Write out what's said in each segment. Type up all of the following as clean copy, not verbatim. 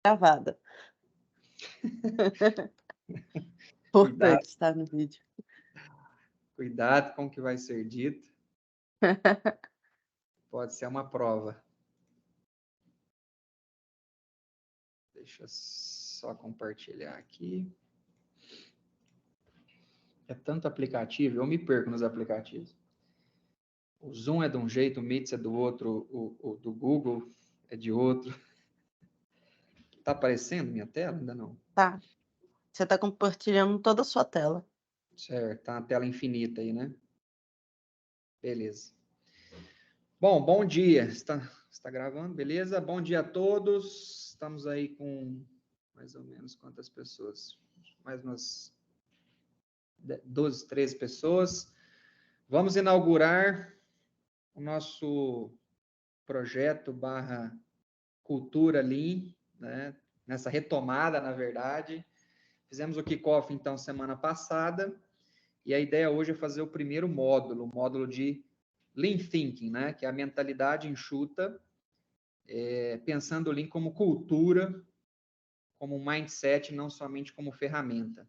Gravada. Cuidado, Importante estar no vídeo. cuidado com o que vai ser dito. Pode ser uma prova. Deixa eu só compartilhar aqui. É tanto aplicativo, eu me perco nos aplicativos. O Zoom é de um jeito, o Meet é do outro, o do Google é de outro. Tá aparecendo minha tela? Ainda não. Tá. Você está compartilhando toda a sua tela. Certo, tá na tela infinita aí, né? Beleza. Bom dia. Está gravando, beleza? Bom dia a todos. Estamos aí com mais ou menos quantas pessoas? Mais umas 12, 13 pessoas. Vamos inaugurar o nosso projeto / Cultura Lean, né? Nessa retomada, na verdade. Fizemos o kickoff, então, semana passada, e a ideia hoje é fazer o primeiro módulo, o módulo de Lean Thinking, né? Que é a mentalidade enxuta, pensando o Lean como cultura, como mindset, não somente como ferramenta.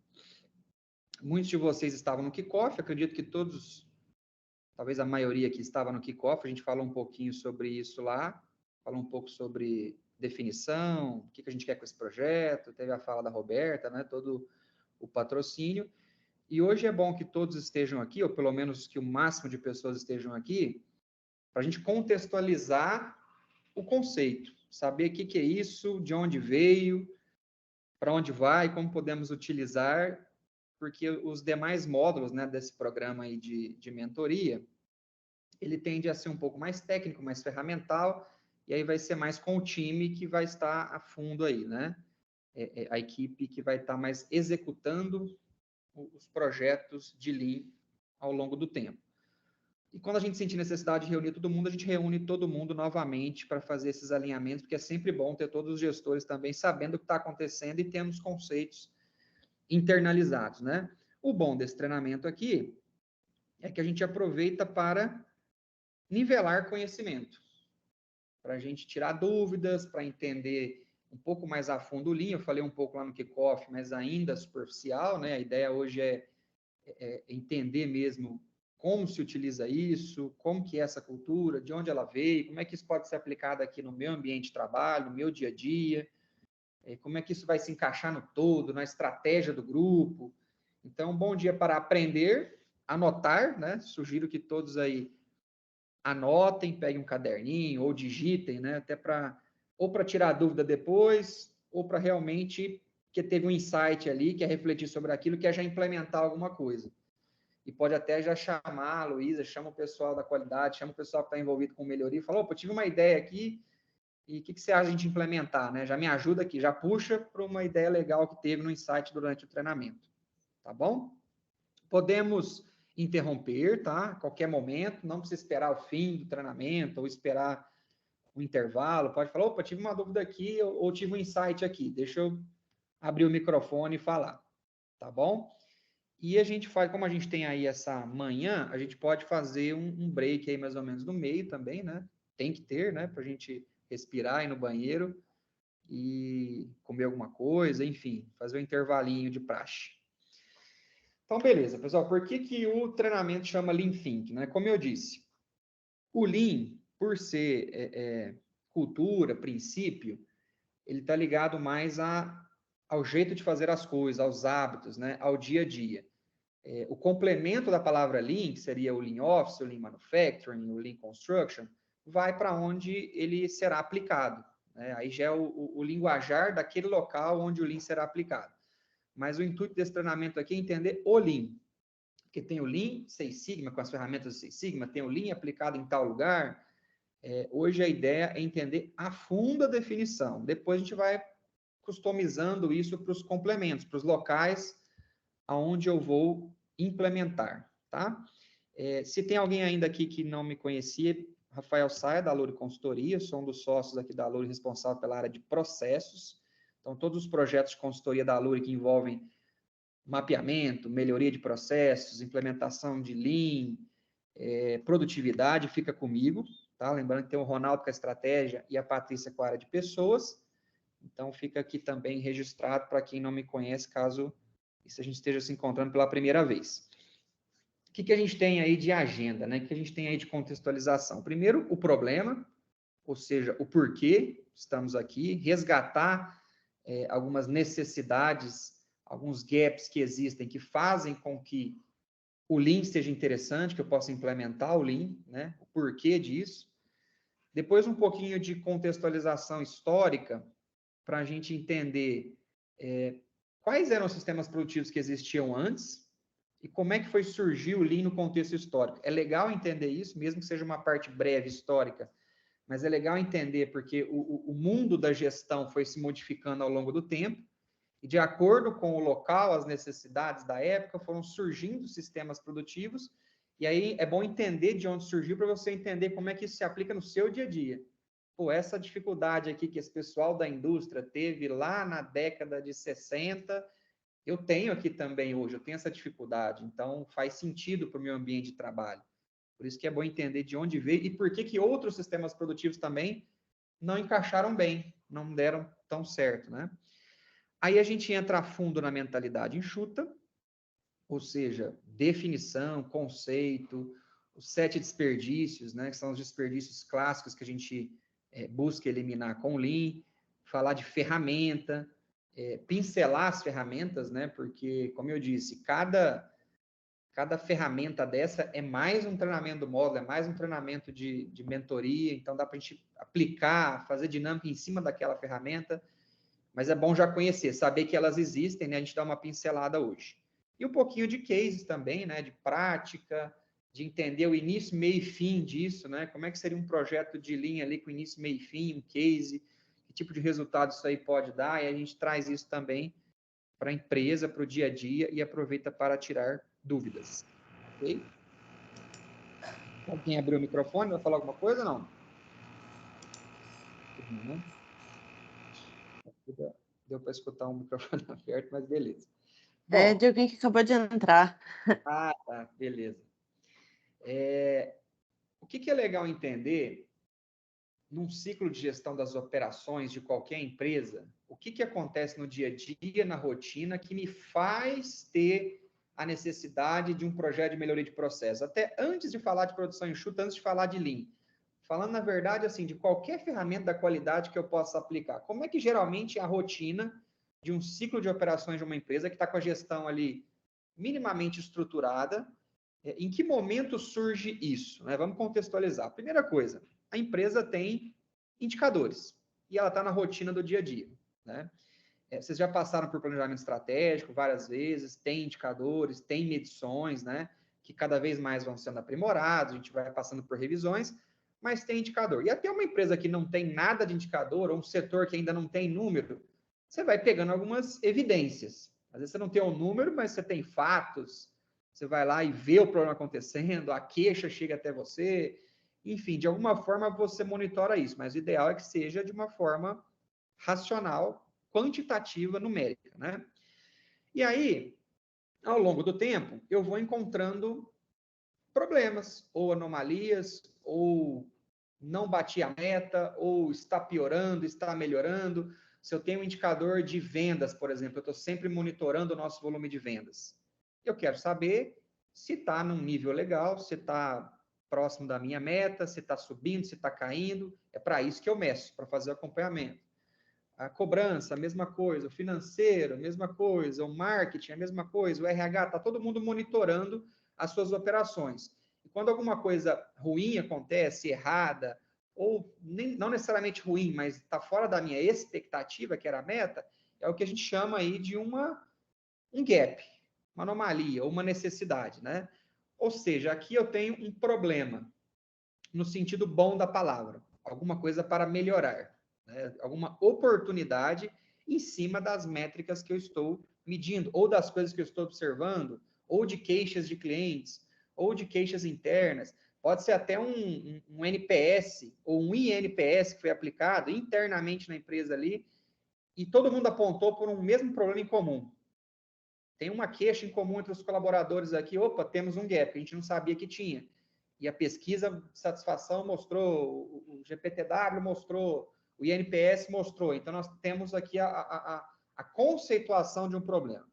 Muitos de vocês estavam no kickoff, acredito que todos, talvez a maioria aqui estava no kickoff, a gente falou um pouquinho sobre isso lá, falou um pouco sobre definição, o que a gente quer com esse projeto, teve a fala da Roberta, né, todo o patrocínio, e hoje é bom que todos estejam aqui, ou pelo menos que o máximo de pessoas estejam aqui, para a gente contextualizar o conceito, saber o que é isso, de onde veio, para onde vai, como podemos utilizar, porque os demais módulos, né, desse programa aí de mentoria, ele tende a ser um pouco mais técnico, mais ferramental, e aí vai ser mais com o time que vai estar a fundo aí, né? A equipe que vai estar mais executando os projetos de Lean ao longo do tempo. E quando a gente sentir necessidade de reunir todo mundo, a gente reúne todo mundo novamente para fazer esses alinhamentos, porque é sempre bom ter todos os gestores também sabendo o que está acontecendo e tendo os conceitos internalizados, né? O bom desse treinamento aqui é que a gente aproveita para nivelar conhecimento, para a gente tirar dúvidas, para entender um pouco mais a fundo o Lean. Eu falei um pouco lá no kickoff, mas ainda superficial, né? A ideia hoje é entender mesmo como se utiliza isso, como que é essa cultura, de onde ela veio, como é que isso pode ser aplicado aqui no meu ambiente de trabalho, no meu dia a dia, como é que isso vai se encaixar no todo, na estratégia do grupo. Então, bom dia para aprender, anotar, né? Sugiro que todos aí anotem, peguem um caderninho ou digitem, né? Até ou para tirar dúvida depois, ou para realmente que teve um insight ali, que é refletir sobre aquilo, que é já implementar alguma coisa. E pode até já chamar a Luísa, chama o pessoal da qualidade, chama o pessoal que está envolvido com melhoria, e fala, opa, eu tive uma ideia aqui, e o que você acha de a gente implementar, né? Já me ajuda aqui, já puxa para uma ideia legal que teve no insight durante o treinamento, tá bom? Podemos interromper, tá? A qualquer momento, não precisa esperar o fim do treinamento ou esperar o intervalo, pode falar, opa, tive uma dúvida aqui ou tive um insight aqui, deixa eu abrir o microfone e falar, tá bom? E a gente faz, como a gente tem aí essa manhã, a gente pode fazer um break aí mais ou menos no meio também, né? Tem que ter, né? Para a gente respirar, ir no banheiro e comer alguma coisa, enfim, fazer um intervalinho de praxe. Então, beleza, pessoal. Por que o treinamento chama Lean Thinking, né? Como eu disse, o Lean, por ser cultura, princípio, ele está ligado mais ao jeito de fazer as coisas, aos hábitos, né? Ao dia a dia. O complemento da palavra Lean, que seria o Lean Office, o Lean Manufacturing, o Lean Construction, vai para onde ele será aplicado, né? Aí já é o linguajar daquele local onde o Lean será aplicado. Mas o intuito desse treinamento aqui é entender o Lean, porque tem o Lean Six Sigma, com as ferramentas do Six Sigma, tem o Lean aplicado em tal lugar. Hoje a ideia é entender a fundo a definição. Depois a gente vai customizando isso para os complementos, para os locais aonde eu vou implementar, tá? Se tem alguém ainda aqui que não me conhecia, Rafael Saia, da Lure Consultoria, sou um dos sócios aqui da Lure responsável pela área de processos. Então, todos os projetos de consultoria da Lure que envolvem mapeamento, melhoria de processos, implementação de Lean, produtividade, fica comigo, tá? Lembrando que tem o Ronaldo com a estratégia e a Patrícia com a área de pessoas. Então, fica aqui também registrado para quem não me conhece, caso a gente esteja se encontrando pela primeira vez. O que a gente tem aí de agenda, né? O que a gente tem aí de contextualização? Primeiro, o problema, ou seja, o porquê estamos aqui, resgatar algumas necessidades, alguns gaps que existem, que fazem com que o Lean seja interessante, que eu possa implementar o Lean, né? O porquê disso. Depois, um pouquinho de contextualização histórica, para a gente entender quais eram os sistemas produtivos que existiam antes e como é que foi surgir o Lean no contexto histórico. É legal entender isso, mesmo que seja uma parte breve histórica, mas é legal entender porque o mundo da gestão foi se modificando ao longo do tempo e, de acordo com o local, as necessidades da época, foram surgindo sistemas produtivos, e aí é bom entender de onde surgiu para você entender como é que isso se aplica no seu dia a dia. Pô, essa dificuldade aqui que esse pessoal da indústria teve lá na década de 60, eu tenho aqui também hoje, eu tenho essa dificuldade, então faz sentido para o meu ambiente de trabalho. Por isso que é bom entender de onde veio e por que outros sistemas produtivos também não encaixaram bem, não deram tão certo, né? Aí a gente entra a fundo na mentalidade enxuta, ou seja, definição, conceito, os 7 desperdícios, né, que são os desperdícios clássicos que a gente busca eliminar com o Lean, falar de ferramenta, pincelar as ferramentas, né, porque, como eu disse, cada ferramenta dessa é mais um treinamento do módulo, é mais um treinamento de mentoria, então dá para a gente aplicar, fazer dinâmica em cima daquela ferramenta, mas é bom já conhecer, saber que elas existem, né? A gente dá uma pincelada hoje. E um pouquinho de cases também, né? De prática, de entender o início, meio e fim disso, né? Como é que seria um projeto de linha ali com início, meio e fim, um case, que tipo de resultado isso aí pode dar, e a gente traz isso também para a empresa, para o dia a dia, e aproveita para tirar dúvidas. Ok? Alguém abriu o microfone, vai falar alguma coisa ou não? Uhum. Deu para escutar um microfone aberto, mas beleza. É Bom, de alguém que acabou de entrar. tá, beleza. O que é legal entender num ciclo de gestão das operações de qualquer empresa, o que acontece no dia a dia, na rotina, que me faz ter a necessidade de um projeto de melhoria de processo. Até antes de falar de produção enxuta, antes de falar de Lean. Falando, na verdade, assim, de qualquer ferramenta da qualidade que eu possa aplicar. Como é que geralmente é a rotina de um ciclo de operações de uma empresa que está com a gestão ali minimamente estruturada? Em que momento surge isso? Né? Vamos contextualizar. Primeira coisa, a empresa tem indicadores e ela está na rotina do dia a dia. Né? Vocês já passaram por planejamento estratégico várias vezes, tem indicadores, tem medições, né? Que cada vez mais vão sendo aprimorados, a gente vai passando por revisões, mas tem indicador. E até uma empresa que não tem nada de indicador, ou um setor que ainda não tem número, você vai pegando algumas evidências. Às vezes você não tem um número, mas você tem fatos, você vai lá e vê o problema acontecendo, a queixa chega até você, enfim, de alguma forma você monitora isso, mas o ideal é que seja de uma forma racional, quantitativa, numérica, né? E aí, ao longo do tempo, eu vou encontrando problemas, ou anomalias, ou não bati a meta, ou está piorando, está melhorando. Se eu tenho um indicador de vendas, por exemplo, eu estou sempre monitorando o nosso volume de vendas. Eu quero saber se está num nível legal, se está próximo da minha meta, se está subindo, se está caindo. É para isso que eu meço, para fazer o acompanhamento. A cobrança, a mesma coisa. O financeiro, a mesma coisa. O marketing, a mesma coisa. O RH, está todo mundo monitorando as suas operações. E quando alguma coisa ruim acontece, errada, ou nem, não necessariamente ruim, mas está fora da minha expectativa, que era a meta, é o que a gente chama aí de um gap, uma anomalia, ou uma necessidade, né? Ou seja, aqui eu tenho um problema, no sentido bom da palavra, alguma coisa para melhorar, né? Alguma oportunidade em cima das métricas que eu estou medindo, ou das coisas que eu estou observando, ou de queixas de clientes, ou de queixas internas. Pode ser até um NPS ou um INPS que foi aplicado internamente na empresa ali, e todo mundo apontou por um mesmo problema em comum. Tem uma queixa em comum entre os colaboradores aqui, opa, temos um gap, a gente não sabia que tinha. E a pesquisa de satisfação mostrou, o GPTW mostrou, o INPS mostrou. Então, nós temos aqui a conceituação de um problema.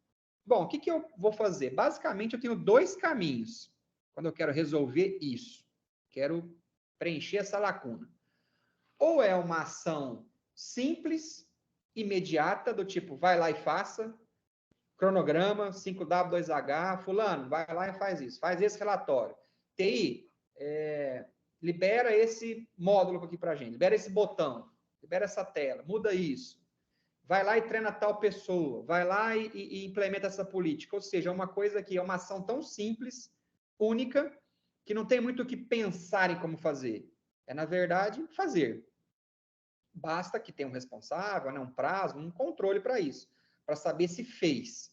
Bom, o que, que eu vou fazer? Basicamente, eu tenho dois caminhos quando eu quero resolver isso. Quero preencher essa lacuna. Ou é uma ação simples, imediata, do tipo, vai lá e faça, cronograma, 5W2H, fulano, vai lá e faz isso, faz esse relatório. TI, libera esse módulo aqui para a gente, libera esse botão, libera essa tela, muda isso. Vai lá e treina tal pessoa, vai lá e implementa essa política. Ou seja, é uma coisa que é uma ação tão simples, única, que não tem muito o que pensar em como fazer. É, na verdade, fazer. Basta que tenha um responsável, né, um prazo, um controle para isso, para saber se fez.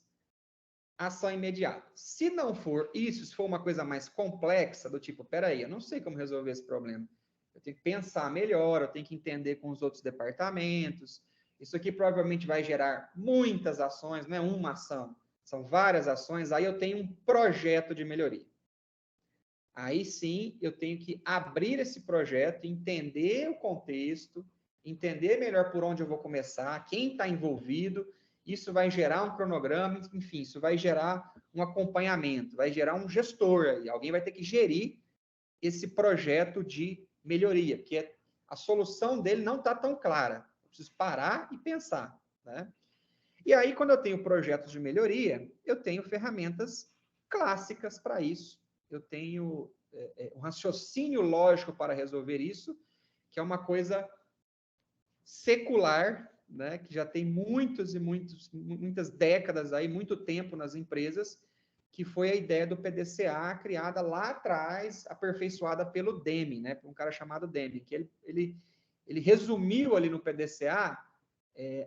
Ação imediata. Se não for isso, se for uma coisa mais complexa, do tipo, peraí, eu não sei como resolver esse problema. Eu tenho que pensar melhor, eu tenho que entender com os outros departamentos. Isso aqui provavelmente vai gerar muitas ações, não é uma ação, são várias ações. Aí eu tenho um projeto de melhoria. Aí sim, eu tenho que abrir esse projeto, entender o contexto, entender melhor por onde eu vou começar, quem está envolvido. Isso vai gerar um cronograma, enfim, isso vai gerar um acompanhamento, vai gerar um gestor. E alguém vai ter que gerir esse projeto de melhoria, porque a solução dele não está tão clara. Eu preciso parar e pensar, né? E aí, quando eu tenho projetos de melhoria, eu tenho ferramentas clássicas para isso. Eu tenho um raciocínio lógico para resolver isso, que é uma coisa secular, né, que já tem muitas décadas aí, muito tempo nas empresas, que foi a ideia do PDCA, criada lá atrás, aperfeiçoada pelo Deming, né, por um cara chamado Deming, que ele resumiu ali no PDCA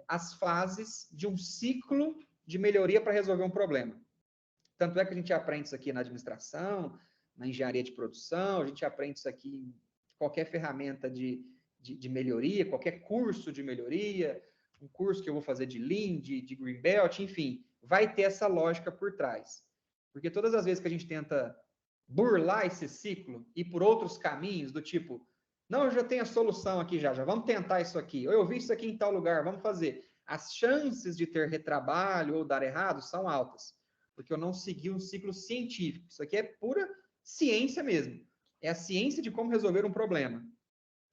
as fases de um ciclo de melhoria para resolver um problema. Tanto é que a gente aprende isso aqui na administração, na engenharia de produção, a gente aprende isso aqui em qualquer ferramenta de melhoria, qualquer curso de melhoria, um curso que eu vou fazer de Lean, de Greenbelt, enfim, vai ter essa lógica por trás. Porque todas as vezes que a gente tenta burlar esse ciclo e por outros caminhos, do tipo, não, eu já tenho a solução aqui já vamos tentar isso aqui, ou eu vi isso aqui em tal lugar, vamos fazer. As chances de ter retrabalho ou dar errado são altas, porque eu não segui um ciclo científico. Isso aqui é pura ciência mesmo. É a ciência de como resolver um problema.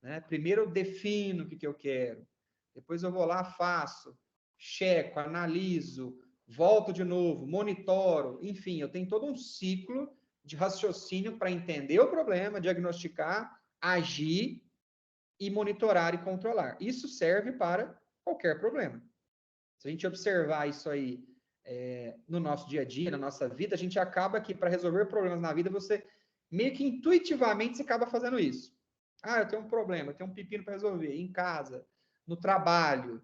Né? Primeiro eu defino o que eu quero, depois eu vou lá, faço, checo, analiso, volto de novo, monitoro, enfim, eu tenho todo um ciclo de raciocínio para entender o problema, diagnosticar, agir e monitorar e controlar. Isso serve para qualquer problema. Se a gente observar isso aí no nosso dia a dia, na nossa vida, a gente acaba que para resolver problemas na vida, você meio que intuitivamente você acaba fazendo isso. Ah, eu tenho um problema, eu tenho um pepino para resolver em casa, no trabalho,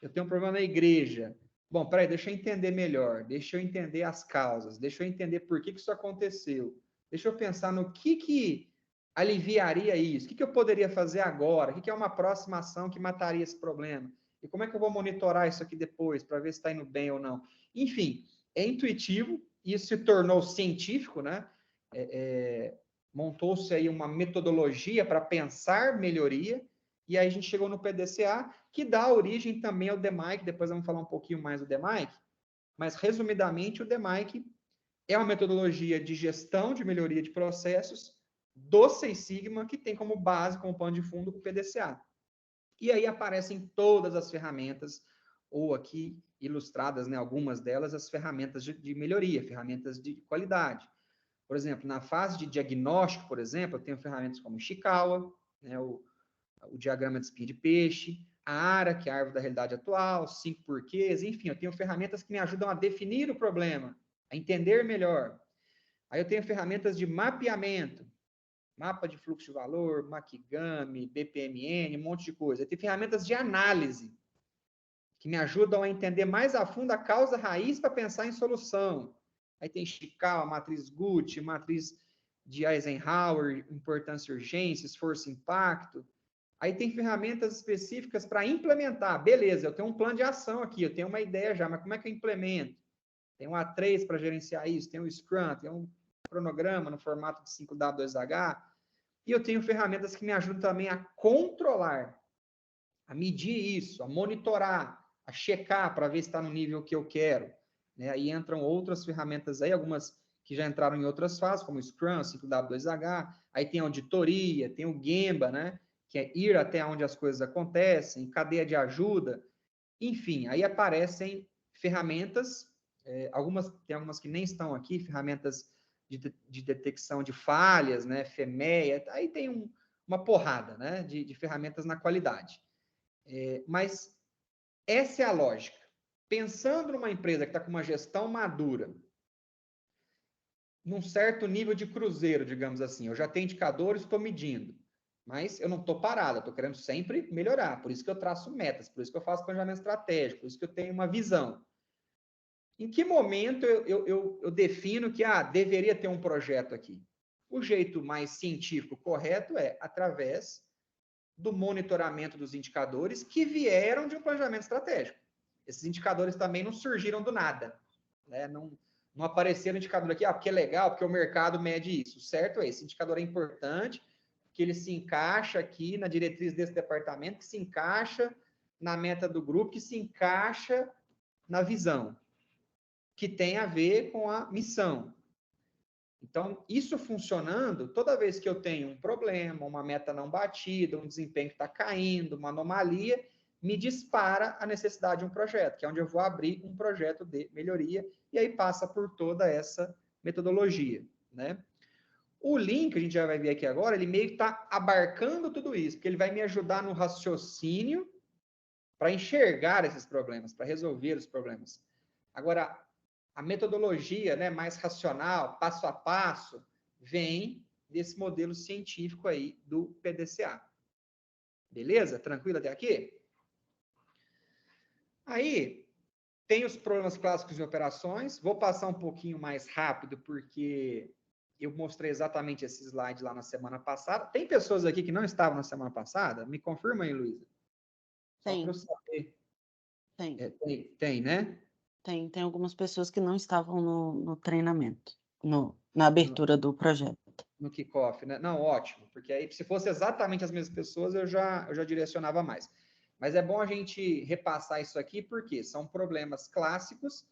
eu tenho um problema na igreja. Bom, peraí, deixa eu entender melhor, deixa eu entender as causas, deixa eu entender por que isso aconteceu, deixa eu pensar no que aliviaria isso, o que eu poderia fazer agora, o que é uma próxima ação que mataria esse problema, e como é que eu vou monitorar isso aqui depois, para ver se está indo bem ou não. Enfim, é intuitivo, isso se tornou científico, né? Montou-se aí uma metodologia para pensar melhoria, e aí a gente chegou no PDCA, que dá origem também ao DMAIC, depois vamos falar um pouquinho mais do DMAIC, mas resumidamente o DMAIC é uma metodologia de gestão de melhoria de processos do Six Sigma, que tem como base, como pano de fundo, o PDCA. E aí aparecem todas as ferramentas, ou aqui ilustradas, né, algumas delas, as ferramentas de melhoria, ferramentas de qualidade. Por exemplo, na fase de diagnóstico, por exemplo, eu tenho ferramentas como Ishikawa, né, o diagrama de espinha de peixe, a ARA, que é a árvore da realidade atual, 5 porquês, enfim, eu tenho ferramentas que me ajudam a definir o problema, a entender melhor. Aí eu tenho ferramentas de mapeamento, mapa de fluxo de valor, Makigami, BPMN, um monte de coisa. Aí tem ferramentas de análise, que me ajudam a entender mais a fundo a causa raiz para pensar em solução. Aí tem Ishikawa, matriz Gucci, matriz de Eisenhower, importância e urgência, esforço e impacto. Aí tem ferramentas específicas para implementar. Beleza, eu tenho um plano de ação aqui, eu tenho uma ideia já, mas como é que eu implemento? Tem um A3 para gerenciar isso, tem um Scrum, tem um cronograma no formato de 5W2H, e eu tenho ferramentas que me ajudam também a controlar. a medir isso, a monitorar, a checar para ver se está no nível que eu quero. Né? Aí entram outras ferramentas aí, algumas que já entraram em outras fases, como o Scrum, 5W2H, aí tem auditoria, tem o Gemba, né? Que é ir até onde as coisas acontecem, cadeia de ajuda, enfim, aí aparecem ferramentas, tem algumas que nem estão aqui, ferramentas de detecção de falhas, né? FEMEA, aí tem uma porrada, né? De ferramentas na qualidade. Mas essa é a lógica. Pensando numa empresa que está com uma gestão madura, num certo nível de cruzeiro, digamos assim, eu já tenho indicadores, estou medindo, mas eu não estou parado, estou querendo sempre melhorar, por isso que eu traço metas, por isso que eu faço planejamento estratégico, por isso que eu tenho uma visão. Em que momento eu defino que deveria ter um projeto aqui? O jeito mais científico correto é através do monitoramento dos indicadores que vieram de um planejamento estratégico. Esses indicadores também não surgiram do nada, né? Não apareceram indicador aqui, porque é legal, porque o mercado mede isso. O certo é, esse indicador é importante, que ele se encaixa aqui na diretriz desse departamento, que se encaixa na meta do grupo, que se encaixa na visão, que tem a ver com a missão. Então, isso funcionando, toda vez que eu tenho um problema, uma meta não batida, um desempenho que está caindo, uma anomalia, me dispara a necessidade de um projeto, que é onde eu vou abrir um projeto de melhoria, e aí passa por toda essa metodologia, né? O Lean, que a gente já vai ver aqui agora, ele meio que está abarcando tudo isso, porque ele vai me ajudar no raciocínio para enxergar esses problemas, para resolver os problemas. Agora, a metodologia, né, mais racional, passo a passo, vem desse modelo científico aí do PDCA. Beleza? Tranquilo até aqui? Aí, tem os problemas clássicos de operações. Vou passar um pouquinho mais rápido, porque eu mostrei exatamente esse slide lá na semana passada. Tem pessoas aqui que não estavam na semana passada? Me confirma aí, Luísa. Só para eu saber. Tem. Tem, né? Tem algumas pessoas que não estavam no treinamento, na abertura do projeto. No kickoff, né? Não, ótimo, porque aí se fosse exatamente as mesmas pessoas, eu já direcionava mais. Mas é bom a gente repassar isso aqui, porque são problemas clássicos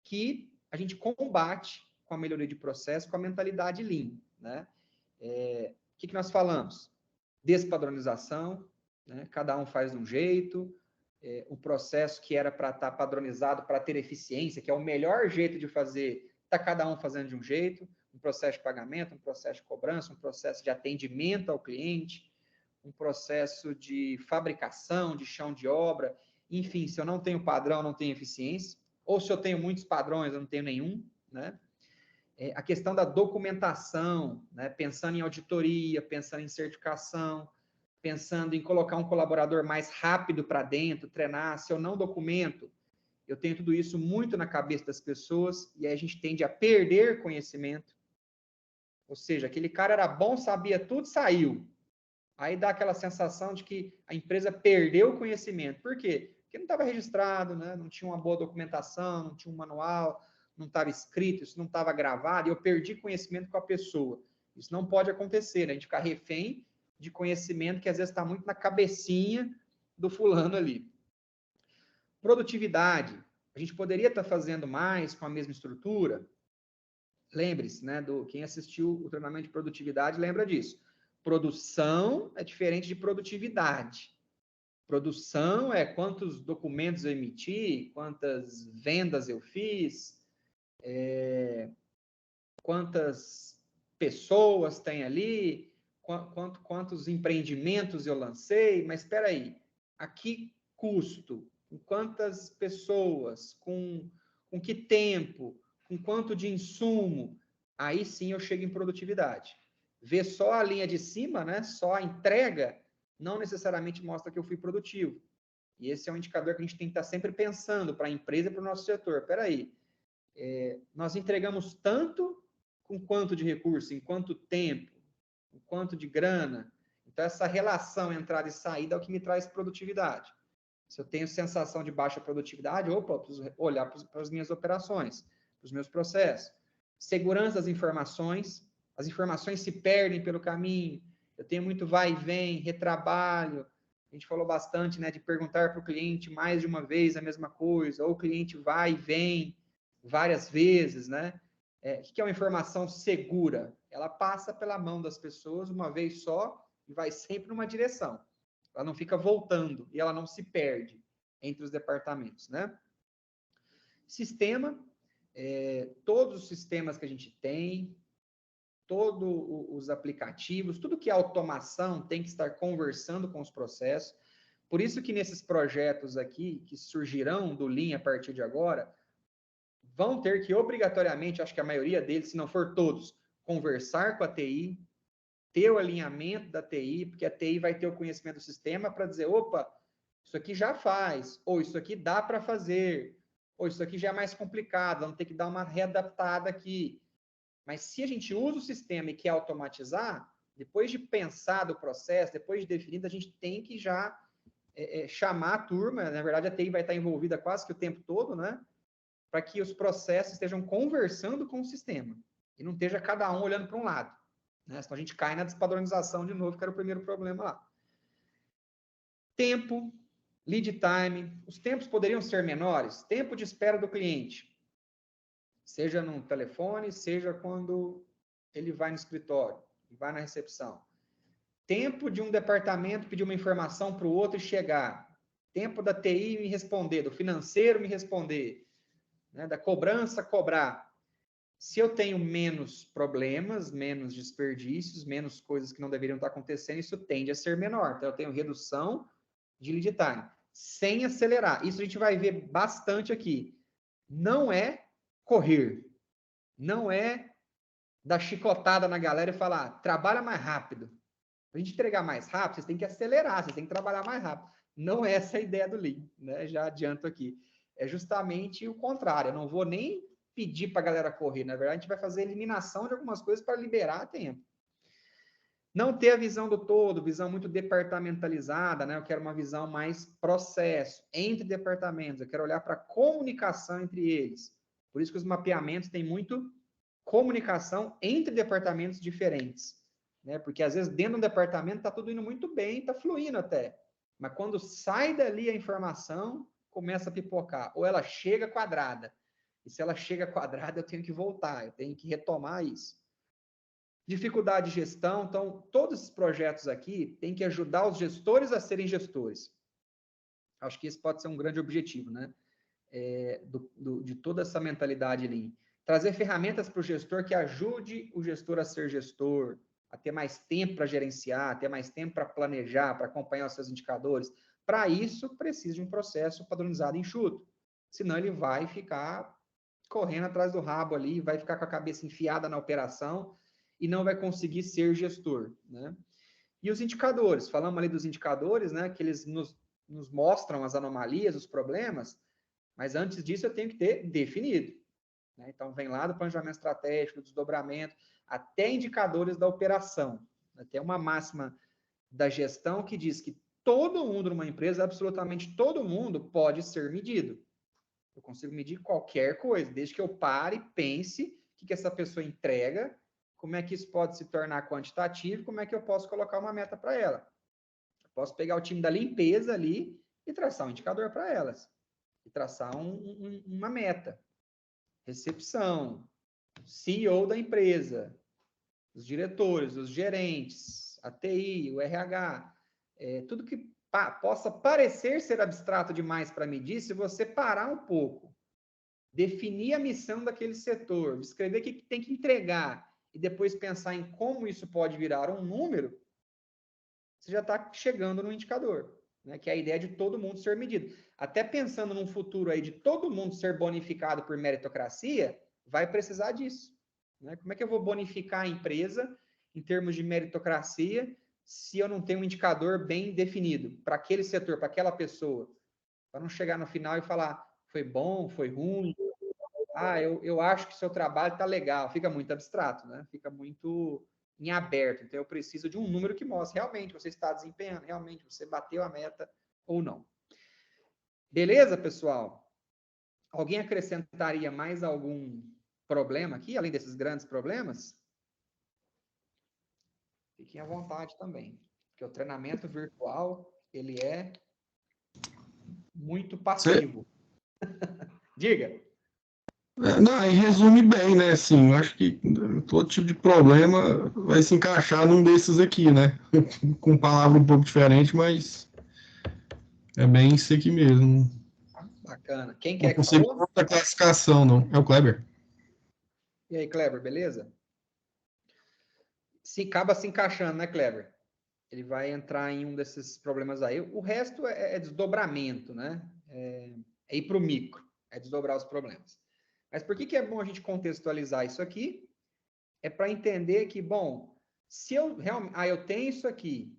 que a gente combate com a melhoria de processo, com a mentalidade Lean, né? O que nós falamos? Despadronização, né? Cada um faz de um jeito, o processo que era para estar padronizado, para ter eficiência, que é o melhor jeito de fazer, está cada um fazendo de um jeito, um processo de pagamento, um processo de cobrança, um processo de atendimento ao cliente, um processo de fabricação, de chão de obra, enfim, se eu não tenho padrão, não tenho eficiência, ou se eu tenho muitos padrões, eu não tenho nenhum, né? A questão da documentação, né? Pensando em auditoria, pensando em certificação, pensando em colocar um colaborador mais rápido para dentro, treinar, se eu não documento, eu tenho tudo isso muito na cabeça das pessoas, e aí a gente tende a perder conhecimento. Ou seja, aquele cara era bom, sabia tudo, saiu. Aí dá aquela sensação de que a empresa perdeu o conhecimento. Por quê? Porque não estava registrado, né? Não tinha uma boa documentação, não tinha um manual, não estava escrito, isso não estava gravado, e eu perdi conhecimento com a pessoa. Isso não pode acontecer, né? A gente ficar refém de conhecimento que às vezes está muito na cabecinha do fulano ali. Produtividade. A gente poderia estar fazendo mais com a mesma estrutura? Lembre-se, né? Quem assistiu o treinamento de produtividade lembra disso. Produção é diferente de produtividade. Produção é quantos documentos eu emiti, quantas vendas eu fiz, quantas pessoas tem ali, quantos empreendimentos eu lancei, mas espera aí, a que custo? Com quantas pessoas? Com que tempo? Com quanto de insumo? Aí sim eu chego em produtividade. Ver só a linha de cima, né? Só a entrega, não necessariamente mostra que eu fui produtivo. E esse é um indicador que a gente tem que estar sempre pensando para a empresa e para o nosso setor. Espera aí, nós entregamos tanto com quanto de recurso, em quanto tempo, com quanto de grana. Então, essa relação entrada e saída é o que me traz produtividade. Se eu tenho sensação de baixa produtividade, opa, preciso olhar para as minhas operações, para os meus processos. Segurança das informações, as informações se perdem pelo caminho, eu tenho muito vai e vem, retrabalho, gente falou bastante, né, de perguntar para o cliente mais de uma vez a mesma coisa, ou o cliente vai e vem várias vezes, né? O que é uma informação segura? Ela passa pela mão das pessoas uma vez só e vai sempre numa direção. Ela não fica voltando e ela não se perde entre os departamentos, né? Sistema, todos os sistemas que a gente tem, todos os aplicativos, tudo que é automação tem que estar conversando com os processos. Por isso que nesses projetos aqui, que surgirão do Lean a partir de agora, vão ter que obrigatoriamente, acho que a maioria deles, se não for todos, conversar com a TI, ter o alinhamento da TI, porque a TI vai ter o conhecimento do sistema para dizer, opa, isso aqui já faz, ou isso aqui dá para fazer, ou isso aqui já é mais complicado, vamos ter que dar uma readaptada aqui. Mas se a gente usa o sistema e quer automatizar, depois de pensar do processo, depois de definido, a gente tem que já chamar a turma, na verdade a TI vai estar envolvida quase que o tempo todo, né? Para que os processos estejam conversando com o sistema e não esteja cada um olhando para um lado, né? Senão a gente cai na despadronização de novo, que era o primeiro problema lá. Tempo, lead time, os tempos poderiam ser menores, tempo de espera do cliente, seja no telefone, seja quando ele vai no escritório, vai na recepção. Tempo de um departamento pedir uma informação para o outro e chegar. Tempo da TI me responder, do financeiro me responder, né, da cobrança cobrar. Se eu tenho menos problemas, menos desperdícios, menos coisas que não deveriam estar acontecendo, isso tende a ser menor. Então, eu tenho redução de lead time, sem acelerar. Isso a gente vai ver bastante aqui. Não é correr. Não é dar chicotada na galera e falar, trabalha mais rápido. Para a gente entregar mais rápido, vocês têm que acelerar, vocês têm que trabalhar mais rápido. Não é essa a ideia do Lean, né? Já adianto aqui. É justamente o contrário. Eu não vou nem pedir para a galera correr. Na verdade, a gente vai fazer eliminação de algumas coisas para liberar tempo. Não ter a visão do todo, visão muito departamentalizada, né? Eu quero uma visão mais processo, entre departamentos. Eu quero olhar para a comunicação entre eles. Por isso que os mapeamentos têm muito comunicação entre departamentos diferentes, né? Porque às vezes dentro do departamento está tudo indo muito bem, está fluindo até. Mas quando sai dali a informação, começa a pipocar. Ou ela chega quadrada. E se ela chega quadrada, eu tenho que voltar, eu tenho que retomar isso. Dificuldade de gestão. Então, todos esses projetos aqui têm que ajudar os gestores a serem gestores. Acho que esse pode ser um grande objetivo, né? De toda essa mentalidade Lean. Trazer ferramentas para o gestor que ajude o gestor a ser gestor, a ter mais tempo para gerenciar, a ter mais tempo para planejar, para acompanhar os seus indicadores. Para isso, precisa de um processo padronizado e enxuto. Senão, ele vai ficar correndo atrás do rabo ali, vai ficar com a cabeça enfiada na operação e não vai conseguir ser gestor, né? E os indicadores, falamos ali dos indicadores, né, que eles nos mostram as anomalias, os problemas, mas antes disso eu tenho que ter definido, né? Então, vem lá do planejamento estratégico, do desdobramento, até indicadores da operação. Tem uma máxima da gestão que diz que todo mundo numa empresa, absolutamente todo mundo, pode ser medido. Eu consigo medir qualquer coisa, desde que eu pare, pense o que essa pessoa entrega, como é que isso pode se tornar quantitativo, como é que eu posso colocar uma meta para ela. Eu posso pegar o time da limpeza ali e traçar um indicador para elas. E traçar uma meta. Recepção, CEO da empresa, os diretores, os gerentes, a TI, o RH, tudo que possa parecer ser abstrato demais para medir, se você parar um pouco, definir a missão daquele setor, descrever o que tem que entregar e depois pensar em como isso pode virar um número, você já está chegando no indicador, né? Que é a ideia de todo mundo ser medido. Até pensando num futuro aí de todo mundo ser bonificado por meritocracia, vai precisar disso, né? Como é que eu vou bonificar a empresa em termos de meritocracia se eu não tenho um indicador bem definido para aquele setor, para aquela pessoa? Para não chegar no final e falar, foi bom, foi ruim, eu acho que seu trabalho está legal. Fica muito abstrato, né? Fica muito em aberto. Então, eu preciso de um número que mostre realmente você está desempenhando, realmente você bateu a meta ou não. Beleza, pessoal? Alguém acrescentaria mais algum problema aqui, além desses grandes problemas? Fiquem à vontade também, porque o treinamento virtual, ele é muito passivo. Diga. Não, e resume bem, né? Assim, eu acho que todo tipo de problema vai se encaixar num desses aqui, né? Com palavra um pouco diferente, mas é bem isso aqui mesmo. Bacana. Quem Não quer que consigo falou? outra classificação, não. É o Kleber. E aí, Kleber, beleza? Se acaba se encaixando, né, Kleber? Ele vai entrar em um desses problemas aí. O resto é desdobramento, né? É ir para o micro, é desdobrar os problemas. Mas por que é bom a gente contextualizar isso aqui? É para entender que, bom, se eu realmente... eu tenho isso aqui,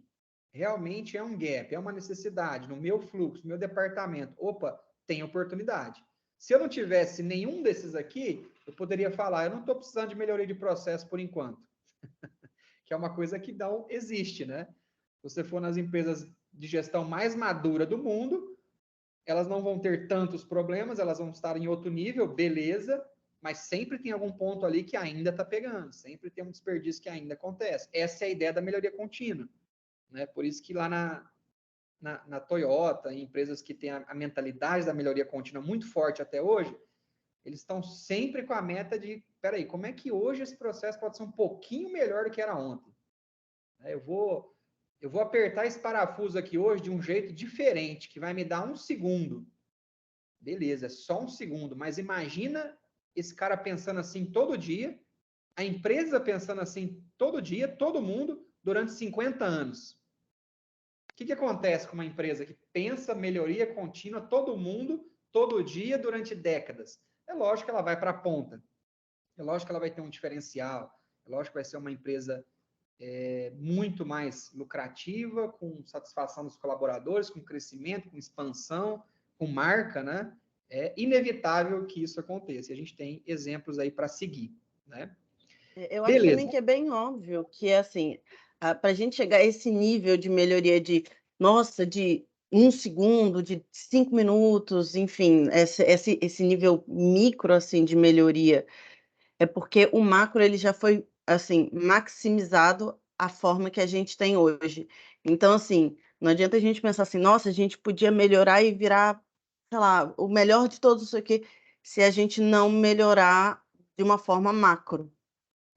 realmente é um gap, é uma necessidade no meu fluxo, no meu departamento. Opa, tem oportunidade. Se eu não tivesse nenhum desses aqui, eu poderia falar, eu não estou precisando de melhoria de processo por enquanto. Que é uma coisa que não existe, né? Se você for nas empresas de gestão mais madura do mundo, elas não vão ter tantos problemas, elas vão estar em outro nível, beleza, mas sempre tem algum ponto ali que ainda está pegando, sempre tem um desperdício que ainda acontece. Essa é a ideia da melhoria contínua, né? Por isso que lá na Toyota, em empresas que têm a mentalidade da melhoria contínua muito forte até hoje, eles estão sempre com a meta de, peraí, como é que hoje esse processo pode ser um pouquinho melhor do que era ontem? Eu vou apertar esse parafuso aqui hoje de um jeito diferente, que vai me dar 1 segundo. Beleza, é só 1 segundo, mas imagina esse cara pensando assim todo dia, a empresa pensando assim todo dia, todo mundo, durante 50 anos. O que acontece com uma empresa que pensa melhoria contínua, todo mundo, todo dia, durante décadas? É lógico que ela vai para a ponta. É lógico que ela vai ter um diferencial. É lógico que vai ser uma empresa muito mais lucrativa, com satisfação dos colaboradores, com crescimento, com expansão, com marca, né? É inevitável que isso aconteça. A gente tem exemplos aí para seguir, né? Eu acho também que é bem óbvio que, assim, para a gente chegar a esse nível de melhoria de 1 segundo, de 5 minutos, enfim, esse nível micro, assim, de melhoria, é porque o macro ele já foi, assim, maximizado a forma que a gente tem hoje. Então, assim, não adianta a gente pensar assim: "Nossa, a gente podia melhorar e virar, sei lá, o melhor de todos isso aqui", se a gente não melhorar de uma forma macro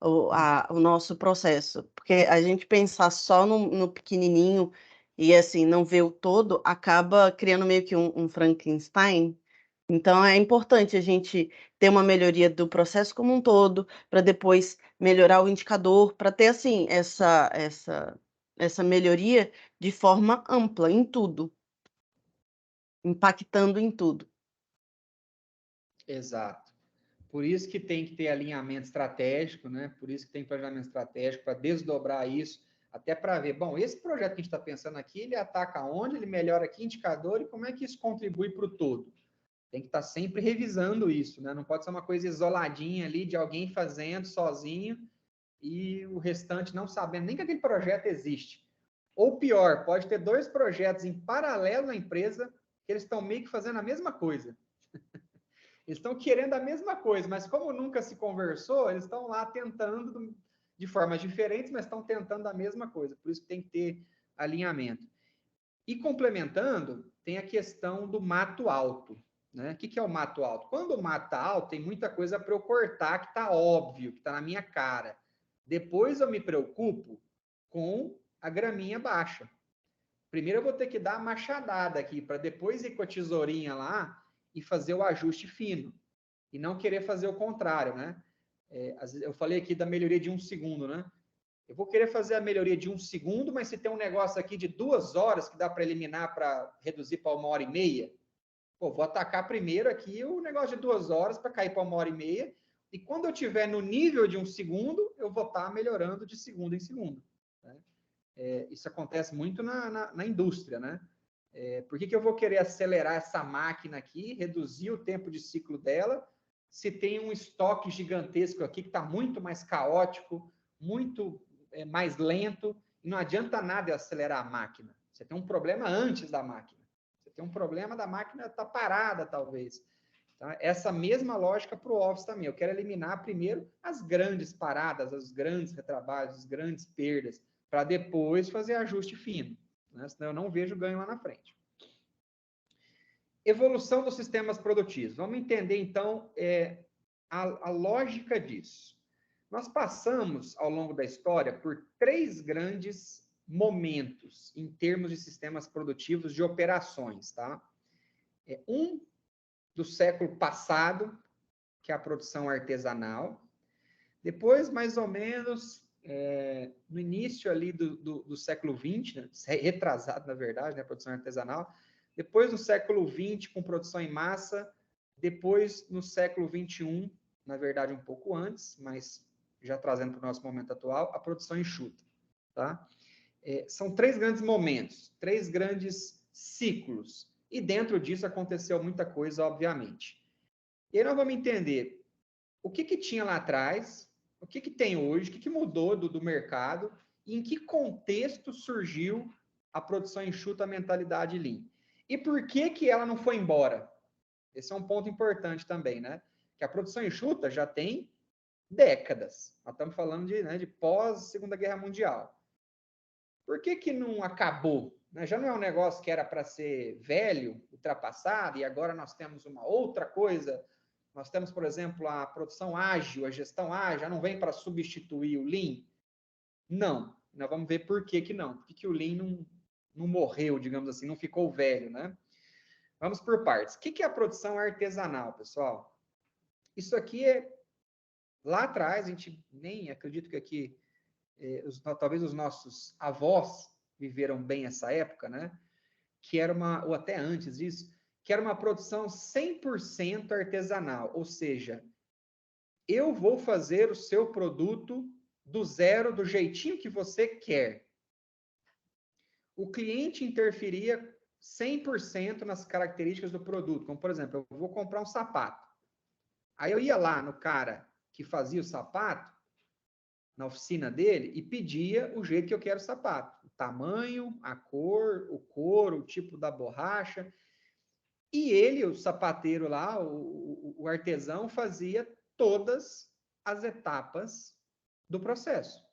o nosso processo. Porque a gente pensar só no pequenininho e, assim, não ver o todo, acaba criando meio que um Frankenstein. Então é importante a gente ter uma melhoria do processo como um todo, para depois melhorar o indicador, para ter, assim, essa melhoria de forma ampla em tudo, impactando em tudo. Exato. Por isso que tem que ter alinhamento estratégico, né? Por isso que tem planejamento estratégico para desdobrar isso, até para ver, bom, esse projeto que a gente está pensando aqui, ele ataca onde, ele melhora que indicador e como é que isso contribui para o todo. Tem que estar sempre revisando isso, né? Não pode ser uma coisa isoladinha ali de alguém fazendo sozinho e o restante não sabendo nem que aquele projeto existe. Ou pior, pode ter 2 projetos em paralelo na empresa que eles estão meio que fazendo a mesma coisa. Eles estão querendo a mesma coisa, mas como nunca se conversou, eles estão lá tentando de formas diferentes, mas estão tentando a mesma coisa. Por isso que tem que ter alinhamento. E complementando, tem a questão do mato alto. Né? O que é o mato alto? Quando o mato está alto, tem muita coisa para eu cortar que está óbvio, que está na minha cara. Depois eu me preocupo com a graminha baixa. Primeiro eu vou ter que dar a machadada aqui, para depois ir com a tesourinha lá e fazer o ajuste fino. E não querer fazer o contrário, né? Eu falei aqui da melhoria de 1 segundo, né? Eu vou querer fazer a melhoria de 1 segundo, mas se tem um negócio aqui de 2 horas que dá para eliminar para reduzir para 1h30, vou atacar primeiro aqui o negócio de 2 horas para cair para 1h30. E quando eu estiver no nível de 1 segundo, eu vou estar melhorando de segundo em segundo. Né? Isso acontece muito na indústria, né? Por que eu vou querer acelerar essa máquina aqui, reduzir o tempo de ciclo dela, se tem um estoque gigantesco aqui que está muito mais caótico, muito mais lento, e não adianta nada eu acelerar a máquina. Você tem um problema antes da máquina. Você tem um problema da máquina estar parada, talvez. Tá? Essa mesma lógica para o Office também. Eu quero eliminar primeiro as grandes paradas, os grandes retrabalhos, as grandes perdas, para depois fazer ajuste fino. né? Senão eu não vejo ganho lá na frente. Evolução dos sistemas produtivos. Vamos entender, então, a lógica disso. Nós passamos, ao longo da história, por 3 grandes momentos em termos de sistemas produtivos de operações, tá? Um do século passado, que é a produção artesanal. Depois, mais ou menos, no início ali do século XX, né? Retrasado, na verdade, né? A produção artesanal. Depois, no século XX, com produção em massa. Depois, no século XXI, na verdade, um pouco antes, mas já trazendo para o nosso momento atual, a produção enxuta, tá? São 3 grandes momentos, 3 grandes ciclos. E dentro disso aconteceu muita coisa, obviamente. E aí nós vamos entender o que tinha lá atrás, o que tem hoje, o que mudou do mercado, e em que contexto surgiu a produção enxuta, a mentalidade Lean. E por que ela não foi embora? Esse é um ponto importante também, né? Que a produção enxuta já tem décadas. Nós estamos falando de pós-Segunda Guerra Mundial. Por que não acabou? Já não é um negócio que era para ser velho, ultrapassado, e agora nós temos uma outra coisa. Nós temos, por exemplo, a produção ágil, a gestão ágil, já não vem para substituir o Lean? Não. Nós vamos ver por que não. Por que o Lean não morreu, digamos assim, não ficou velho, né? Vamos por partes. O que é a produção artesanal, pessoal? Isso aqui lá atrás, a gente nem acredito que aqui, talvez os nossos avós viveram bem essa época, né? Que era ou até antes disso, que era uma produção 100% artesanal, ou seja, eu vou fazer o seu produto do zero, do jeitinho que você quer. O cliente interferia 100% nas características do produto, como, por exemplo, eu vou comprar um sapato. Aí eu ia lá no cara que fazia o sapato, na oficina dele, e pedia o jeito que eu quero o sapato. O tamanho, a cor, o couro, o tipo da borracha. E ele, o sapateiro lá, o artesão, fazia todas as etapas do processo.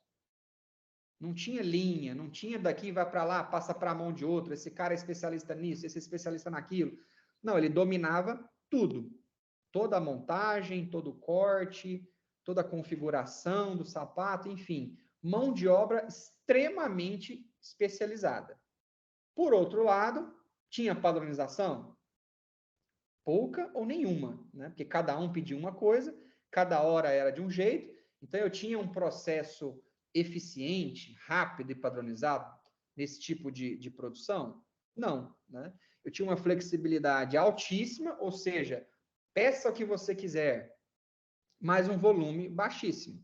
Não tinha linha, não tinha daqui, vai para lá, passa para a mão de outro, esse cara é especialista nisso, esse é especialista naquilo. Não, ele dominava tudo. Toda a montagem, todo o corte, toda a configuração do sapato, enfim. Mão de obra extremamente especializada. Por outro lado, tinha padronização? Pouca ou nenhuma, né? Porque cada um pedia uma coisa, cada hora era de um jeito, então eu tinha um processo eficiente, rápido e padronizado nesse tipo de produção? Não, né? Eu tinha uma flexibilidade altíssima, ou seja, peça o que você quiser, mas um volume baixíssimo.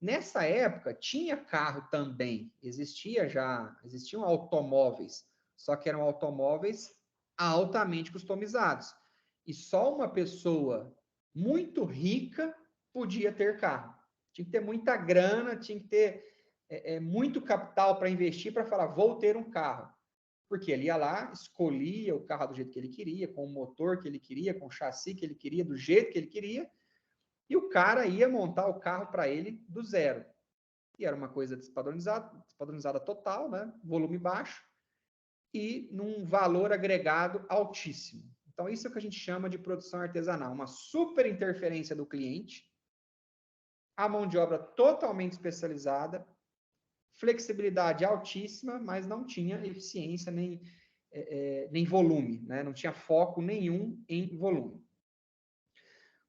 Nessa época, tinha carro também, existiam automóveis, só que eram automóveis altamente customizados. E só uma pessoa muito rica podia ter carro. Tinha que ter muita grana, tinha que ter muito capital para investir, para falar, vou ter um carro. Porque ele ia lá, escolhia o carro do jeito que ele queria, com o motor que ele queria, com o chassi que ele queria, do jeito que ele queria, e o cara ia montar o carro para ele do zero. E era uma coisa despadronizada total, né? Volume baixo, e num valor agregado altíssimo. Então, isso é o que a gente chama de produção artesanal, uma super interferência do cliente, a mão de obra totalmente especializada, flexibilidade altíssima, mas não tinha eficiência nem volume, né? Não tinha foco nenhum em volume.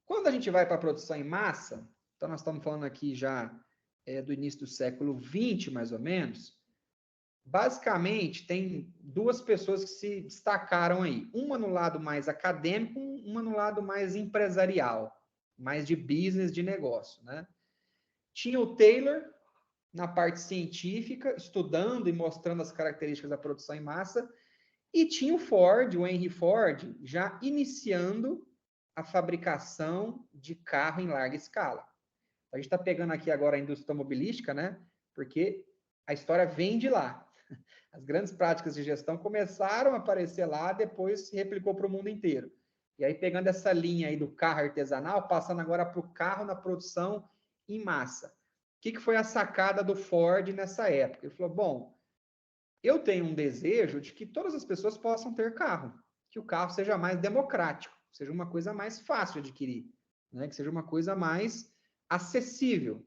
Quando a gente vai para a produção em massa, então nós estamos falando aqui já do início do século XX, mais ou menos, basicamente tem 2 pessoas que se destacaram aí. Uma no lado mais acadêmico, uma no lado mais empresarial, mais de business, de negócio, né? Tinha o Taylor, na parte científica, estudando e mostrando as características da produção em massa, e tinha o Ford, o Henry Ford, já iniciando a fabricação de carro em larga escala. A gente está pegando aqui agora a indústria automobilística, né? Porque a história vem de lá. As grandes práticas de gestão começaram a aparecer lá, depois se replicou para o mundo inteiro. E aí, pegando essa linha aí do carro artesanal, passando agora para o carro na produção em massa. O que foi a sacada do Ford nessa época? Ele falou, bom, eu tenho um desejo de que todas as pessoas possam ter carro, que o carro seja mais democrático, seja uma coisa mais fácil de adquirir, né? Que seja uma coisa mais acessível.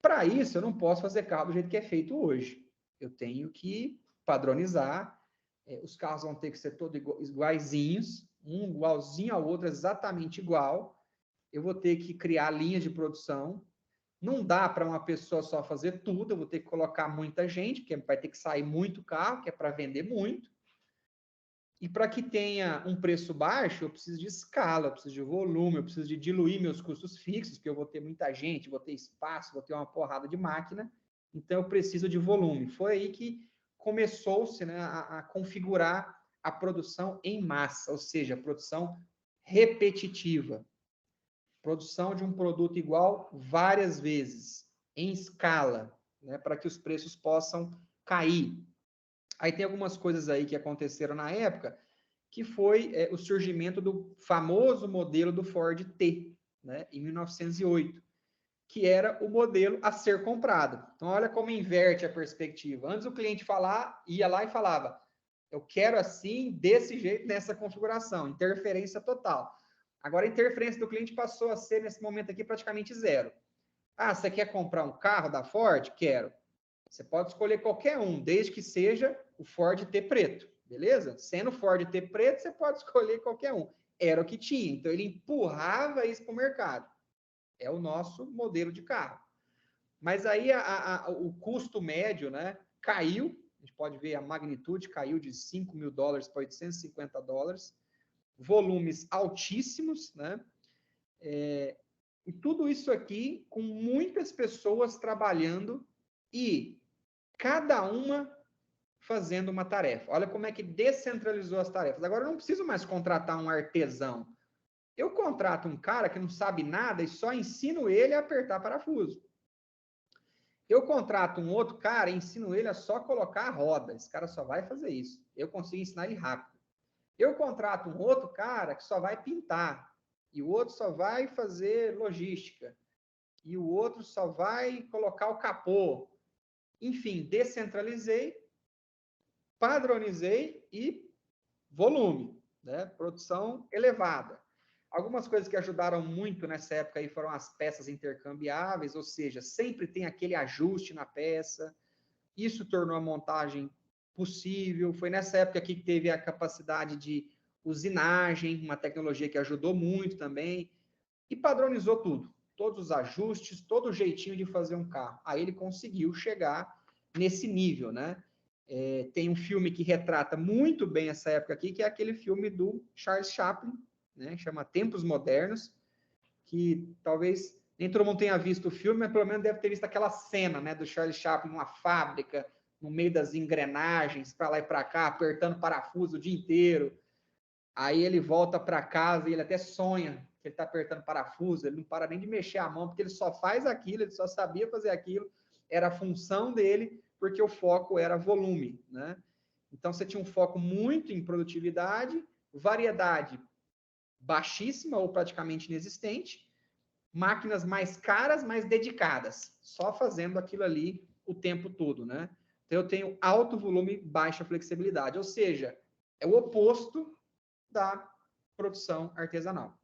Para isso, eu não posso fazer carro do jeito que é feito hoje. Eu tenho que padronizar, os carros vão ter que ser todos iguaizinhos, um igualzinho ao outro, exatamente igual. Eu vou ter que criar linhas de produção. Não dá para uma pessoa só fazer tudo, eu vou ter que colocar muita gente, porque vai ter que sair muito carro, que é para vender muito. E para que tenha um preço baixo, eu preciso de escala, eu preciso de volume, eu preciso de diluir meus custos fixos, porque eu vou ter muita gente, vou ter espaço, vou ter uma porrada de máquina, então eu preciso de volume. Foi aí que começou-se, né, a configurar a produção em massa, ou seja, a produção repetitiva. Produção de um produto igual várias vezes, em escala, né, para que os preços possam cair. Aí tem algumas coisas aí que aconteceram na época, que foi o surgimento do famoso modelo do Ford T, né, em 1908, que era o modelo a ser comprado. Então, olha como inverte a perspectiva. Antes o cliente ia lá e falava, eu quero assim, desse jeito, nessa configuração, interferência total. Agora, a interferência do cliente passou a ser, nesse momento aqui, praticamente zero. Ah, você quer comprar um carro da Ford? Quero. Você pode escolher qualquer um, desde que seja o Ford T preto, beleza? Sendo Ford T preto, você pode escolher qualquer um. Era o que tinha, então ele empurrava isso para o mercado. É o nosso modelo de carro. Mas aí o custo médio, né, caiu, a gente pode ver a magnitude, caiu de $5.000 para $850, volumes altíssimos, né? E tudo isso aqui com muitas pessoas trabalhando e cada uma fazendo uma tarefa. Olha como é que descentralizou as tarefas. Agora eu não preciso mais contratar um artesão. Eu contrato um cara que não sabe nada e só ensino ele a apertar parafuso. Eu contrato um outro cara e ensino ele a só colocar a roda. Esse cara só vai fazer isso. Eu consigo ensinar ele rápido. Eu contrato um outro cara que só vai pintar. E o outro só vai fazer logística. E o outro só vai colocar o capô. Enfim, descentralizei, padronizei e volume, né? Produção elevada. Algumas coisas que ajudaram muito nessa época aí foram as peças intercambiáveis, ou seja, sempre tem aquele ajuste na peça. Isso tornou a montagem possível. Foi nessa época aqui que teve a capacidade de usinagem, uma tecnologia que ajudou muito também, e padronizou tudo. Todos os ajustes, todo o jeitinho de fazer um carro. Aí ele conseguiu chegar nesse nível, né? Tem um filme que retrata muito bem essa época aqui, que é aquele filme do Charles Chaplin, né? Chama Tempos Modernos, que talvez nem todo mundo tenha visto o filme, mas pelo menos deve ter visto aquela cena, né, do Charles Chaplin numa fábrica, no meio das engrenagens, para lá e para cá, apertando parafuso o dia inteiro. Aí ele volta para casa e ele até sonha que ele está apertando parafuso, ele não para nem de mexer a mão, porque ele só faz aquilo, ele só sabia fazer aquilo, era a função dele, porque o foco era volume, né? Então você tinha um foco muito em produtividade, variedade baixíssima ou praticamente inexistente, máquinas mais caras, mais dedicadas, só fazendo aquilo ali o tempo todo, né? Então eu tenho alto volume, baixa flexibilidade, ou seja, é o oposto da produção artesanal.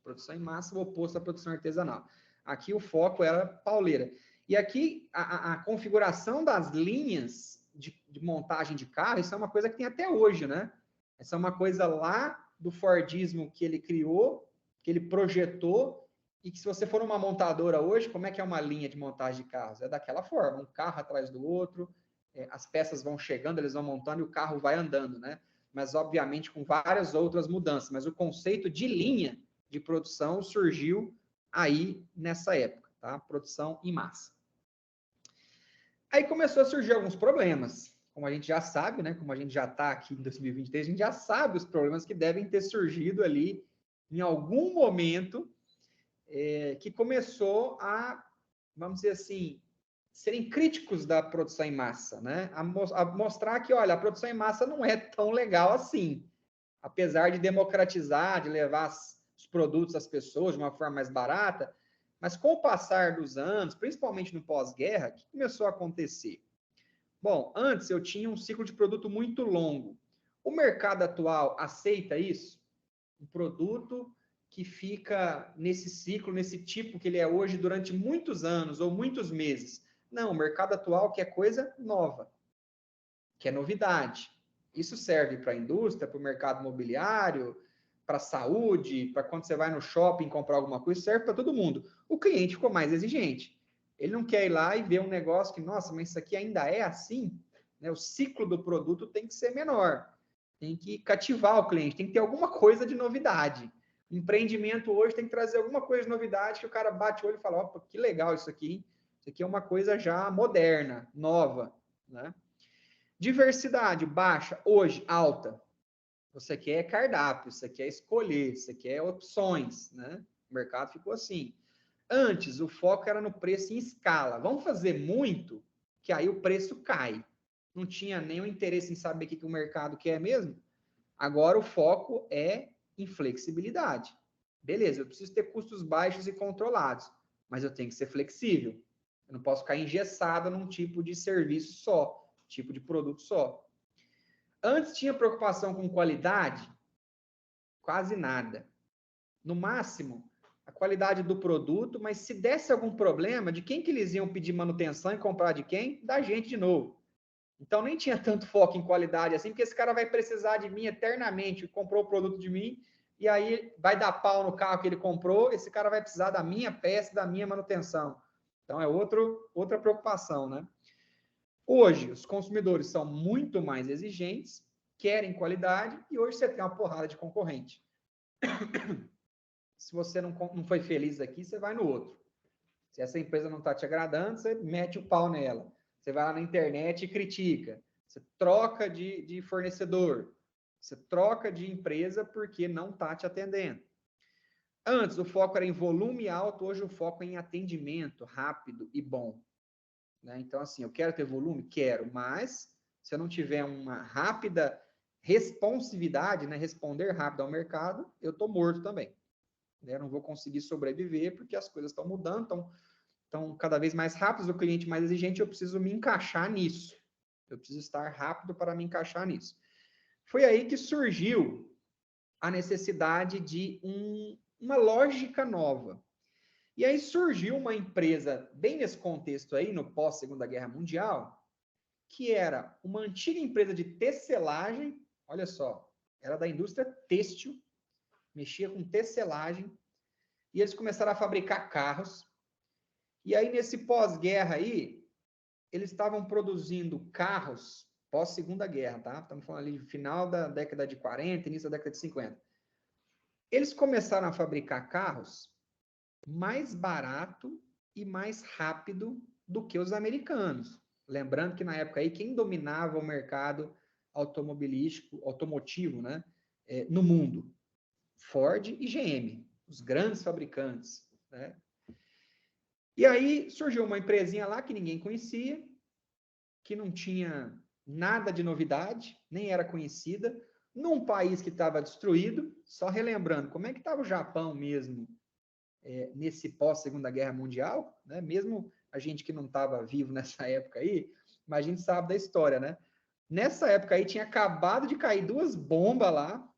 Produção em massa, o oposto da produção artesanal. Aqui o foco era pauleira. E aqui a configuração das linhas de montagem de carro, isso é uma coisa que tem até hoje, né? Essa é uma coisa lá do Fordismo que ele criou, que ele projetou, e que se você for uma montadora hoje, como é que é uma linha de montagem de carros? É daquela forma, um carro atrás do outro, as peças vão chegando, eles vão montando e o carro vai andando, né? Mas obviamente com várias outras mudanças. Mas o conceito de linha de produção surgiu aí nessa época, tá? Produção em massa. Aí começou a surgir alguns problemas. Como a gente já sabe, né? Como a gente já está aqui em 2023, a gente já sabe os problemas que devem ter surgido ali em algum momento que começou a, vamos dizer assim, serem críticos da produção em massa, né? A mostrar que, olha, a produção em massa não é tão legal assim. Apesar de democratizar, de levar os produtos às pessoas de uma forma mais barata, mas com o passar dos anos, principalmente no pós-guerra, o que começou a acontecer? Bom, antes eu tinha um ciclo de produto muito longo. O mercado atual aceita isso? Um produto que fica nesse ciclo, nesse tipo que ele é hoje durante muitos anos ou muitos meses. Não, o mercado atual quer coisa nova, quer novidade. Isso serve para a indústria, para o mercado imobiliário, para a saúde, para quando você vai no shopping comprar alguma coisa, serve para todo mundo. O cliente ficou mais exigente. Ele não quer ir lá e ver um negócio que, nossa, mas isso aqui ainda é assim? Né? O ciclo do produto tem que ser menor. Tem que cativar o cliente, tem que ter alguma coisa de novidade. O empreendimento hoje tem que trazer alguma coisa de novidade que o cara bate o olho e fala, opa, que legal isso aqui. Isso aqui é uma coisa já moderna, nova, né? Diversidade baixa, hoje alta. Você quer cardápio, você quer escolher, você quer opções, né? O mercado ficou assim. Antes, o foco era no preço em escala. Vamos fazer muito, que aí o preço cai. Não tinha nenhum interesse em saber o que o mercado quer mesmo. Agora o foco é em flexibilidade. Beleza, eu preciso ter custos baixos e controlados, mas eu tenho que ser flexível. Eu não posso ficar engessado num tipo de serviço só, tipo de produto só. Antes tinha preocupação com qualidade? Quase nada. No máximo, a qualidade do produto, mas se desse algum problema, de quem que eles iam pedir manutenção e comprar de quem? Da gente de novo. Então nem tinha tanto foco em qualidade assim, porque esse cara vai precisar de mim eternamente, comprou o produto de mim, e aí vai dar pau no carro que ele comprou, esse cara vai precisar da minha peça, da minha manutenção. Então é outra preocupação, né? Hoje, os consumidores são muito mais exigentes, querem qualidade, e hoje você tem uma porrada de concorrente. Se você não foi feliz aqui, você vai no outro. Se essa empresa não está te agradando, você mete o pau nela. Você vai lá na internet e critica. Você troca de fornecedor. Você troca de empresa porque não está te atendendo. Antes, o foco era em volume alto, hoje o foco é em atendimento rápido e bom. Né? Então, assim, eu quero ter volume? Quero, mas se eu não tiver uma rápida responsividade, né, responder rápido ao mercado, eu estou morto também. Eu não vou conseguir sobreviver porque as coisas estão mudando, estão cada vez mais rápidas, o cliente mais exigente, eu preciso me encaixar nisso. Eu preciso estar rápido para me encaixar nisso. Foi aí que surgiu a necessidade de uma lógica nova. E aí surgiu uma empresa, bem nesse contexto aí, no pós-Segunda Guerra Mundial, que era uma antiga empresa de tecelagem, olha só, era da indústria têxtil, mexia com tecelagem, e eles começaram a fabricar carros. E aí, nesse pós-guerra aí, eles estavam produzindo carros pós-Segunda Guerra, tá? Estamos falando ali de final da década de 40, início da década de 50. Eles começaram a fabricar carros mais barato e mais rápido do que os americanos. Lembrando que na época aí, quem dominava o mercado automotivo, né, no mundo? Ford e GM, os grandes fabricantes, né? E aí surgiu uma empresinha lá que ninguém conhecia, que não tinha nada de novidade, nem era conhecida, num país que estava destruído. Só relembrando, como é que estava o Japão mesmo nesse pós-Segunda Guerra Mundial, né? Mesmo a gente que não estava vivo nessa época aí, mas a gente sabe da história, né? Nessa época aí tinha acabado de cair 2 bombas lá,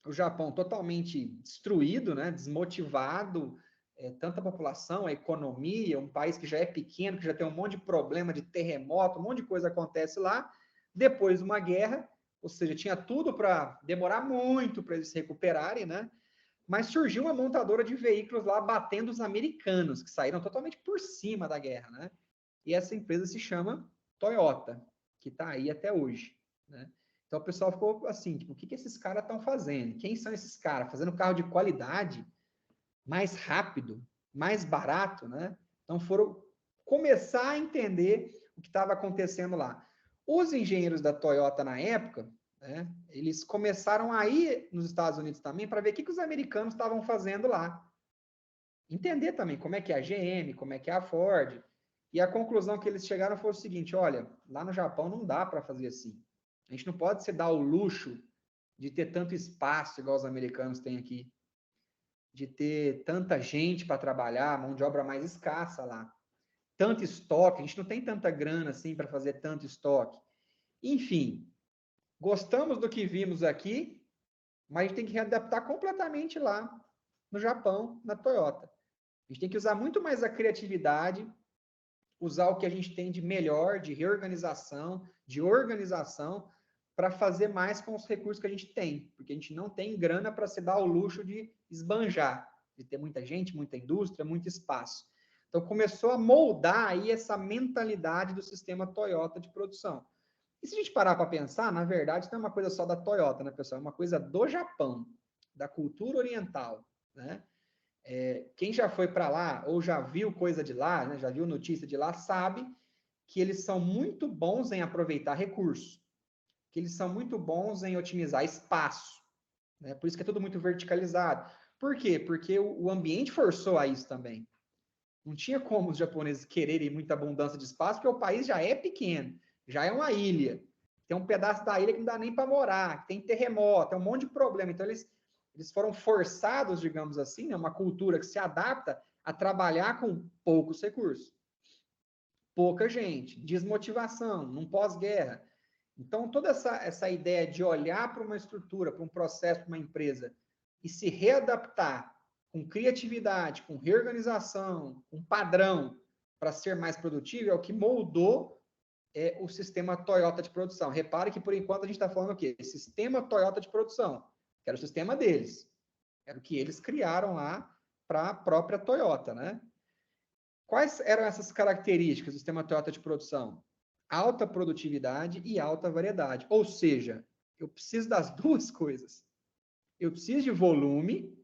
o Japão totalmente destruído, né? Desmotivado, tanta população, a economia, um país que já é pequeno, que já tem um monte de problema de terremoto, um monte de coisa acontece lá. Depois de uma guerra, ou seja, tinha tudo para demorar muito para eles se recuperarem, né? Mas surgiu uma montadora de veículos lá batendo os americanos, que saíram totalmente por cima da guerra, né? E essa empresa se chama Toyota, que está aí até hoje, né? Então o pessoal ficou assim, tipo, o que esses caras estão fazendo? Quem são esses caras? Fazendo carro de qualidade, mais rápido, mais barato, né? Então foram começar a entender o que estava acontecendo lá. Os engenheiros da Toyota na época, né, eles começaram a ir nos Estados Unidos também para ver o que os americanos estavam fazendo lá. Entender também como é que é a GM, como é que é a Ford. E a conclusão que eles chegaram foi o seguinte, olha, lá no Japão não dá para fazer assim. A gente não pode se dar o luxo de ter tanto espaço igual os americanos têm aqui, de ter tanta gente para trabalhar, mão de obra mais escassa lá. tanto estoque, a gente não tem tanta grana assim para fazer tanto estoque. Enfim, gostamos do que vimos aqui, mas a gente tem que readaptar completamente lá no Japão, na Toyota. A gente tem que usar muito mais a criatividade, usar o que a gente tem de melhor, de reorganização, de organização, para fazer mais com os recursos que a gente tem, porque a gente não tem grana para se dar o luxo de esbanjar, de ter muita gente, muita indústria, muito espaço. Então, começou a moldar aí essa mentalidade do sistema Toyota de produção. E se a gente parar para pensar, na verdade, não é uma coisa só da Toyota, né, pessoal? É uma coisa do Japão, da cultura oriental, né? Quem já foi para lá ou já viu coisa de lá, né, já viu notícia de lá, sabe que eles são muito bons em aproveitar recursos, que eles são muito bons em otimizar espaço, né? Por isso que é tudo muito verticalizado. Por quê? Porque o ambiente forçou a isso também. Não tinha como os japoneses quererem muita abundância de espaço, porque o país já é pequeno, já é uma ilha. Tem um pedaço da ilha que não dá nem para morar, tem terremoto, tem um monte de problema. Então, eles foram forçados, digamos assim, né, uma cultura que se adapta a trabalhar com poucos recursos. Pouca gente, desmotivação, num pós-guerra. Então, toda essa ideia de olhar para uma estrutura, para um processo, para uma empresa, e se readaptar com criatividade, com reorganização, com padrão, para ser mais produtivo, é o que moldou o sistema Toyota de produção. Repare que, por enquanto, a gente está falando o quê? Sistema Toyota de produção, que era o sistema deles. Era o que eles criaram lá para a própria Toyota, né? Quais eram essas características do sistema Toyota de produção? Alta produtividade e alta variedade. Ou seja, eu preciso das duas coisas. Eu preciso de volume,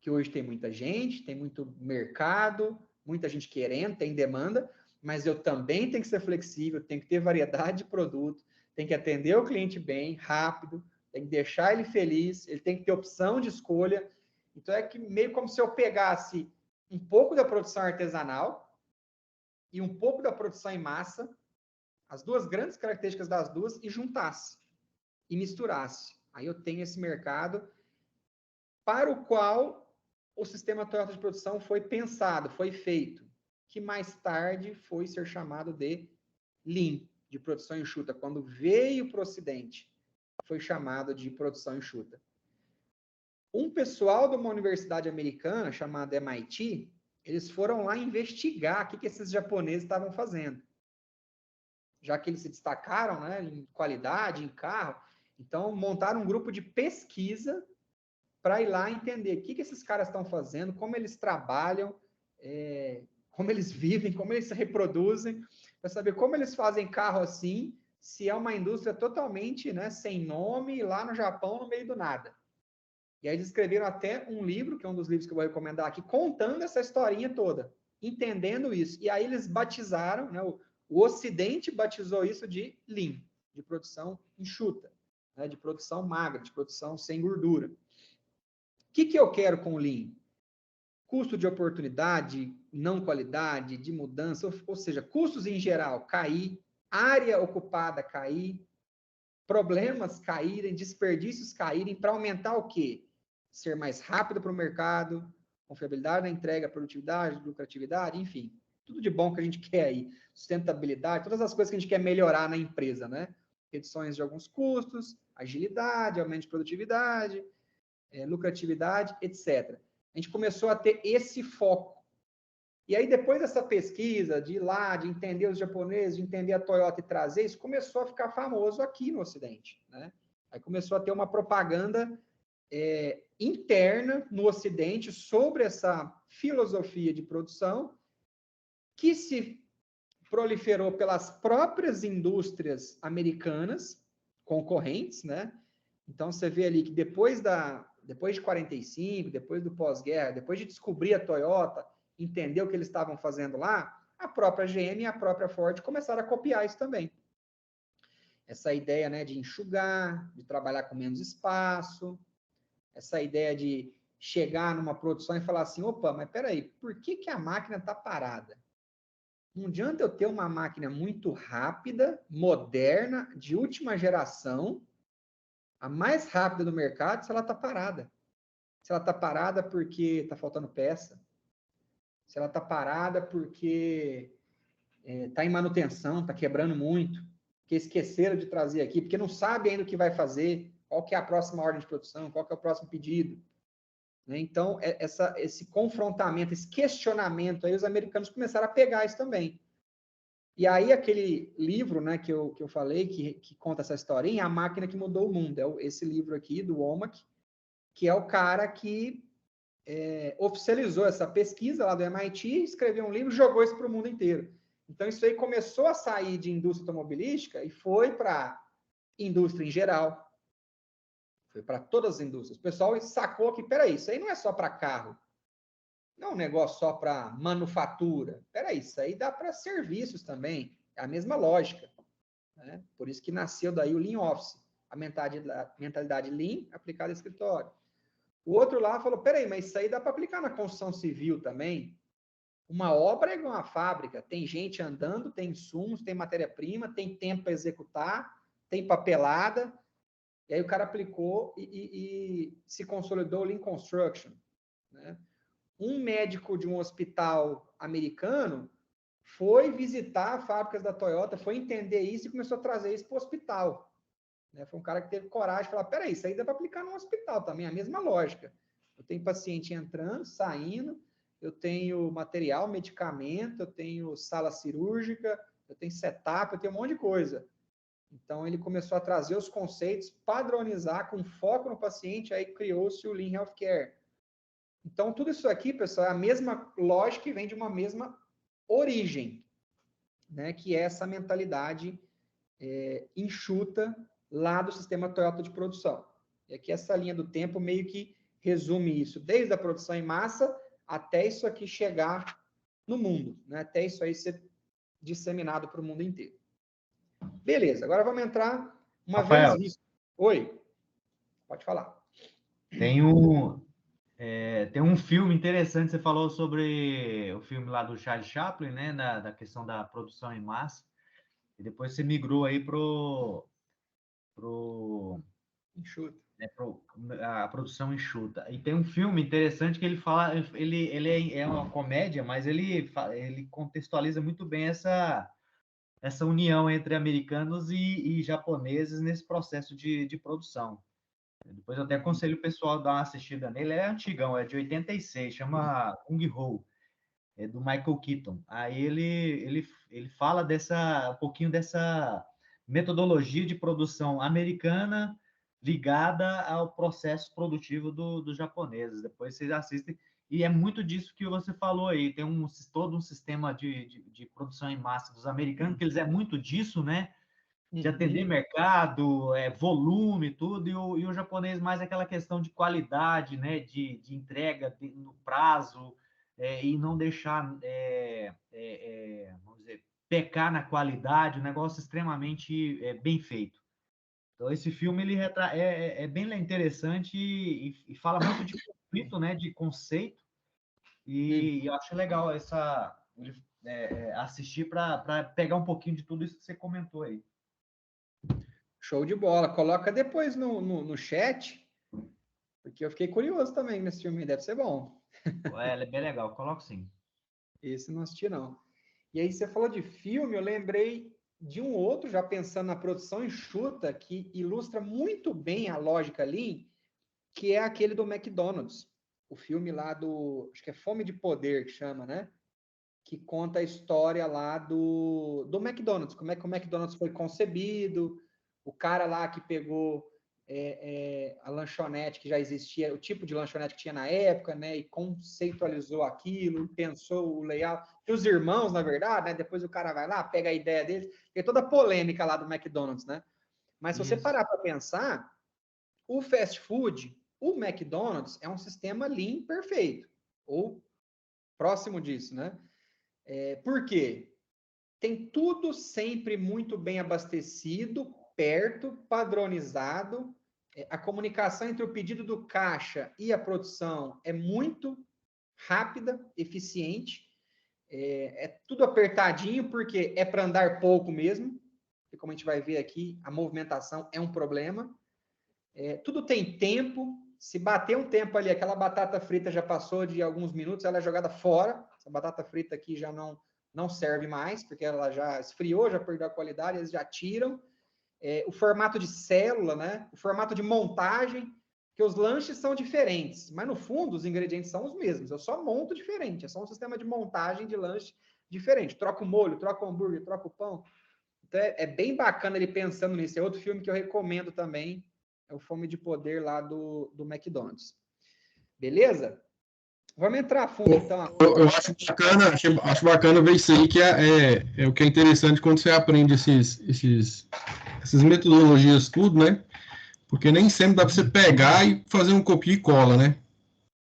que hoje tem muita gente, tem muito mercado, muita gente querendo, tem demanda, mas eu também tenho que ser flexível, tenho que ter variedade de produto, tenho que atender o cliente bem, rápido, tenho que deixar ele feliz, ele tem que ter opção de escolha. Então, é que meio como se eu pegasse um pouco da produção artesanal e um pouco da produção em massa, as duas grandes características das duas, e juntasse, e misturasse. Aí eu tenho esse mercado para o qual o sistema Toyota de produção foi pensado, foi feito, que mais tarde foi ser chamado de Lean, de produção enxuta. Quando veio para o Ocidente, foi chamado de produção enxuta. Um pessoal de uma universidade americana, chamada MIT, eles foram lá investigar o que esses japoneses estavam fazendo. Já que eles se destacaram, né, em qualidade, em carro, então montaram um grupo de pesquisa para ir lá entender o que esses caras estão fazendo, como eles trabalham, como eles vivem, como eles se reproduzem, para saber como eles fazem carro assim, se é uma indústria totalmente, né, sem nome, lá no Japão, no meio do nada. E aí eles escreveram até um livro, que é um dos livros que eu vou recomendar aqui, contando essa historinha toda, entendendo isso. E aí eles batizaram, né, o Ocidente batizou isso de Lean, de produção enxuta, né, de produção magra, de produção sem gordura. O que eu quero com o Lean? Custo de oportunidade, não qualidade, de mudança, ou seja, custos em geral cair, área ocupada cair, problemas caírem, desperdícios caírem, para aumentar o quê? Ser mais rápido para o mercado, confiabilidade na entrega, produtividade, lucratividade, enfim, tudo de bom que a gente quer aí, sustentabilidade, todas as coisas que a gente quer melhorar na empresa, né? Reduções de alguns custos, agilidade, aumento de produtividade, lucratividade, etc. A gente começou a ter esse foco. E aí, depois dessa pesquisa, de ir lá, de entender os japoneses, de entender a Toyota e trazer isso, começou a ficar famoso aqui no Ocidente, né? Aí começou a ter uma propaganda interna no Ocidente sobre essa filosofia de produção que se proliferou pelas próprias indústrias americanas, concorrentes, né? Então, você vê ali que depois de 45, depois do pós-guerra, depois de descobrir a Toyota, entender o que eles estavam fazendo lá, a própria GM e a própria Ford começaram a copiar isso também. Essa ideia, né, de enxugar, de trabalhar com menos espaço, essa ideia de chegar numa produção e falar assim, opa, mas peraí, por que a máquina está parada? Não adianta eu ter uma máquina muito rápida, moderna, de última geração, a mais rápida do mercado, se ela está parada. Se ela está parada porque está faltando peça. Se ela está parada porque está em manutenção, está quebrando muito, porque esqueceram de trazer aqui, porque não sabe ainda o que vai fazer, qual que é a próxima ordem de produção, qual que é o próximo pedido. Né? Então, esse confrontamento, esse questionamento, aí os americanos começaram a pegar isso também. E aí aquele livro, né, que eu falei, que conta essa historinha, A Máquina que Mudou o Mundo, é esse livro aqui, do Womack, que é o cara que oficializou essa pesquisa lá do MIT, escreveu um livro e jogou isso para o mundo inteiro. Então, isso aí começou a sair de indústria automobilística e foi para indústria em geral, foi para todas as indústrias. O pessoal sacou que, peraí, isso aí não é só para carro, não é um negócio só para manufatura. Peraí, isso aí dá para serviços também, é a mesma lógica. Né? Por isso que nasceu daí o Lean Office, a mentalidade Lean aplicada ao escritório. O outro lá falou, peraí, mas isso aí dá para aplicar na construção civil também? Uma obra é igual uma fábrica, tem gente andando, tem insumos, tem matéria-prima, tem tempo para executar, tem papelada, e aí o cara aplicou e se consolidou o Lean Construction. Né? Um médico de um hospital americano foi visitar fábricas da Toyota, foi entender isso e começou a trazer isso para o hospital. Né? Foi um cara que teve coragem de falar, peraí, isso aí dá para aplicar no hospital também, a mesma lógica. Eu tenho paciente entrando, saindo, eu tenho material, medicamento, eu tenho sala cirúrgica, eu tenho setup, eu tenho um monte de coisa. Então, ele começou a trazer os conceitos, padronizar com foco no paciente, aí criou-se o Lean Healthcare. Então, tudo isso aqui, pessoal, é a mesma lógica e vem de uma mesma origem, né? Que é essa mentalidade enxuta lá do sistema Toyota de produção. E aqui essa linha do tempo meio que resume isso, desde a produção em massa até isso aqui chegar no mundo, né? Até isso aí ser disseminado para o mundo inteiro. Beleza, agora vamos entrar uma Rafael, vez visto. Oi, pode falar. Tem um filme interessante, você falou sobre o filme lá do Charlie Chaplin, né, da questão da produção em massa, e depois você migrou aí pro Enxuta. a produção enxuta. E tem um filme interessante que ele fala, ele é uma comédia, mas ele contextualiza muito bem essa união entre americanos e japoneses nesse processo de produção. Depois eu até aconselho o pessoal a dar uma assistida nele. É antigão, é de 86, chama Kung Ho, é do Michael Keaton. Aí ele fala um pouquinho dessa metodologia de produção americana ligada ao processo produtivo dos japoneses. Depois vocês assistem. E é muito disso que você falou aí. Tem todo um sistema de produção em massa dos americanos, que eles é muito disso, né? De atender mercado, volume, tudo, e o japonês mais aquela questão de qualidade, né, de entrega no prazo, e não deixar, vamos dizer, pecar na qualidade, um negócio extremamente bem feito. Então, esse filme ele é bem interessante e fala muito de conflito, né, de conceito, e eu acho legal assistir para pegar um pouquinho de tudo isso que você comentou aí. Show de bola. Coloca depois no chat, porque eu fiquei curioso também nesse filme. Deve ser bom. Ele é bem legal. Coloco sim. Esse não assisti, não. E aí você falou de filme, eu lembrei de um outro, já pensando na produção enxuta, que ilustra muito bem a lógica Lean, que é aquele do McDonald's. O filme lá acho que é Fome de Poder, que chama, né? Que conta a história lá do McDonald's, como é que o McDonald's foi concebido, o cara lá que pegou a lanchonete que já existia, o tipo de lanchonete que tinha na época, né, e conceitualizou aquilo, pensou o layout, e os irmãos, na verdade, né, depois o cara vai lá, pega a ideia deles, tem toda a polêmica lá do McDonald's, né, mas se você parar para pensar, o fast food, o McDonald's é um sistema Lean perfeito, ou próximo disso, né, por quê? Tem tudo sempre muito bem abastecido, perto, padronizado. A comunicação entre o pedido do caixa e a produção é muito rápida, eficiente. É tudo apertadinho, porque é para andar pouco mesmo. E como a gente vai ver aqui, a movimentação é um problema. Tudo tem tempo. Se bater um tempo ali, aquela batata frita já passou de alguns minutos, ela é jogada fora. Essa batata frita aqui já não não serve mais, porque ela já esfriou, já perdeu a qualidade, eles já tiram. O formato de célula, né? O formato de montagem, que os lanches são diferentes, mas no fundo os ingredientes são os mesmos, eu só monto diferente, é só um sistema de montagem de lanche diferente, troca o molho, troca o hambúrguer, troca o pão. Então é bem bacana ele pensando nisso. É outro filme que eu recomendo também, é o Fome de Poder lá do McDonald's. Beleza? Vamos entrar a fundo, então. Eu acho bacana ver isso aí, que é o que é interessante quando você aprende essas metodologias tudo, né? Porque nem sempre dá para você pegar e fazer um copia e cola, né?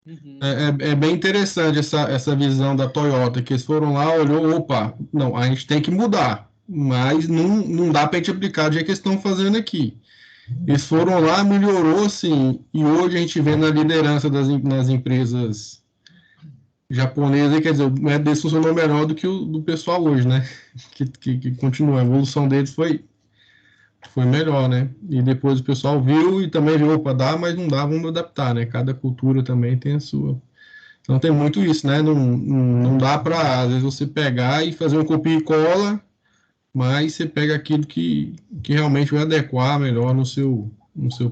Uhum. É bem interessante essa visão da Toyota, que eles foram lá, olhou, opa, não, a gente tem que mudar, mas não dá para a gente aplicar do jeito que eles estão fazendo aqui. Eles foram lá, melhorou, assim, e hoje a gente vê na liderança nas empresas japonesas, quer dizer, o método deles funcionou melhor do que o do pessoal hoje, né? Que continua, a evolução deles foi melhor, né? E depois o pessoal viu e também viu, opa, dá, mas não dá, vamos adaptar, né? Cada cultura também tem a sua. Então tem muito isso, né? Não dá para, às vezes, você pegar e fazer um copia e cola, mas você pega aquilo que realmente vai adequar melhor no seu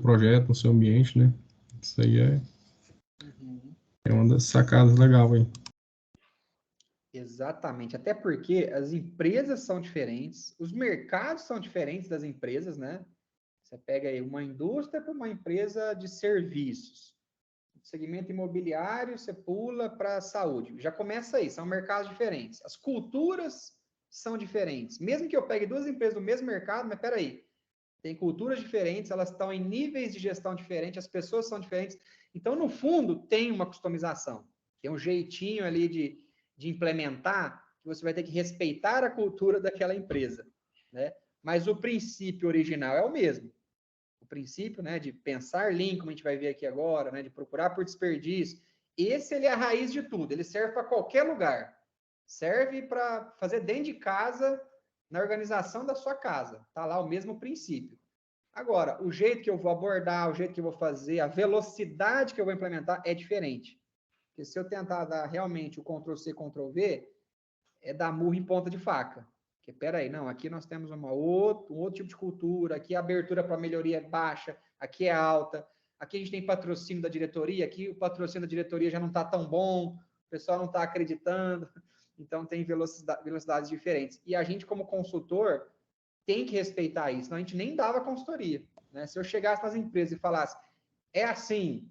projeto, no seu ambiente, né? Isso aí é uma das sacadas legais aí. Exatamente, até porque as empresas são diferentes, os mercados são diferentes das empresas, né? Você pega aí uma indústria para uma empresa de serviços. Segmento imobiliário, você pula para a saúde. Já começa aí, são mercados diferentes. As culturas são diferentes. Mesmo que eu pegue duas empresas do mesmo mercado, mas peraí, tem culturas diferentes, elas estão em níveis de gestão diferentes, as pessoas são diferentes. Então, no fundo, tem uma customização. Tem um jeitinho ali de implementar, que você vai ter que respeitar a cultura daquela empresa, né? Mas o princípio original é o mesmo. O princípio, né, de pensar Lean, como a gente vai ver aqui agora, né, de procurar por desperdício, ele é a raiz de tudo, ele serve para qualquer lugar. Serve para fazer dentro de casa, na organização da sua casa. Tá lá o mesmo princípio. Agora, o jeito que eu vou abordar, o jeito que eu vou fazer, a velocidade que eu vou implementar é diferente. Porque se eu tentar dar realmente o Ctrl+C, Ctrl+V, é dar murro em ponta de faca. Porque, peraí, não, aqui nós temos um outro tipo de cultura, aqui a abertura para melhoria é baixa, aqui é alta, aqui a gente tem patrocínio da diretoria, aqui o patrocínio da diretoria já não está tão bom, o pessoal não está acreditando, então tem velocidades diferentes. E a gente, como consultor, tem que respeitar isso, senão a gente nem dava consultoria. Né? Se eu chegasse nas empresas e falasse, é assim,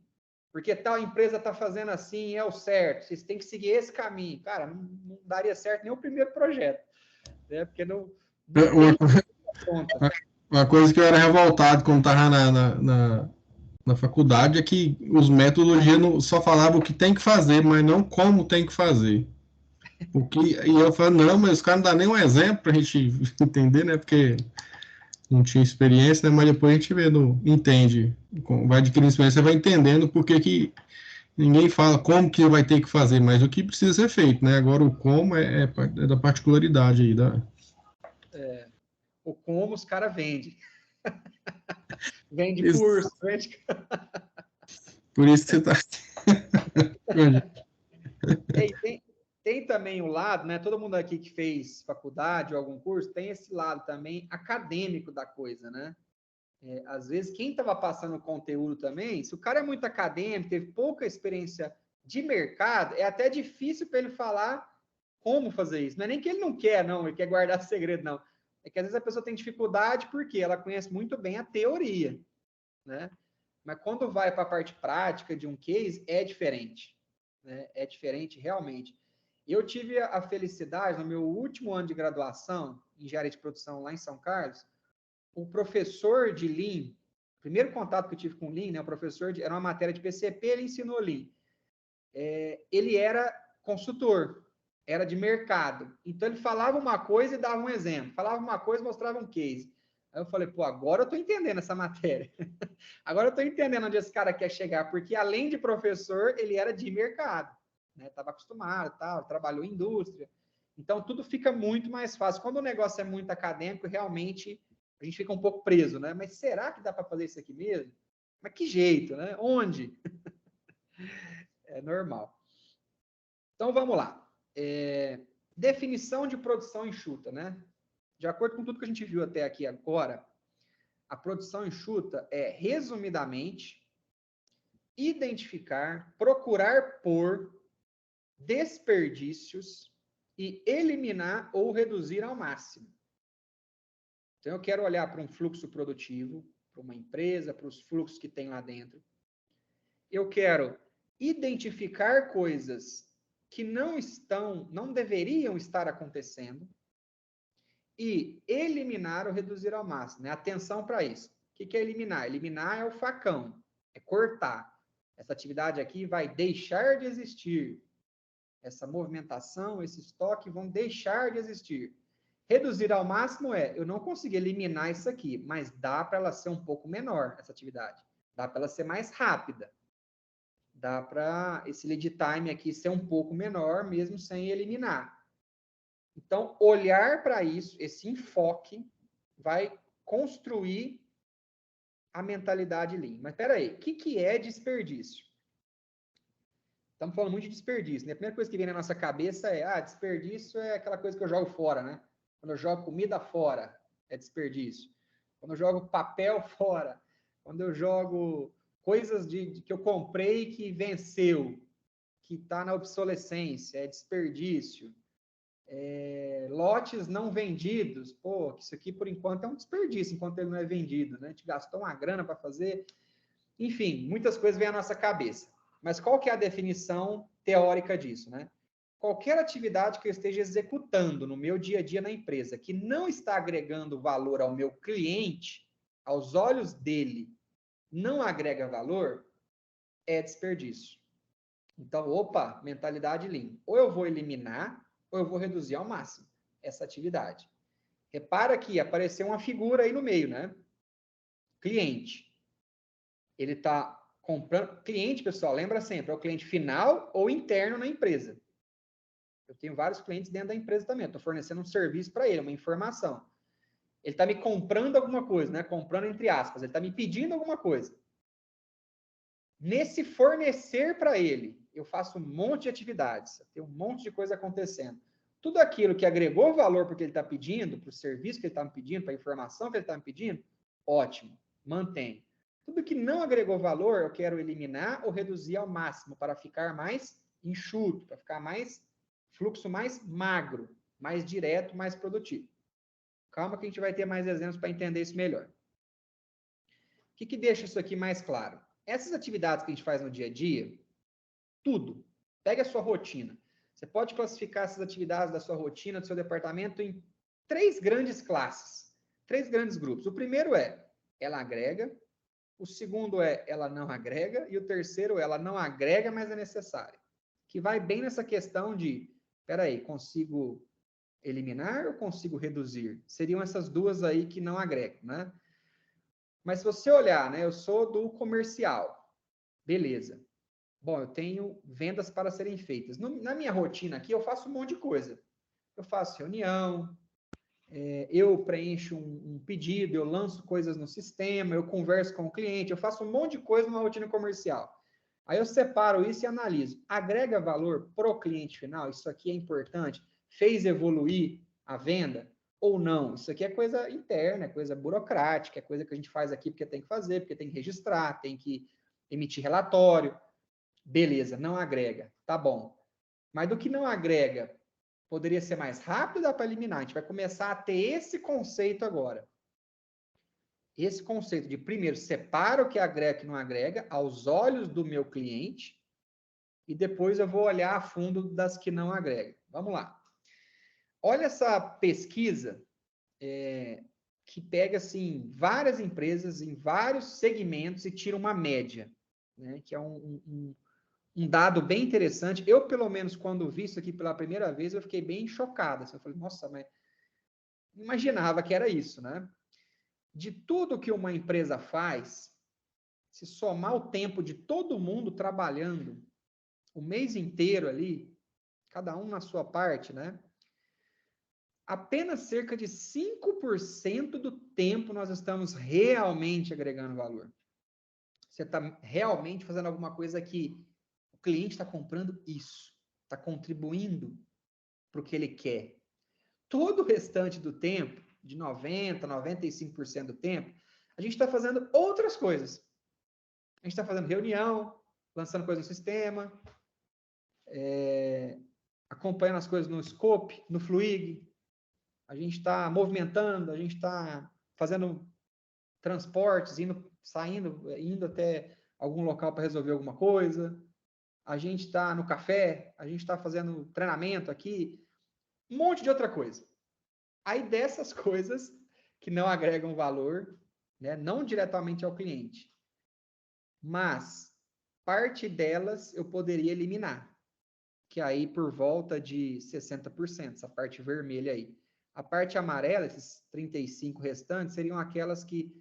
porque tal empresa está fazendo assim, é o certo, vocês têm que seguir esse caminho. Cara, não daria certo nem o primeiro projeto, né? Porque não uma coisa que eu era revoltado quando estava na faculdade é que os metodologias só falavam o que tem que fazer, mas não como tem que fazer. E eu falo, não, mas os caras não dão nem um exemplo para a gente entender, né? Porque não tinha experiência, né? Mas depois a gente entende, vai adquirindo experiência, vai entendendo por que ninguém fala como que vai ter que fazer, mas o que precisa ser feito, né? Agora o como é da particularidade aí o como os caras vendem. Vende curso, vende... Por isso que você está... Tem também o lado, né? Todo mundo aqui que fez faculdade ou algum curso tem esse lado também acadêmico da coisa, né? Às vezes, quem estava passando o conteúdo também, se o cara é muito acadêmico, teve pouca experiência de mercado, é até difícil para ele falar como fazer isso. Não é nem que ele não quer, não, ele quer guardar segredo, não. É que às vezes a pessoa tem dificuldade porque ela conhece muito bem a teoria, né? Mas quando vai para a parte prática de um case, é diferente, né? É diferente realmente. Eu tive a felicidade, no meu último ano de graduação, em engenharia de produção lá em São Carlos, o professor de Lean, primeiro contato que eu tive com Lean, né, o professor era uma matéria de PCP, ele ensinou Lean. Ele era consultor, era de mercado. Então, ele falava uma coisa e dava um exemplo. Falava uma coisa e mostrava um case. Aí eu falei, pô, agora eu estou entendendo essa matéria. Agora eu estou entendendo onde esse cara quer chegar, porque além de professor, ele era de mercado. Estava acostumado, tal, trabalhou em indústria. Então, tudo fica muito mais fácil. Quando o negócio é muito acadêmico, realmente a gente fica um pouco preso, né? Mas será que dá para fazer isso aqui mesmo? Mas que jeito, né? Onde? É normal. Então, vamos lá. Definição de produção enxuta, né? De acordo com tudo que a gente viu até aqui agora, a produção enxuta é, resumidamente, identificar, procurar por desperdícios e eliminar ou reduzir ao máximo. Então, eu quero olhar para um fluxo produtivo, para uma empresa, para os fluxos que tem lá dentro. Eu quero identificar coisas que não deveriam estar acontecendo e eliminar ou reduzir ao máximo. Né? Atenção para isso. O que é eliminar? Eliminar é o facão, é cortar. Essa atividade aqui vai deixar de existir. Essa movimentação, esse estoque vão deixar de existir. Reduzir ao máximo eu não consegui eliminar isso aqui, mas dá para ela ser um pouco menor, essa atividade. Dá para ela ser mais rápida. Dá para esse lead time aqui ser um pouco menor, mesmo sem eliminar. Então, olhar para isso, esse enfoque, vai construir a mentalidade Lean. Mas espera aí, o que é desperdício? Estamos falando muito de desperdício, né? A primeira coisa que vem na nossa cabeça desperdício é aquela coisa que eu jogo fora, né? Quando eu jogo comida fora, é desperdício. Quando eu jogo papel fora, quando eu jogo coisas que eu comprei que venceu, que está na obsolescência, é desperdício. Lotes não vendidos, pô, isso aqui por enquanto é um desperdício, enquanto ele não é vendido, né? A gente gastou uma grana para fazer. Enfim, muitas coisas vêm à nossa cabeça. Mas qual que é a definição teórica disso, né? Qualquer atividade que eu esteja executando no meu dia a dia na empresa, que não está agregando valor ao meu cliente, aos olhos dele, não agrega valor, é desperdício. Então, mentalidade Lean. Ou eu vou eliminar, ou eu vou reduzir ao máximo essa atividade. Repara que apareceu uma figura aí no meio, né? Cliente. Ele está comprando... Cliente, pessoal, lembra sempre, é o cliente final ou interno na empresa. Eu tenho vários clientes dentro da empresa também. Estou fornecendo um serviço para ele, uma informação. Ele está me comprando alguma coisa, né? Comprando entre aspas. Ele está me pedindo alguma coisa. Nesse fornecer para ele, eu faço um monte de atividades. Tem um monte de coisa acontecendo. Tudo aquilo que agregou valor para o que ele está pedindo, para o serviço que ele está me pedindo, para a informação que ele está me pedindo, ótimo, mantém. Tudo que não agregou valor, eu quero eliminar ou reduzir ao máximo para ficar mais enxuto, para ficar fluxo mais magro, mais direto, mais produtivo. Calma que a gente vai ter mais exemplos para entender isso melhor. O que deixa isso aqui mais claro? Essas atividades que a gente faz no dia a dia, tudo, pega a sua rotina. Você pode classificar essas atividades da sua rotina, do seu departamento, em 3 grandes classes, 3 grandes grupos. O primeiro ela agrega, o segundo ela não agrega, e o terceiro ela não agrega, mas é necessária. Que vai bem nessa questão de, peraí, consigo eliminar ou consigo reduzir? Seriam essas duas aí que não agregam, né? Mas se você olhar, né, eu sou do comercial, beleza. Bom, eu tenho vendas para serem feitas. Na minha rotina aqui, eu faço um monte de coisa. Eu faço reunião, eu preencho um pedido, eu lanço coisas no sistema, eu converso com o cliente, eu faço um monte de coisa numa rotina comercial. Aí eu separo isso e analiso. Agrega valor para o cliente final? Isso aqui é importante? Fez evoluir a venda? Ou não? Isso aqui é coisa interna, é coisa burocrática, é coisa que a gente faz aqui porque tem que fazer, porque tem que registrar, tem que emitir relatório. Beleza, não agrega. Tá bom. Mas do que não agrega, poderia ser mais rápido, dá para eliminar. A gente vai começar a ter esse conceito agora. Esse conceito de, primeiro, separa o que agrega e o que não agrega, aos olhos do meu cliente, e depois eu vou olhar a fundo das que não agregam. Vamos lá. Olha essa pesquisa que pega, assim, várias empresas em vários segmentos e tira uma média, né? Que é um dado bem interessante. Eu, pelo menos, quando vi isso aqui pela primeira vez, eu fiquei bem chocado. Assim, eu falei, nossa, mas imaginava que era isso, né? De tudo que uma empresa faz, se somar o tempo de todo mundo trabalhando o mês inteiro ali, cada um na sua parte, né? Apenas cerca de 5% do tempo nós estamos realmente agregando valor. Você está realmente fazendo alguma coisa que o cliente está comprando isso, está contribuindo para o que ele quer. Todo o restante do tempo, de 90%, 95% do tempo, a gente está fazendo outras coisas. A gente está fazendo reunião, lançando coisas no sistema, acompanhando as coisas no Scope, no Fluig. A gente está movimentando, a gente está fazendo transportes, indo até algum local para resolver alguma coisa. A gente está no café, a gente está fazendo treinamento aqui, um monte de outra coisa. Aí dessas coisas que não agregam valor, né, não diretamente ao cliente, mas parte delas eu poderia eliminar, que aí por volta de 60%, essa parte vermelha aí. A parte amarela, esses 35 restantes, seriam aquelas que,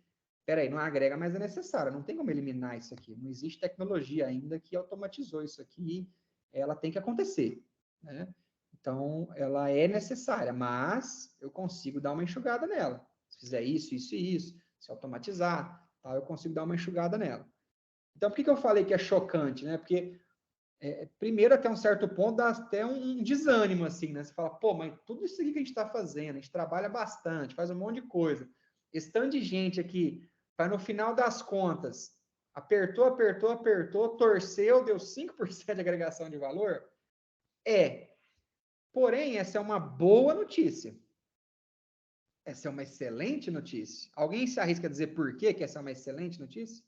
peraí, não agrega, mas é necessário, não tem como eliminar isso aqui. Não existe tecnologia ainda que automatizou isso aqui, ela tem que acontecer, né? Então, ela é necessária, mas eu consigo dar uma enxugada nela. Se fizer isso, isso e isso, se automatizar, tá, eu consigo dar uma enxugada nela. Então, por que eu falei que é chocante, né? Porque, primeiro, até um certo ponto, dá até um desânimo, assim, né? Você fala, pô, mas tudo isso aqui que a gente está fazendo, a gente trabalha bastante, faz um monte de coisa. Esse tanto de gente aqui, para no final das contas, apertou, torceu, deu 5% de agregação de valor? Porém, essa é uma boa notícia. Essa é uma excelente notícia. Alguém se arrisca a dizer por quê que essa é uma excelente notícia?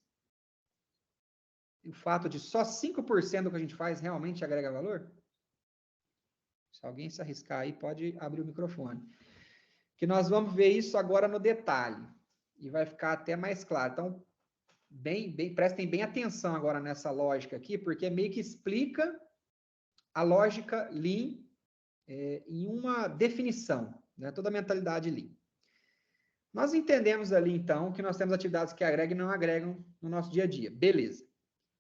E o fato de só 5% do que a gente faz realmente agrega valor? Se alguém se arriscar aí, pode abrir o microfone. Que nós vamos ver isso agora no detalhe. E vai ficar até mais claro. Então, prestem bem atenção agora nessa lógica aqui, porque meio que explica a lógica Lean em uma definição, né? Toda a mentalidade Lean. Nós entendemos ali, então, que nós temos atividades que agregam e não agregam no nosso dia a dia. Beleza.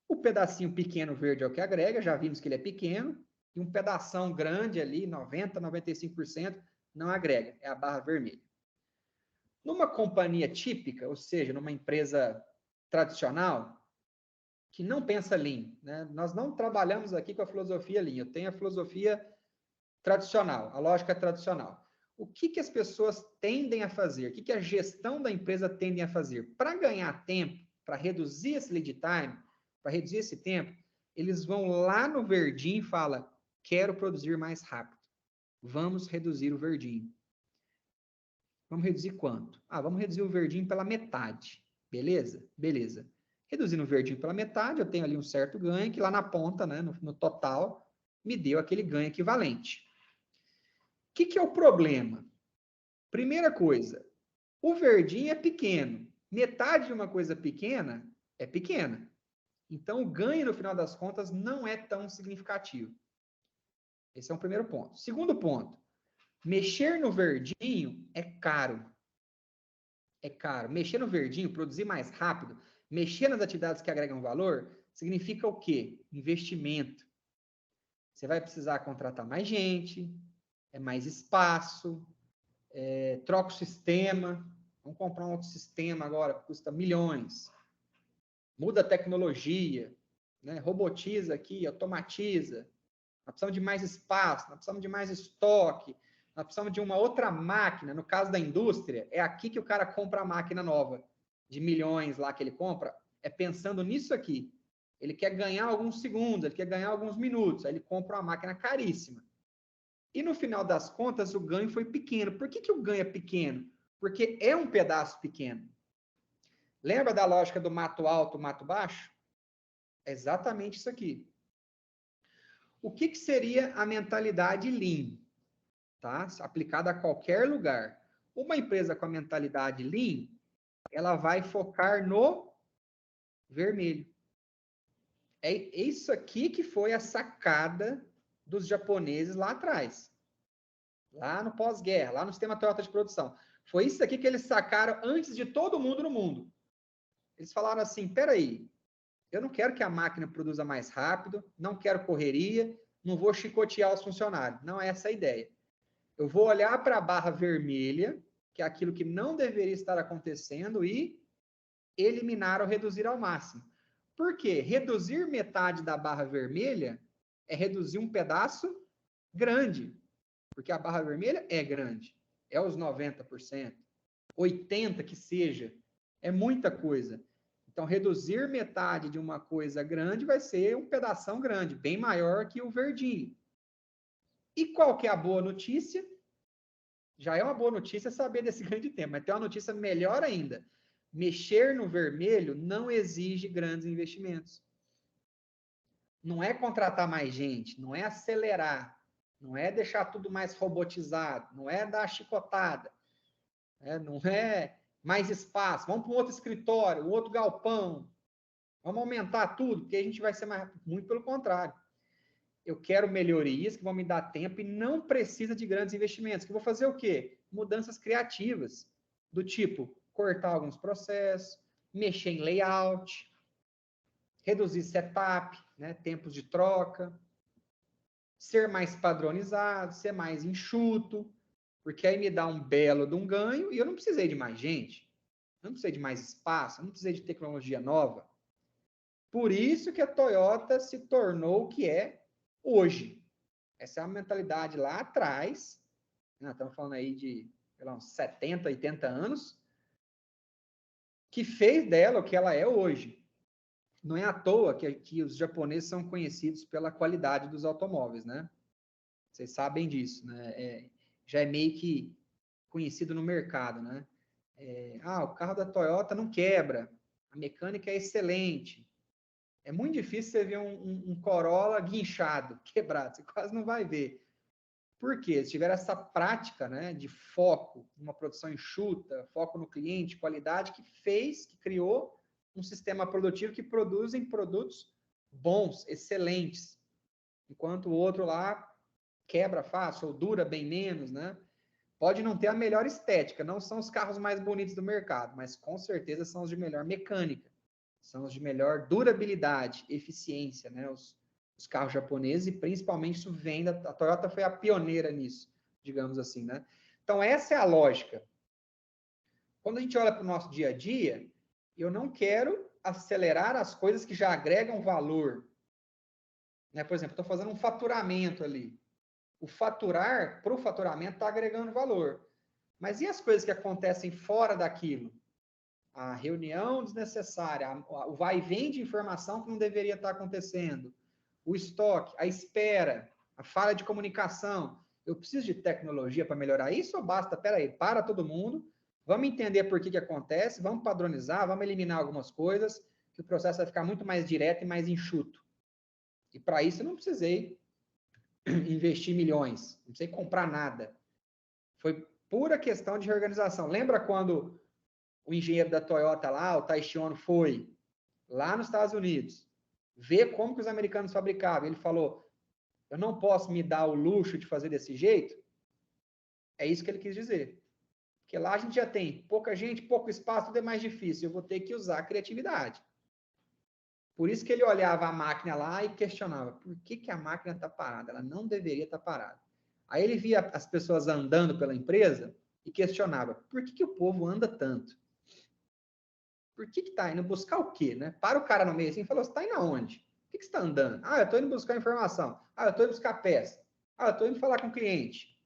O pedacinho pequeno verde é o que agrega, já vimos que ele é pequeno, e um pedação grande ali, 90%, 95%, não agrega, é a barra vermelha. Numa companhia típica, ou seja, numa empresa tradicional, que não pensa Lean, né? Nós não trabalhamos aqui com a filosofia Lean, eu tenho a filosofia tradicional, a lógica tradicional. O que as pessoas tendem a fazer? O que a gestão da empresa tende a fazer? Para ganhar tempo, para reduzir esse lead time, para reduzir esse tempo, eles vão lá no verdinho e falam, quero produzir mais rápido. Vamos reduzir o verdinho. Vamos reduzir quanto? Vamos reduzir o verdinho pela metade. Beleza? Beleza. Reduzindo o verdinho pela metade, eu tenho ali um certo ganho, que lá na ponta, né, no total, me deu aquele ganho equivalente. O que é o problema? Primeira coisa, o verdinho é pequeno. Metade de uma coisa pequena é pequena. Então, o ganho, no final das contas, não é tão significativo. Esse é um primeiro ponto. Segundo ponto, mexer no verdinho é caro. É caro. Mexer no verdinho, produzir mais rápido, mexer nas atividades que agregam valor, significa o quê? Investimento. Você vai precisar contratar mais gente, mais espaço, troca o sistema, vamos comprar um outro sistema agora, que custa milhões. Muda a tecnologia, né? Robotiza aqui, automatiza. Nós precisamos de mais espaço, nós precisamos de mais estoque, nós precisamos de uma outra máquina. No caso da indústria, é aqui que o cara compra a máquina nova, de milhões lá que ele compra, é pensando nisso aqui. Ele quer ganhar alguns segundos, ele quer ganhar alguns minutos, aí ele compra uma máquina caríssima. E no final das contas, o ganho foi pequeno. Por que o ganho é pequeno? Porque é um pedaço pequeno. Lembra da lógica do mato alto, mato baixo? É exatamente isso aqui. O que seria a mentalidade Lean? Tá? Aplicada a qualquer lugar. Uma empresa com a mentalidade Lean, ela vai focar no vermelho. É isso aqui que foi a sacada dos japoneses lá atrás. Lá no pós-guerra, lá no sistema Toyota de produção. Foi isso aqui que eles sacaram antes de todo mundo no mundo. Eles falaram assim, peraí, eu não quero que a máquina produza mais rápido, não quero correria, não vou chicotear os funcionários. Não é essa a ideia. Eu vou olhar para a barra vermelha, que é aquilo que não deveria estar acontecendo, e eliminar ou reduzir ao máximo. Por quê? Reduzir metade da barra vermelha é reduzir um pedaço grande. Porque a barra vermelha é grande, é os 90%, 80% que seja, é muita coisa. Então, reduzir metade de uma coisa grande vai ser um pedação grande, bem maior que o verdinho. E qual que é a boa notícia? Já é uma boa notícia saber desse grande tempo, mas tem uma notícia melhor ainda. Mexer no vermelho não exige grandes investimentos. Não é contratar mais gente, não é acelerar, não é deixar tudo mais robotizado, não é dar chicotada, não é mais espaço, vamos para um outro escritório, um outro galpão, vamos aumentar tudo, porque a gente vai ser mais... Muito pelo contrário. Eu quero melhorias que vão me dar tempo e não precisa de grandes investimentos. Que eu vou fazer o quê? Mudanças criativas, do tipo cortar alguns processos, mexer em layout, reduzir setup, né, tempos de troca, ser mais padronizado, ser mais enxuto, porque aí me dá um belo de um ganho e eu não precisei de mais gente, não precisei de mais espaço, não precisei de tecnologia nova. Por isso que a Toyota se tornou o que é hoje. Essa é a mentalidade lá atrás, né, estamos falando aí de sei lá, uns 70, 80 anos, que fez dela o que ela é hoje. Não é à toa que os japoneses são conhecidos pela qualidade dos automóveis, né? Vocês sabem disso, né? Já é meio que conhecido no mercado, né? O carro da Toyota não quebra, a mecânica é excelente. É muito difícil você ver um Corolla guinchado, quebrado, você quase não vai ver. Por quê? Eles tiveram essa prática, né, de foco, uma produção enxuta, foco no cliente, qualidade, que criou um sistema produtivo que produzem produtos bons, excelentes, enquanto o outro lá quebra fácil ou dura bem menos, né? Pode não ter a melhor estética, não são os carros mais bonitos do mercado, mas com certeza são os de melhor mecânica, são os de melhor durabilidade, eficiência, né? Os carros japoneses, e principalmente isso vem a Toyota foi a pioneira nisso, digamos assim, né? Então essa é a lógica. Quando a gente olha para o nosso dia a dia, eu não quero acelerar as coisas que já agregam valor. Né? Por exemplo, estou fazendo um faturamento ali. O faturar, para o faturamento, está agregando valor. Mas e as coisas que acontecem fora daquilo? A reunião desnecessária, o vai e vem de informação que não deveria estar acontecendo, o estoque, a espera, a falha de comunicação. Eu preciso de tecnologia para melhorar isso ou basta, peraí, para todo mundo, vamos entender por que acontece, vamos padronizar, vamos eliminar algumas coisas, que o processo vai ficar muito mais direto e mais enxuto. E para isso eu não precisei investir milhões, não precisei comprar nada. Foi pura questão de reorganização. Lembra quando o engenheiro da Toyota lá, o Taishi Ono, foi lá nos Estados Unidos, ver como que os americanos fabricavam? Ele falou, eu não posso me dar o luxo de fazer desse jeito? É isso que ele quis dizer. Porque lá a gente já tem pouca gente, pouco espaço, tudo é mais difícil. Eu vou ter que usar a criatividade. Por isso que ele olhava a máquina lá e questionava, por que a máquina está parada? Ela não deveria estar parada. Aí ele via as pessoas andando pela empresa e questionava, por que o povo anda tanto? Por que está indo buscar o quê? Né? Para o cara no meio assim e falou, você está indo aonde? Por que você está andando? Eu estou indo buscar informação. Eu estou indo buscar peça. Eu estou indo falar com o cliente.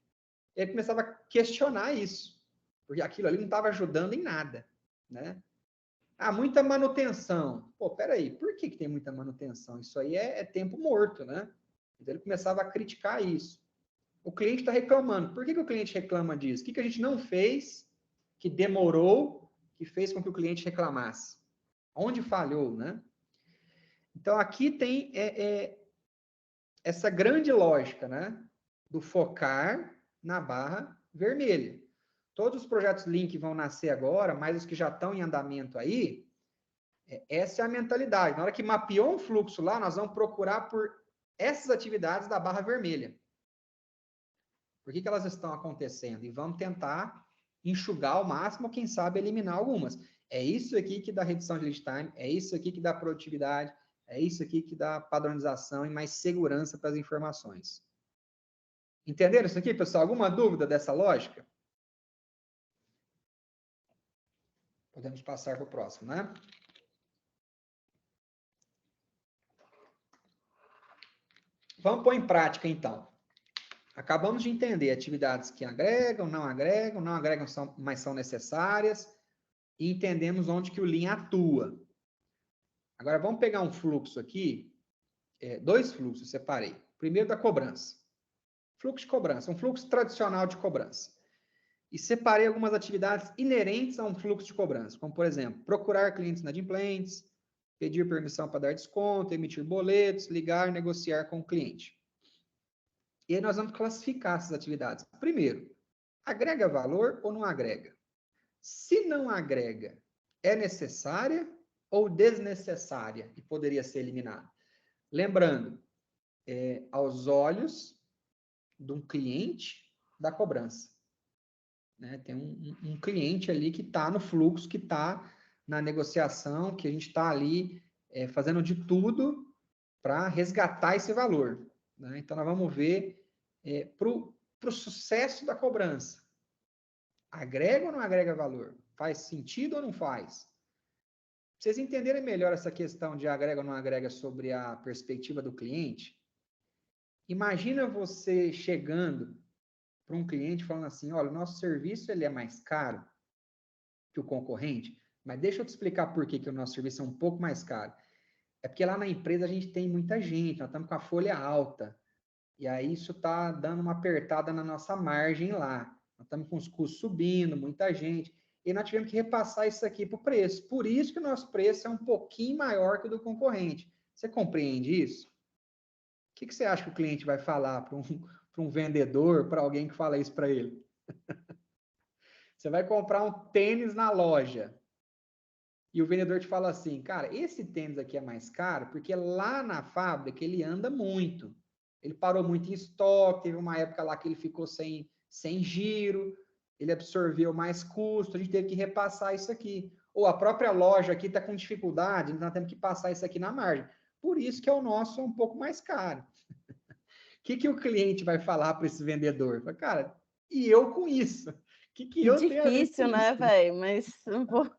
E ele começava a questionar isso, porque aquilo ali não estava ajudando em nada, né? Muita manutenção. Pô, peraí, por que tem muita manutenção? Isso aí é tempo morto, né? Então ele começava a criticar isso. O cliente está reclamando. Por que o cliente reclama disso? O que a gente não fez, que demorou, que fez com que o cliente reclamasse? Onde falhou, né? Então aqui tem essa grande lógica, né? Do focar na barra vermelha. Todos os projetos Link vão nascer agora, mas os que já estão em andamento aí, essa é a mentalidade. Na hora que mapeou um fluxo lá, nós vamos procurar por essas atividades da barra vermelha. Por que elas estão acontecendo? E vamos tentar enxugar ao máximo, quem sabe eliminar algumas. É isso aqui que dá redução de lead time, é isso aqui que dá produtividade, é isso aqui que dá padronização e mais segurança para as informações. Entenderam isso aqui, pessoal? Alguma dúvida dessa lógica? Podemos passar para o próximo, né? Vamos pôr em prática, então. Acabamos de entender atividades que agregam, não agregam, mas são necessárias, e entendemos onde que o Lean atua. Agora, vamos pegar um fluxo aqui, 2 fluxos, separei. Primeiro da cobrança. Fluxo de cobrança, um fluxo tradicional de cobrança. E separei algumas atividades inerentes a um fluxo de cobrança, como, por exemplo, procurar clientes inadimplentes, pedir permissão para dar desconto, emitir boletos, ligar, negociar com o cliente. E aí nós vamos classificar essas atividades. Primeiro, agrega valor ou não agrega? Se não agrega, é necessária ou desnecessária e poderia ser eliminada? Lembrando, aos olhos de um cliente da cobrança. Né? Tem um cliente ali que está no fluxo, que está na negociação, que a gente está ali fazendo de tudo para resgatar esse valor. Né? Então, nós vamos ver para o sucesso da cobrança. Agrega ou não agrega valor? Faz sentido ou não faz? Pra vocês entenderem melhor essa questão de agrega ou não agrega sobre a perspectiva do cliente, imagina você chegando para um cliente falando assim, olha, o nosso serviço ele é mais caro que o concorrente, mas deixa eu te explicar por que o nosso serviço é um pouco mais caro. É porque lá na empresa a gente tem muita gente, nós estamos com a folha alta, e aí isso está dando uma apertada na nossa margem lá. Nós estamos com os custos subindo, muita gente, e nós tivemos que repassar isso aqui para o preço. Por isso que o nosso preço é um pouquinho maior que o do concorrente. Você compreende isso? O que você acha que o cliente vai falar para um vendedor, para alguém que fala isso para ele? Você vai comprar um tênis na loja e o vendedor te fala assim, cara, esse tênis aqui é mais caro porque lá na fábrica ele anda muito. Ele parou muito em estoque, teve uma época lá que ele ficou sem giro, ele absorveu mais custo, a gente teve que repassar isso aqui. Ou a própria loja aqui está com dificuldade, nós temos que passar isso aqui na margem. Por isso que o nosso é um pouco mais caro. O que o cliente vai falar para esse vendedor? Fala, cara, e eu com isso? O que eu tenho a ver com isso? Difícil, né, velho? Mas não vou...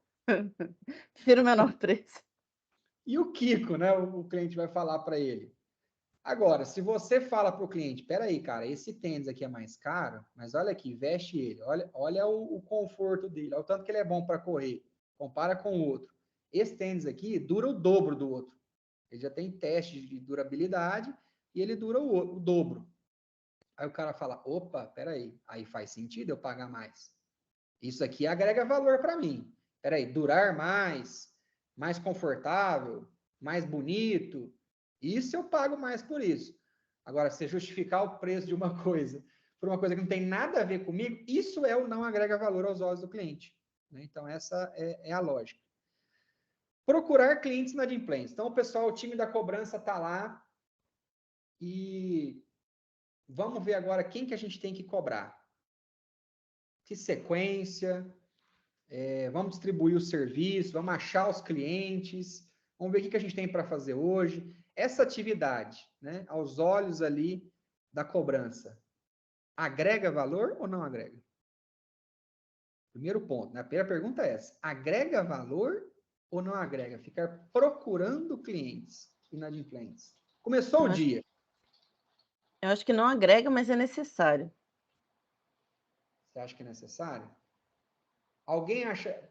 Prefiro o menor preço. E o Kiko, né? O cliente vai falar para ele. Agora, se você fala para o cliente, peraí, cara, esse tênis aqui é mais caro, mas olha aqui, veste ele, olha o conforto dele, olha o tanto que ele é bom para correr, compara com o outro. Esse tênis aqui dura o dobro do outro. Ele já tem teste de durabilidade e ele dura o dobro. Aí o cara fala, opa, peraí, aí faz sentido eu pagar mais. Isso aqui agrega valor para mim. Peraí, durar mais confortável, mais bonito, isso eu pago mais por isso. Agora, se justificar o preço de uma coisa por uma coisa que não tem nada a ver comigo, isso é o não agrega valor aos olhos do cliente. Né? Então, essa é a lógica. Procurar clientes inadimplentes. Então, o time da cobrança está lá e vamos ver agora quem que a gente tem que cobrar. Que sequência, vamos distribuir o serviço, vamos achar os clientes, vamos ver o que a gente tem para fazer hoje. Essa atividade, né, aos olhos ali da cobrança, agrega valor ou não agrega? Primeiro ponto, né? A primeira pergunta é essa: agrega valor ou não agrega? Ficar procurando clientes inadimplentes. Começou o dia. Eu acho que não agrega, mas é necessário. Você acha que é necessário? Alguém acha...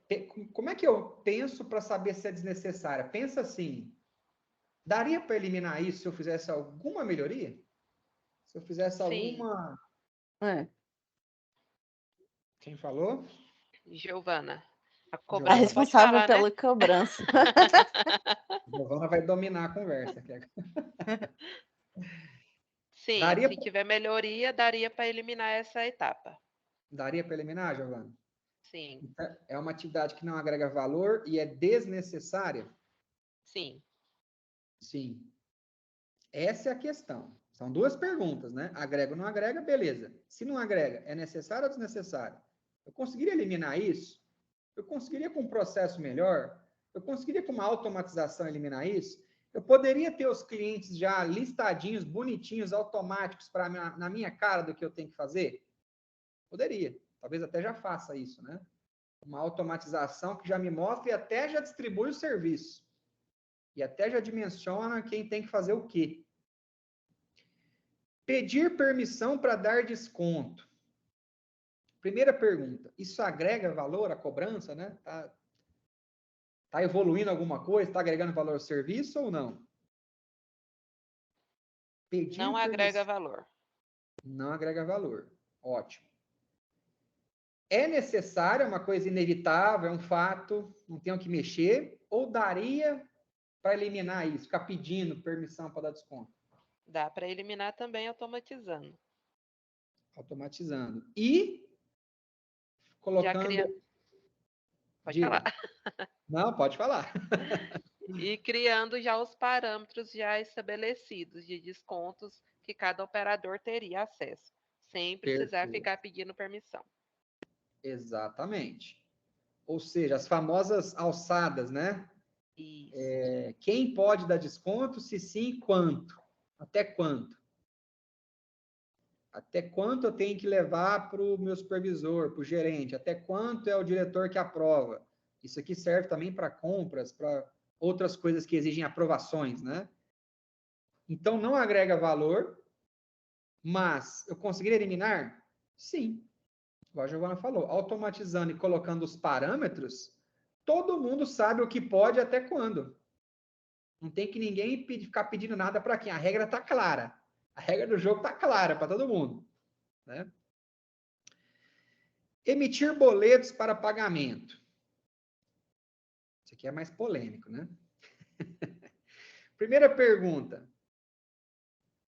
Como é que eu penso para saber se é desnecessária? Pensa assim, daria para eliminar isso se eu fizesse alguma melhoria? Se eu fizesse alguma... Quem falou? Giovana. A responsável pela cobrança. Giovana vai dominar a conversa. Sim, se tiver melhoria, daria para eliminar essa etapa. Daria para eliminar, Giovana? Sim. Então, é uma atividade que não agrega valor e é desnecessária? Sim. Sim. Essa é a questão. São duas perguntas, né? Agrega ou não agrega? Beleza. Se não agrega, é necessário ou desnecessário? Eu conseguiria eliminar isso? Eu conseguiria com um processo melhor? Eu conseguiria com uma automatização eliminar isso? Eu poderia ter os clientes já listadinhos, bonitinhos, automáticos na minha cara do que eu tenho que fazer? Poderia. Talvez até já faça isso, né? Uma automatização que já me mostra e até já distribui o serviço. E até já dimensiona quem tem que fazer o quê. Pedir permissão para dar desconto. Primeira pergunta, isso agrega valor à cobrança, né? Tá evoluindo alguma coisa? Está agregando valor ao serviço ou não? Pedir não agrega valor. Não agrega valor. Ótimo. É necessário, é uma coisa inevitável, é um fato, não tenho que mexer, ou daria para eliminar isso, ficar pedindo permissão para dar desconto? Dá para eliminar também automatizando. Automatizando. E colocando... Pode falar. Não, pode falar. E criando já os parâmetros já estabelecidos de descontos que cada operador teria acesso, sem precisar ficar pedindo permissão. Exatamente. Ou seja, as famosas alçadas, né? Isso. Quem pode dar desconto? Se sim, quanto? Até quanto? Até quanto eu tenho que levar para o meu supervisor, para o gerente? Até quanto é o diretor que aprova? Isso aqui serve também para compras, para outras coisas que exigem aprovações, né? Então, não agrega valor, mas eu conseguiria eliminar? Sim. Igual a Giovana falou, automatizando e colocando os parâmetros, todo mundo sabe o que pode e até quando. Não tem que ninguém ficar pedindo nada para quem. A regra está clara. A regra do jogo está clara para todo mundo. Né? Emitir boletos para pagamento. Isso aqui é mais polêmico, né? Primeira pergunta.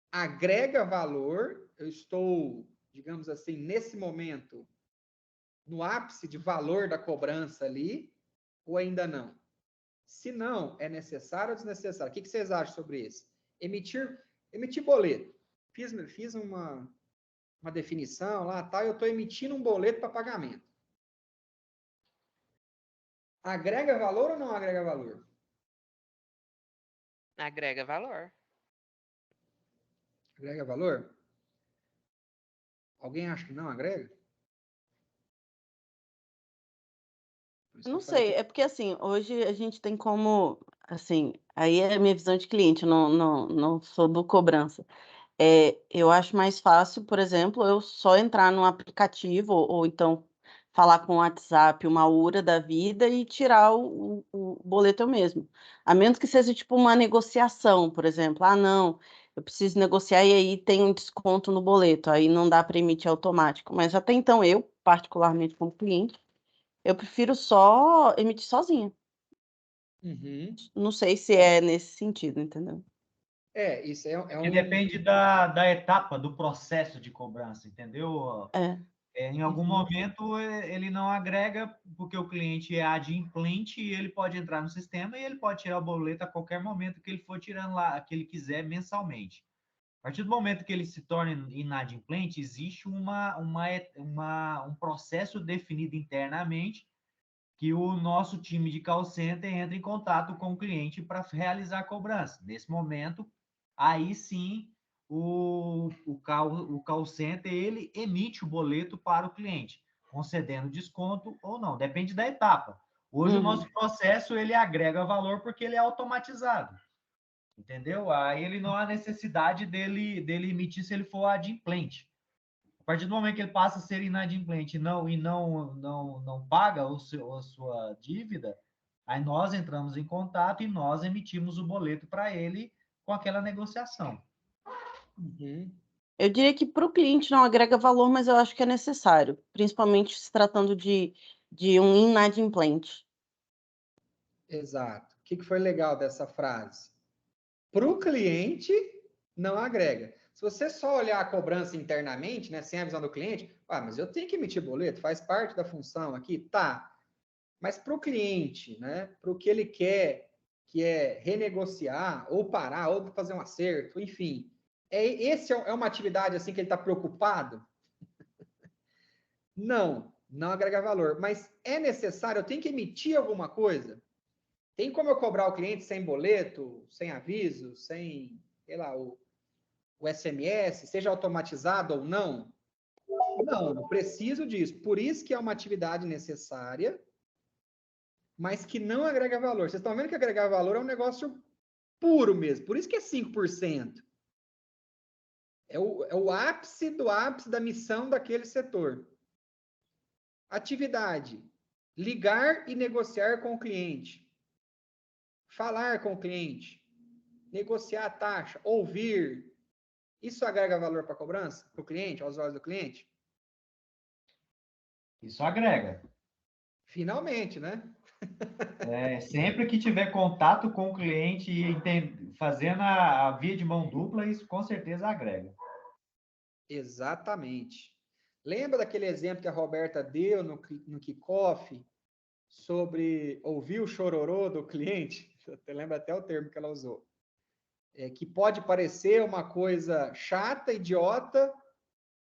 Agrega valor? Eu estou, digamos assim, nesse momento, no ápice de valor da cobrança ali, ou ainda não? Se não, é necessário ou desnecessário? O que vocês acham sobre isso? Emitir boleto. Fiz uma definição lá, tal, eu estou emitindo um boleto para pagamento. Agrega valor ou não agrega valor? Agrega valor. Agrega valor? Alguém acha que não agrega? Não sei, é porque assim, hoje a gente tem como, assim, aí é a minha visão de cliente, não sou do cobrança. Eu acho mais fácil, por exemplo, eu só entrar num aplicativo ou então falar com o WhatsApp, uma URA da vida e tirar o boleto eu mesmo. A menos que seja tipo uma negociação, por exemplo. Ah, não, eu preciso negociar e aí tem um desconto no boleto, aí não dá para emitir automático. Mas até então eu, particularmente como cliente, eu prefiro só emitir sozinha. Uhum. Não sei se é nesse sentido, entendeu? Isso é um... Depende da etapa do processo de cobrança, entendeu? Em algum momento ele não agrega, porque o cliente é adimplente e ele pode entrar no sistema e ele pode tirar o boleto a qualquer momento que ele for tirando lá, que ele quiser mensalmente. A partir do momento que ele se torna inadimplente, existe um processo definido internamente que o nosso time de call center entra em contato com o cliente para realizar a cobrança. Nesse momento, aí sim, o call center ele emite o boleto para o cliente, concedendo desconto ou não, depende da etapa. Hoje o nosso processo ele agrega valor porque ele é automatizado, entendeu? Aí ele não há necessidade dele emitir se ele for adimplente. A partir do momento que ele passa a ser inadimplente e não paga a sua dívida, aí nós entramos em contato e nós emitimos o boleto para ele com aquela negociação. Uhum. Eu diria que para o cliente não agrega valor, mas eu acho que é necessário, principalmente se tratando de um inadimplente. Exato. O que foi legal dessa frase? Para o cliente, não agrega. Se você só olhar a cobrança internamente, né, sem a visão do cliente, mas eu tenho que emitir boleto, faz parte da função aqui, tá. Mas para o cliente, né, para o que ele quer, que é renegociar, ou parar, ou fazer um acerto, enfim, esse é uma atividade assim que ele está preocupado? Não agrega valor. Mas é necessário, eu tenho que emitir alguma coisa? Tem como eu cobrar o cliente sem boleto, sem aviso, sem, sei lá, o SMS, seja automatizado ou não? Não preciso disso. Por isso que é uma atividade necessária, mas que não agrega valor. Vocês estão vendo que agregar valor é um negócio puro mesmo. Por isso que é 5%. É o ápice do ápice da missão daquele setor. Atividade: ligar e negociar com o cliente. Falar com o cliente. Negociar a taxa. Ouvir. Isso agrega valor para a cobrança? Para o cliente, aos olhos do cliente? Isso agrega. Finalmente, né? Sempre que tiver contato com o cliente e fazendo a via de mão dupla, isso com certeza agrega. Exatamente. Lembra daquele exemplo que a Roberta deu no kickoff sobre ouvir o chororô do cliente? Você lembra até o termo que ela usou. Que pode parecer uma coisa chata, idiota,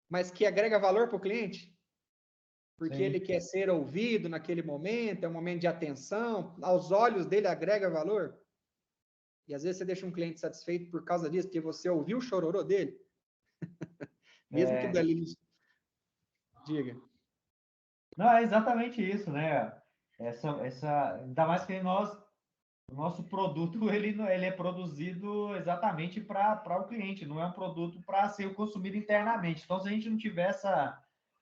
mas que agrega valor para o cliente? Porque Sim. ele quer ser ouvido naquele momento, é um momento de atenção, aos olhos dele agrega valor. E às vezes você deixa um cliente satisfeito por causa disso, porque você ouviu o chororô dele. Mesmo que dali... Diga. Não, é exatamente isso, né? Ainda mais que o nosso produto ele é produzido exatamente para o cliente, não é um produto para ser consumido internamente. Então, se a gente não tiver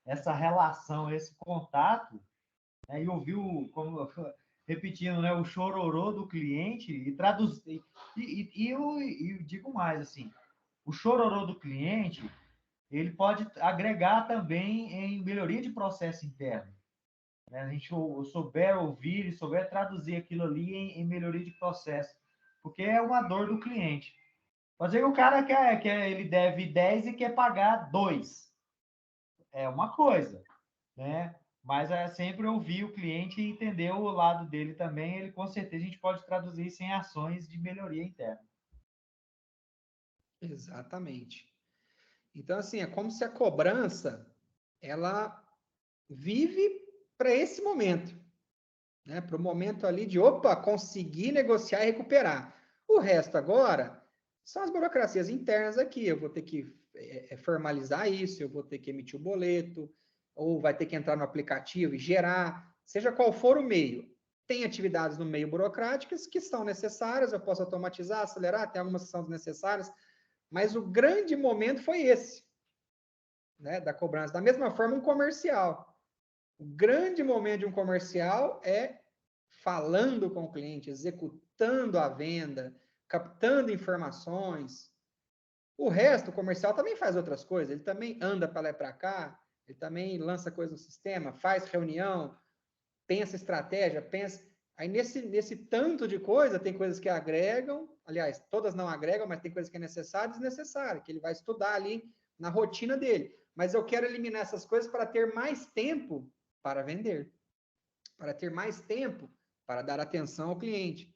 essa relação, esse contato, né, e ouvir repetindo, né, o chororô do cliente e traduzir. Eu digo mais assim, o chororô do cliente ele pode agregar também em melhoria de processo interno. Né? A gente souber ouvir e souber traduzir aquilo ali em melhoria de processo, porque é uma dor do cliente. Pode ser que o cara ele deve 10 e quer pagar 2. É uma coisa, né? Mas é sempre ouvir o cliente e entender o lado dele também. Ele, com certeza, a gente pode traduzir isso em ações de melhoria interna. Exatamente. Então, assim, é como se a cobrança, ela vive para esse momento, né? Para o momento ali de, opa, conseguir negociar e recuperar. O resto agora são as burocracias internas aqui. Eu vou ter que formalizar isso, eu vou ter que emitir o boleto, ou vai ter que entrar no aplicativo e gerar, seja qual for o meio. Tem atividades no meio burocráticas que são necessárias, eu posso automatizar, acelerar, tem algumas que são desnecessárias, mas o grande momento foi esse, né, da cobrança. Da mesma forma, um comercial. O grande momento de um comercial é falando com o cliente, executando a venda, captando informações. O resto, o comercial também faz outras coisas. Ele também anda para lá e para cá, ele também lança coisas no sistema, faz reunião, pensa estratégia, pensa... Aí, nesse tanto de coisa, tem coisas que agregam, aliás, todas não agregam, mas tem coisas que é necessário e desnecessário, que ele vai estudar ali na rotina dele. Mas eu quero eliminar essas coisas para ter mais tempo para vender, para ter mais tempo para dar atenção ao cliente,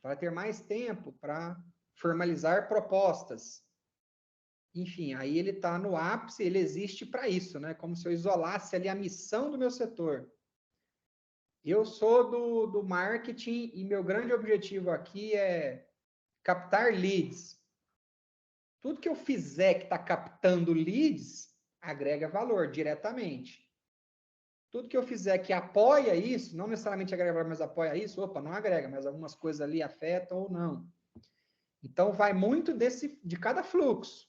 para ter mais tempo para formalizar propostas. Enfim, aí ele está no ápice, ele existe para isso, né? Como se eu isolasse ali a missão do meu setor. Eu sou do marketing e meu grande objetivo aqui é captar leads. Tudo que eu fizer que está captando leads, agrega valor diretamente. Tudo que eu fizer que apoia isso, não necessariamente agrega valor, mas apoia isso, opa, não agrega, mas algumas coisas ali afetam ou não. Então, vai muito de cada fluxo,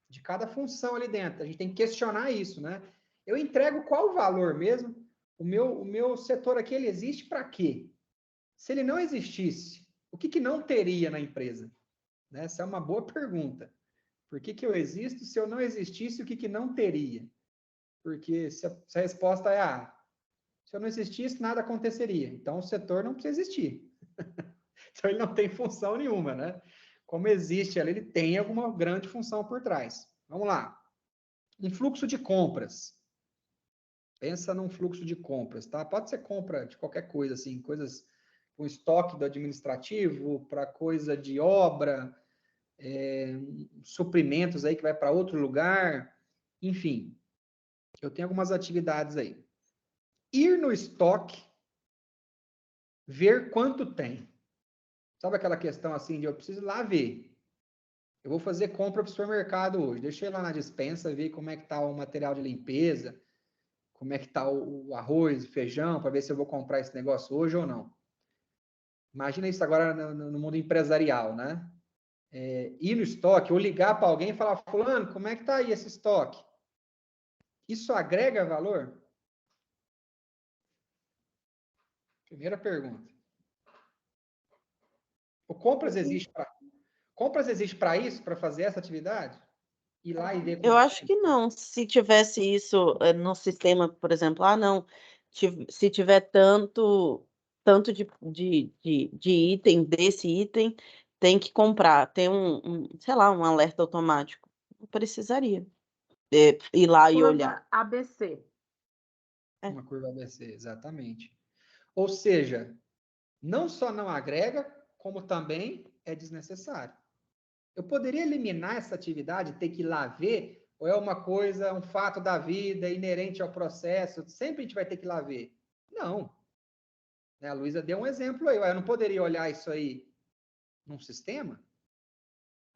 de cada função ali dentro. A gente tem que questionar isso, né? Eu entrego qual o valor mesmo? O meu setor aqui, ele existe para quê? Se ele não existisse, o que não teria na empresa? Né? Essa é uma boa pergunta. Por que eu existo? Se eu não existisse, o que não teria? Porque se a resposta é, se eu não existisse, nada aconteceria. Então, o setor não precisa existir. Então, ele não tem função nenhuma, né? Como existe ali, ele tem alguma grande função por trás. Vamos lá. Um fluxo de compras. Pensa num fluxo de compras, tá? Pode ser compra de qualquer coisa, assim, coisas com estoque do administrativo, para coisa de obra, suprimentos aí que vai para outro lugar, enfim. Eu tenho algumas atividades aí. Ir no estoque, ver quanto tem. Sabe aquela questão assim de eu preciso ir lá ver. Eu vou fazer compra para o supermercado hoje. Deixa eu ir lá na despensa, ver como é que está o material de limpeza, como é que está o arroz, o feijão, para ver se eu vou comprar esse negócio hoje ou não. Imagina isso agora no mundo empresarial, né? ir no estoque ou ligar para alguém e falar, fulano, como é que está aí esse estoque? Isso agrega valor? Primeira pergunta. O compras existe para isso, para fazer essa atividade? Ir lá e ver Eu como acho que não. Se tivesse isso no sistema, por exemplo, não, se tiver tanto de item, desse item, tem que comprar, tem sei lá, um alerta automático. Não precisaria ir lá e olhar. ABC. uma curva ABC, exatamente. Ou seja, não só não agrega, como também é desnecessário. Eu poderia eliminar essa atividade, ter que ir lá ver, ou é uma coisa, um fato da vida, inerente ao processo, sempre a gente vai ter que ir lá ver. Não. A Luísa deu um exemplo aí, eu não poderia olhar isso aí num sistema?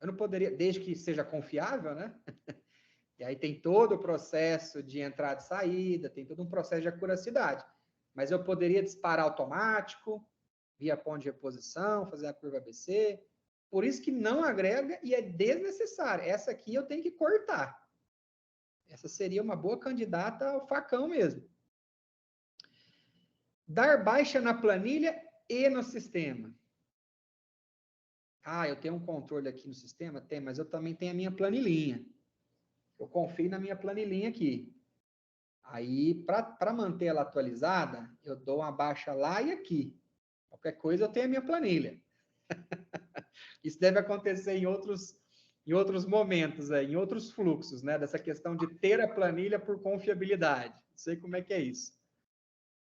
Eu não poderia, desde que seja confiável, né? E aí tem todo o processo de entrada e saída, tem todo um processo de acuracidade. Mas eu poderia disparar automático, via ponto de reposição, fazer a curva ABC. Por isso que não agrega e é desnecessário. Essa aqui eu tenho que cortar. Essa seria uma boa candidata ao facão mesmo. Dar baixa na planilha e no sistema. Eu tenho um controle aqui no sistema? Tem, mas eu também tenho a minha planilhinha. Eu confio na minha planilhinha aqui. Aí, para manter ela atualizada, eu dou uma baixa lá e aqui. Qualquer coisa, eu tenho a minha planilha. Isso deve acontecer em outros momentos, em outros fluxos, né? Dessa questão de ter a planilha por confiabilidade. Não sei como é que é isso.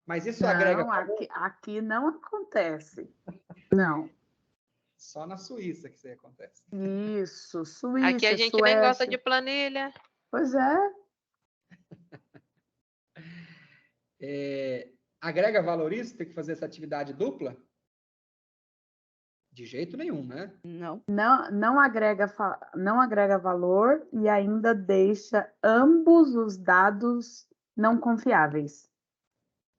Mas isso agrega... Não, aqui não acontece. Não. Só na Suíça que isso aí acontece. Isso, Suíça, aqui a gente Suécia. nem gosta de planilha. Pois é. Agrega valor isso? Tem que fazer essa atividade dupla? De jeito nenhum, né? Não agrega valor e ainda deixa ambos os dados não confiáveis.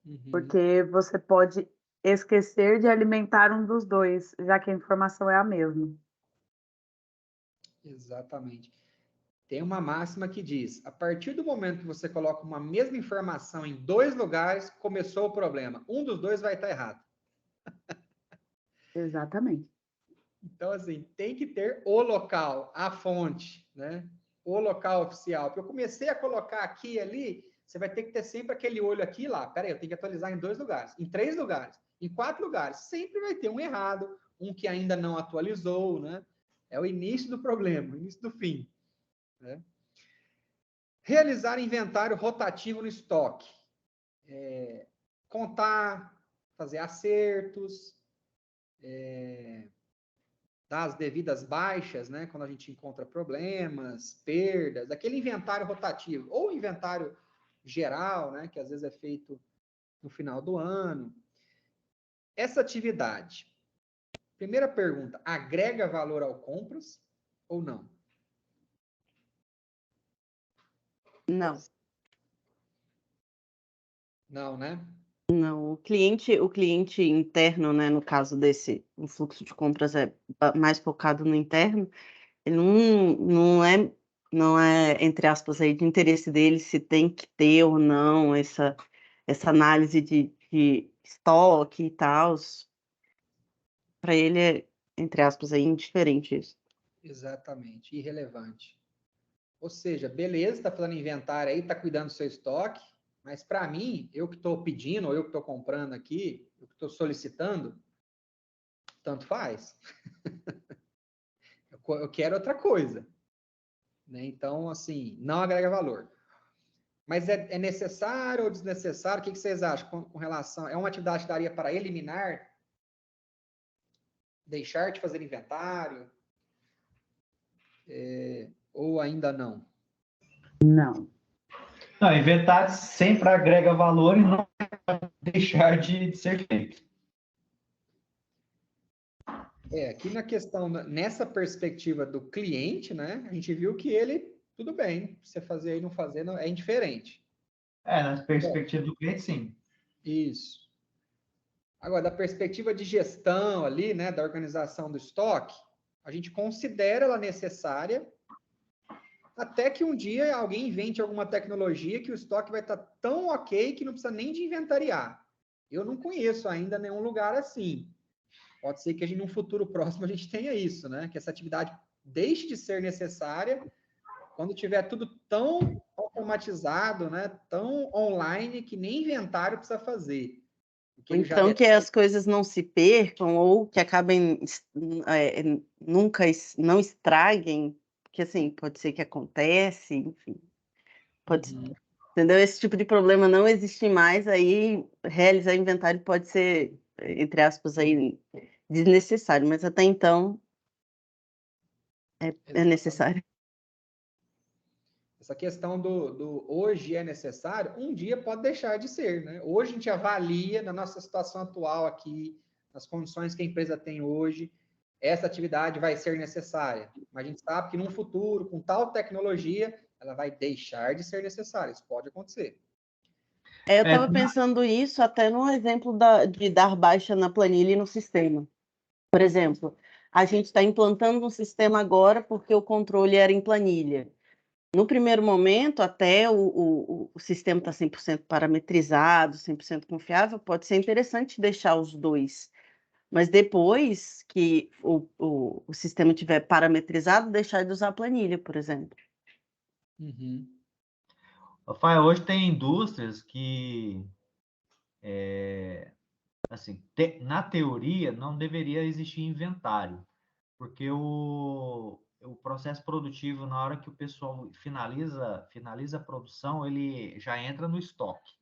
Uhum. Porque você pode esquecer de alimentar um dos dois, já que a informação é a mesma. Exatamente. Tem uma máxima que diz, a partir do momento que você coloca uma mesma informação em 2 lugares, começou o problema. Um dos dois vai estar errado. Exatamente. Então, assim, tem que ter o local, a fonte, né? O local oficial. Porque eu comecei a colocar aqui e ali, você vai ter que ter sempre aquele olho aqui e lá. Peraí, eu tenho que atualizar em 2 lugares, em 3 lugares, em 4 lugares. Sempre vai ter um errado, um que ainda não atualizou, né? É o início do problema, o início do fim, né? Realizar inventário rotativo no estoque. Contar, fazer acertos, dar as devidas baixas, né? Quando a gente encontra problemas, perdas, aquele inventário rotativo, ou inventário geral, né? Que às vezes é feito no final do ano. Essa atividade, primeira pergunta, agrega valor ao compras ou não? Não. Não, né? Não, o cliente interno, né, no caso o fluxo de compras é mais focado no interno, ele não é, entre aspas, aí, de interesse dele se tem que ter ou não essa análise de estoque e tal. Para ele é, entre aspas, aí, indiferente isso. Exatamente, irrelevante. Ou seja, beleza, está fazendo inventário aí, está cuidando do seu estoque, mas para mim, eu que estou pedindo, ou eu que estou comprando aqui, eu que estou solicitando, tanto faz. Eu quero outra coisa. Né? Então, assim, não agrega valor. Mas é necessário ou desnecessário? O que vocês acham com relação? É uma atividade que daria para eliminar? Deixar de fazer inventário? Ou ainda não? Não. Não, inventário sempre agrega valor e não deixar de ser feito. Aqui na questão, nessa perspectiva do cliente, né? A gente viu que ele, tudo bem, você fazer e não fazer é indiferente. Na perspectiva do cliente, sim. Isso. Agora, da perspectiva de gestão ali, né, da organização do estoque, a gente considera ela necessária, até que um dia alguém invente alguma tecnologia que o estoque vai estar tão ok que não precisa nem de inventariar. Eu não conheço ainda nenhum lugar assim. Pode ser que num futuro próximo a gente tenha isso, né? Que essa atividade deixe de ser necessária quando tiver tudo tão automatizado, né? Tão online que nem inventário precisa fazer. Então, que as coisas não se percam ou que acabem nunca não estraguem, porque assim, pode ser que acontece, enfim. Pode, entendeu? Esse tipo de problema não existe mais, aí realizar inventário pode ser, entre aspas, aí, desnecessário, mas até então é necessário. Essa questão do hoje é necessário, um dia pode deixar de ser, né? Hoje a gente avalia, na nossa situação atual aqui, nas condições que a empresa tem hoje, essa atividade vai ser necessária. Mas a gente sabe que num futuro, com tal tecnologia, ela vai deixar de ser necessária. Isso pode acontecer. Eu estava pensando isso até no exemplo de dar baixa na planilha e no sistema. Por exemplo, a gente está implantando um sistema agora porque o controle era em planilha. No primeiro momento, até o sistema está 100% parametrizado, 100% confiável, pode ser interessante deixar os dois. Mas depois que o sistema estiver parametrizado, deixar de usar a planilha, por exemplo. Rafael, hoje tem indústrias que, assim, na teoria, não deveria existir inventário, porque o processo produtivo, na hora que o pessoal finaliza a produção, ele já entra no estoque.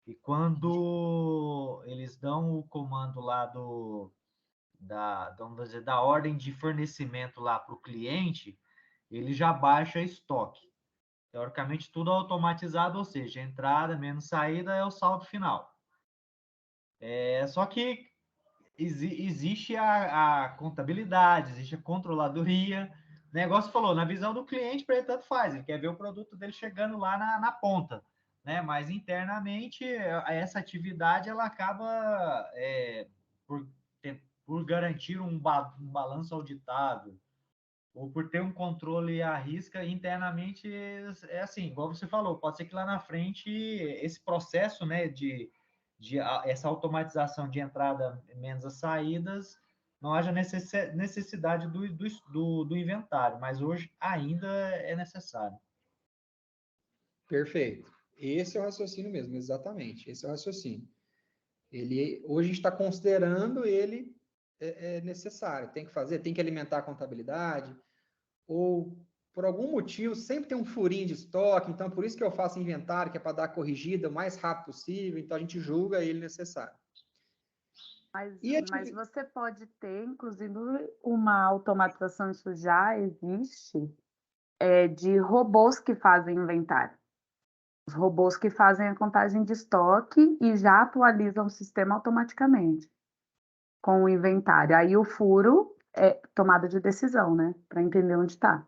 E quando eles dão o comando lá vamos dizer, da ordem de fornecimento lá para o cliente, ele já baixa estoque. Teoricamente, tudo automatizado, ou seja, entrada menos saída é o saldo final. Só que existe a contabilidade, existe a controladoria. O negócio falou, na visão do cliente, para ele tanto faz, ele quer ver o produto dele chegando lá na ponta, né? Mas internamente, essa atividade ela acaba por garantir um balanço auditável, ou por ter um controle à risca internamente, é assim, igual você falou, pode ser que lá na frente esse processo, né, de essa automatização de entrada menos as saídas, não haja necessidade do inventário, mas hoje ainda é necessário. Perfeito. Esse é o raciocínio mesmo, exatamente. Esse é o raciocínio. Hoje a gente está considerando ele necessário. Tem que fazer, tem que alimentar a contabilidade, ou por algum motivo sempre tem um furinho de estoque, então por isso que eu faço inventário, que é para dar a corrigida o mais rápido possível, então a gente julga ele necessário. Mas você pode ter, inclusive, uma automatização, isso já existe, de robôs que fazem inventário. Os robôs que fazem a contagem de estoque e já atualizam o sistema automaticamente com o inventário. Aí o furo é tomada de decisão, né? Para entender onde está.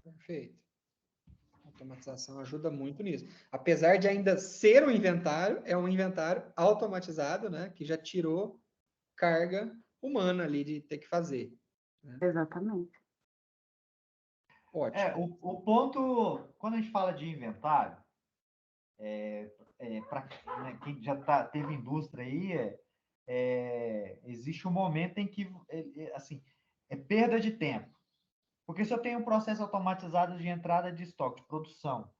Perfeito. A automatização ajuda muito nisso. Apesar de ainda ser um inventário, é um inventário automatizado, né? Que já tirou carga humana ali de ter que fazer. Né? Exatamente. Ótimo. O ponto, quando a gente fala de inventário, para quem já teve indústria aí, existe um momento em que, assim, é perda de tempo. Porque se eu tenho um processo automatizado de entrada de estoque, de produção,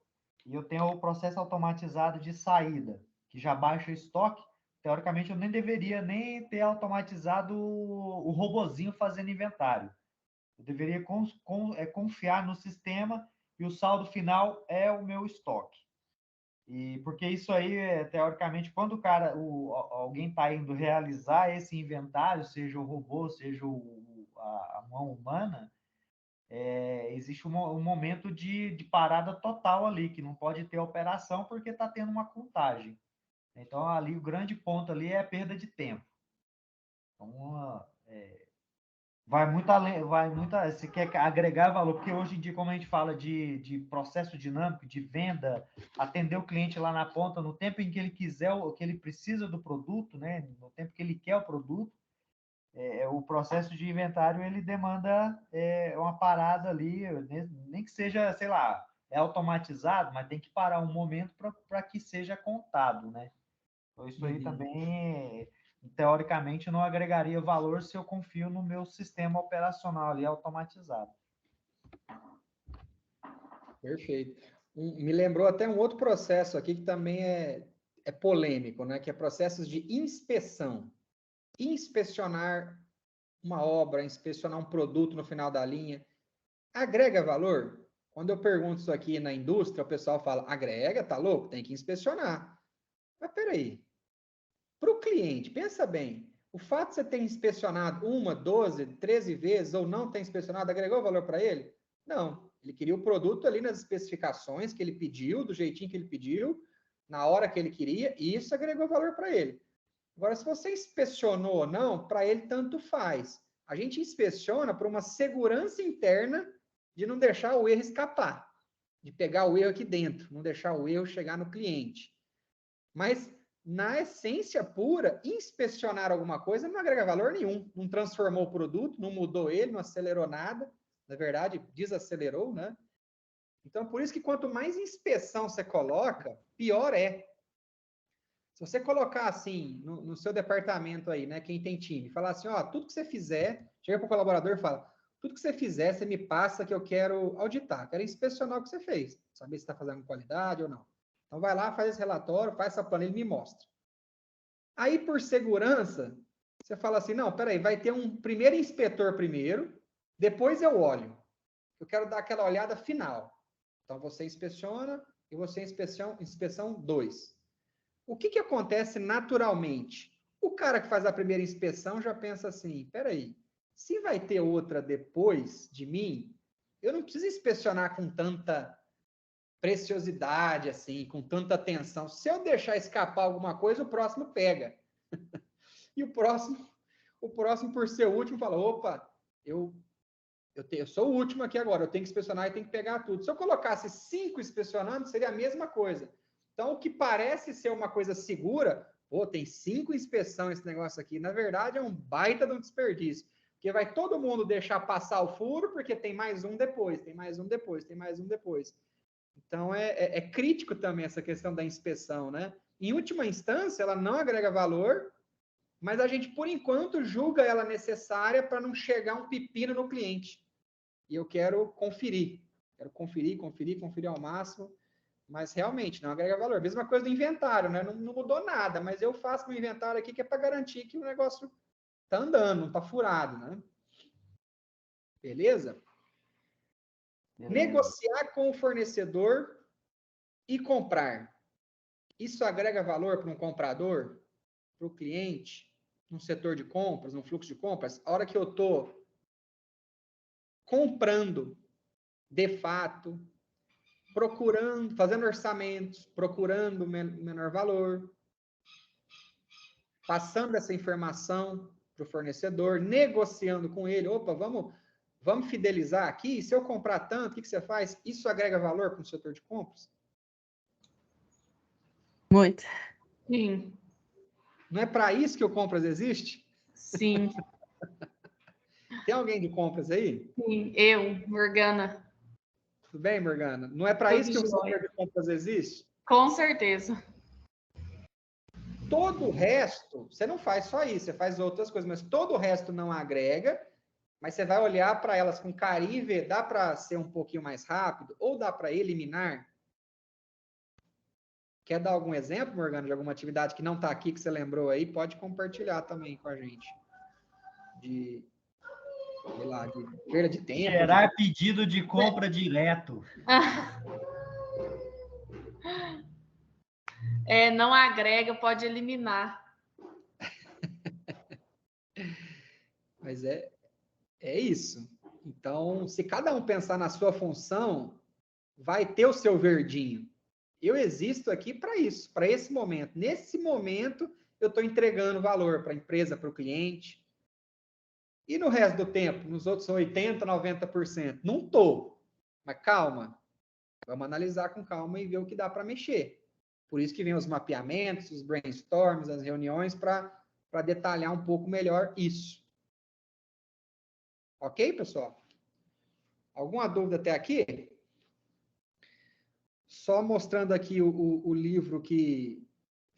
e eu tenho o processo automatizado de saída, que já baixa o estoque, teoricamente eu nem deveria nem ter automatizado o robozinho fazendo inventário. Eu deveria confiar no sistema e o saldo final é o meu estoque. E porque isso aí, teoricamente, quando alguém está indo realizar esse inventário, seja o robô, seja a mão humana, existe um momento de parada total ali, que não pode ter operação porque está tendo uma contagem. Então, ali, o grande ponto ali é a perda de tempo. Então, vai muito além, você quer agregar valor, porque hoje em dia, como a gente fala de processo dinâmico, de venda, atender o cliente lá na ponta, no tempo em que ele quiser, que ele precisa do produto, né? No tempo que ele quer o produto, o processo de inventário ele demanda uma parada ali, nem que seja, sei lá, é automatizado, mas tem que parar um momento para que seja contado, né? Então, isso aí também, teoricamente, não agregaria valor se eu confio no meu sistema operacional ali automatizado. Perfeito. Me lembrou até um outro processo aqui que também é polêmico, né? Que é processos de inspeção. Inspecionar uma obra, inspecionar um produto no final da linha, agrega valor? Quando eu pergunto isso aqui na indústria, o pessoal fala, agrega, tá louco? Tem que inspecionar. Mas peraí, para o cliente, pensa bem, o fato de você ter inspecionado 1, 12, 13 vezes ou não ter inspecionado, agregou valor para ele? Não. Ele queria o produto ali nas especificações que ele pediu, do jeitinho que ele pediu, na hora que ele queria, e isso agregou valor para ele. Agora, se você inspecionou ou não, para ele tanto faz. A gente inspeciona por uma segurança interna de não deixar o erro escapar, de pegar o erro aqui dentro, não deixar o erro chegar no cliente. Mas, na essência pura, inspecionar alguma coisa não agrega valor nenhum, não transformou o produto, não mudou ele, não acelerou nada, na verdade, desacelerou, né? Então, por isso que quanto mais inspeção você coloca, pior é. Se você colocar assim, no seu departamento aí, né, quem tem time, falar assim, ó, tudo que você fizer, chega para o colaborador e fala, tudo que você fizer, você me passa que eu quero auditar, quero inspecionar o que você fez, saber se está fazendo com qualidade ou não. Então, vai lá, faz esse relatório, faz essa planilha e me mostra. Aí, por segurança, você fala assim, não, peraí, vai ter um primeiro inspetor primeiro, depois eu olho. Eu quero dar aquela olhada final. Então, você inspeciona e você inspeção 2. O que acontece naturalmente? O cara que faz a primeira inspeção já pensa assim, peraí, se vai ter outra depois de mim, eu não preciso inspecionar com tanta preciosidade, assim, com tanta atenção. Se eu deixar escapar alguma coisa, o próximo pega. E o próximo, por ser o último, fala, opa, eu sou o último aqui agora, eu tenho que inspecionar e tenho que pegar tudo. Se eu colocasse 5 inspecionando, seria a mesma coisa. Então, o que parece ser uma coisa segura, tem 5 inspeções esse negócio aqui, na verdade é um baita de um desperdício, porque vai todo mundo deixar passar o furo, porque tem mais um depois, tem mais um depois, tem mais um depois. Então, é crítico também essa questão da inspeção, né? Em última instância, ela não agrega valor, mas a gente, por enquanto, julga ela necessária para não chegar um pepino no cliente. E eu quero conferir ao máximo, mas realmente não agrega valor. Mesma coisa do inventário, né? Não mudou nada, mas eu faço meu inventário aqui que é para garantir que o negócio está andando, não está furado, né? Beleza? Negociar com o fornecedor e comprar. Isso agrega valor para um comprador, para o cliente, no setor de compras, no fluxo de compras? A hora que eu estou comprando, de fato, procurando, fazendo orçamentos, procurando menor valor, passando essa informação para o fornecedor, negociando com ele, opa, vamos fidelizar aqui, e se eu comprar tanto, o que você faz? Isso agrega valor para o setor de compras? Muito. Sim. Não é para isso que o Compras existe? Sim. Tem alguém de compras aí? Sim, eu, Morgana. Tudo bem, Morgana? Não é para isso que o setor de compras existe? Com certeza. Todo o resto, você não faz só isso, você faz outras coisas, mas todo o resto não agrega, mas você vai olhar para elas com carinho e ver, dá para ser um pouquinho mais rápido ou dá para eliminar? Quer dar algum exemplo, Morgana, de alguma atividade que não está aqui, que você lembrou aí? Pode compartilhar também com a gente. De perda de tempo. Gerar pedido de compra direto. Não agrega, pode eliminar. Mas é isso. Então, se cada um pensar na sua função, vai ter o seu verdinho. Eu existo aqui para isso, para esse momento. Nesse momento, eu estou entregando valor para a empresa, para o cliente. E no resto do tempo, nos outros 80%, 90%? Não estou. Mas calma. Vamos analisar com calma e ver o que dá para mexer. Por isso que vem os mapeamentos, os brainstorms, as reuniões, para detalhar um pouco melhor isso. Ok, pessoal? Alguma dúvida até aqui? Só mostrando aqui o livro que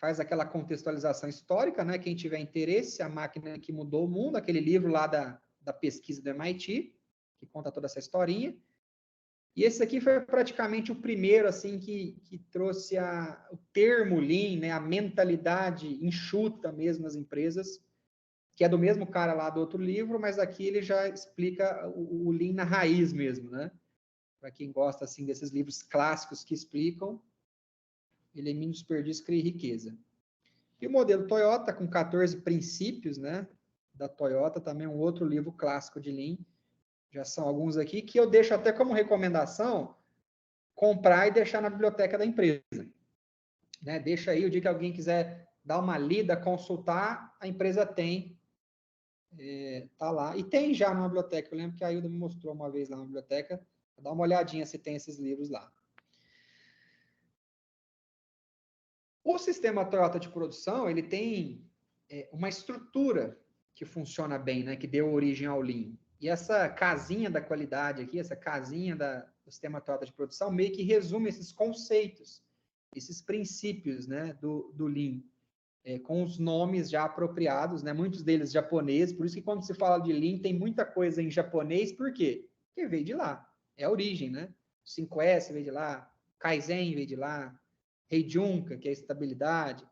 faz aquela contextualização histórica, né? Quem tiver interesse, A Máquina que Mudou o Mundo, aquele livro lá da pesquisa do MIT, que conta toda essa historinha. E esse aqui foi praticamente o primeiro, assim, que trouxe o termo Lean, né? A mentalidade enxuta mesmo nas empresas, que é do mesmo cara lá do outro livro, mas aqui ele já explica o Lean na raiz mesmo, né? Para quem gosta, assim, desses livros clássicos que explicam, elimine desperdício, cria riqueza. E o modelo Toyota, com 14 princípios, né? Da Toyota, também um outro livro clássico de Lean. Já são alguns aqui, que eu deixo até como recomendação comprar e deixar na biblioteca da empresa. Né? Deixa aí, o dia que alguém quiser dar uma lida, consultar, a empresa tem, tá lá. E tem já na biblioteca, eu lembro que a Hilda me mostrou uma vez lá na biblioteca, dá uma olhadinha se tem esses livros lá. O sistema Toyota de produção, ele tem uma estrutura que funciona bem, né, que deu origem ao Lean. E essa casinha da qualidade aqui, essa casinha do sistema Toyota de produção, meio que resume esses conceitos, esses princípios, né, do Lean, com os nomes já apropriados, né, muitos deles japoneses, por isso que quando se fala de Lean, tem muita coisa em japonês, por quê? Porque veio de lá, é a origem, né? 5S veio de lá, Kaizen veio de lá, Heijunka, que é a estabilidade.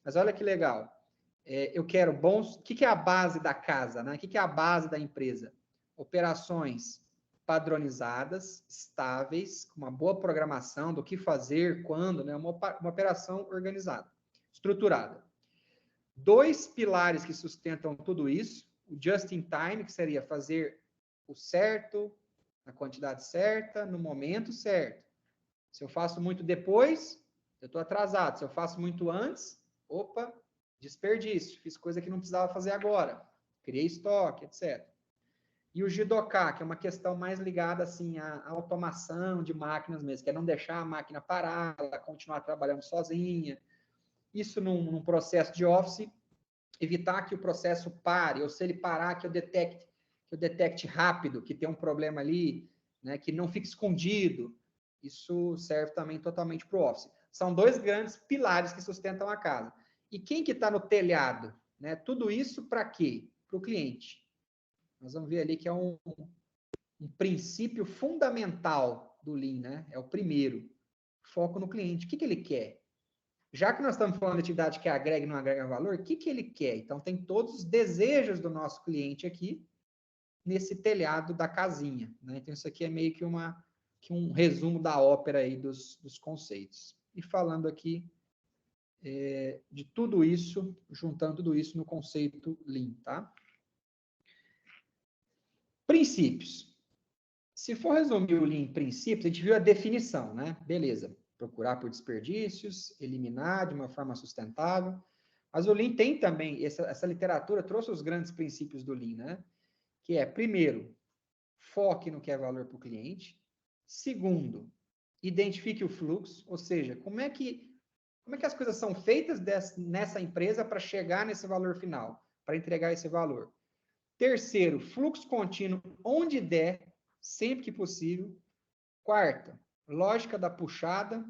Mas olha que legal. Eu quero bons... O que é a base da casa, né? O que é a base da empresa? Operações padronizadas, estáveis, com uma boa programação do que fazer, quando, né? Uma operação organizada, estruturada. 2 pilares que sustentam tudo isso. O just in time, que seria fazer o certo, na quantidade certa, no momento certo. Se eu faço muito depois, eu estou atrasado. Se eu faço muito antes, opa, desperdício. Fiz coisa que não precisava fazer agora. Criei estoque, etc. E o Jidoka, que é uma questão mais ligada assim, à automação de máquinas mesmo, que é não deixar a máquina parar, ela continuar trabalhando sozinha. Isso num processo de office, evitar que o processo pare, ou se ele parar, que eu detecte rápido, que tem um problema ali, né, que não fique escondido. Isso serve também totalmente para o office. São 2 grandes pilares que sustentam a casa. E quem que está no telhado? Né? Tudo isso para quê? Para o cliente. Nós vamos ver ali que é um princípio fundamental do Lean, né? É o primeiro. Foco no cliente. O que ele quer? Já que nós estamos falando de atividade que agrega e não agrega valor, o que ele quer? Então, tem todos os desejos do nosso cliente aqui nesse telhado da casinha. Né? Então, isso aqui é meio que um resumo da ópera aí dos conceitos. E falando aqui de tudo isso, juntando tudo isso no conceito Lean, tá? Princípios. Se for resumir o Lean em princípios, a gente viu a definição, né? Beleza. Procurar por desperdícios, eliminar de uma forma sustentável. Mas o Lean tem também, essa literatura trouxe os grandes princípios do Lean, né? Que é, primeiro, foque no que é valor para o cliente. Segundo, identifique o fluxo, ou seja, como é que as coisas são feitas nessa empresa para chegar nesse valor final, para entregar esse valor. Terceiro, fluxo contínuo onde der, sempre que possível. Quarta, lógica da puxada,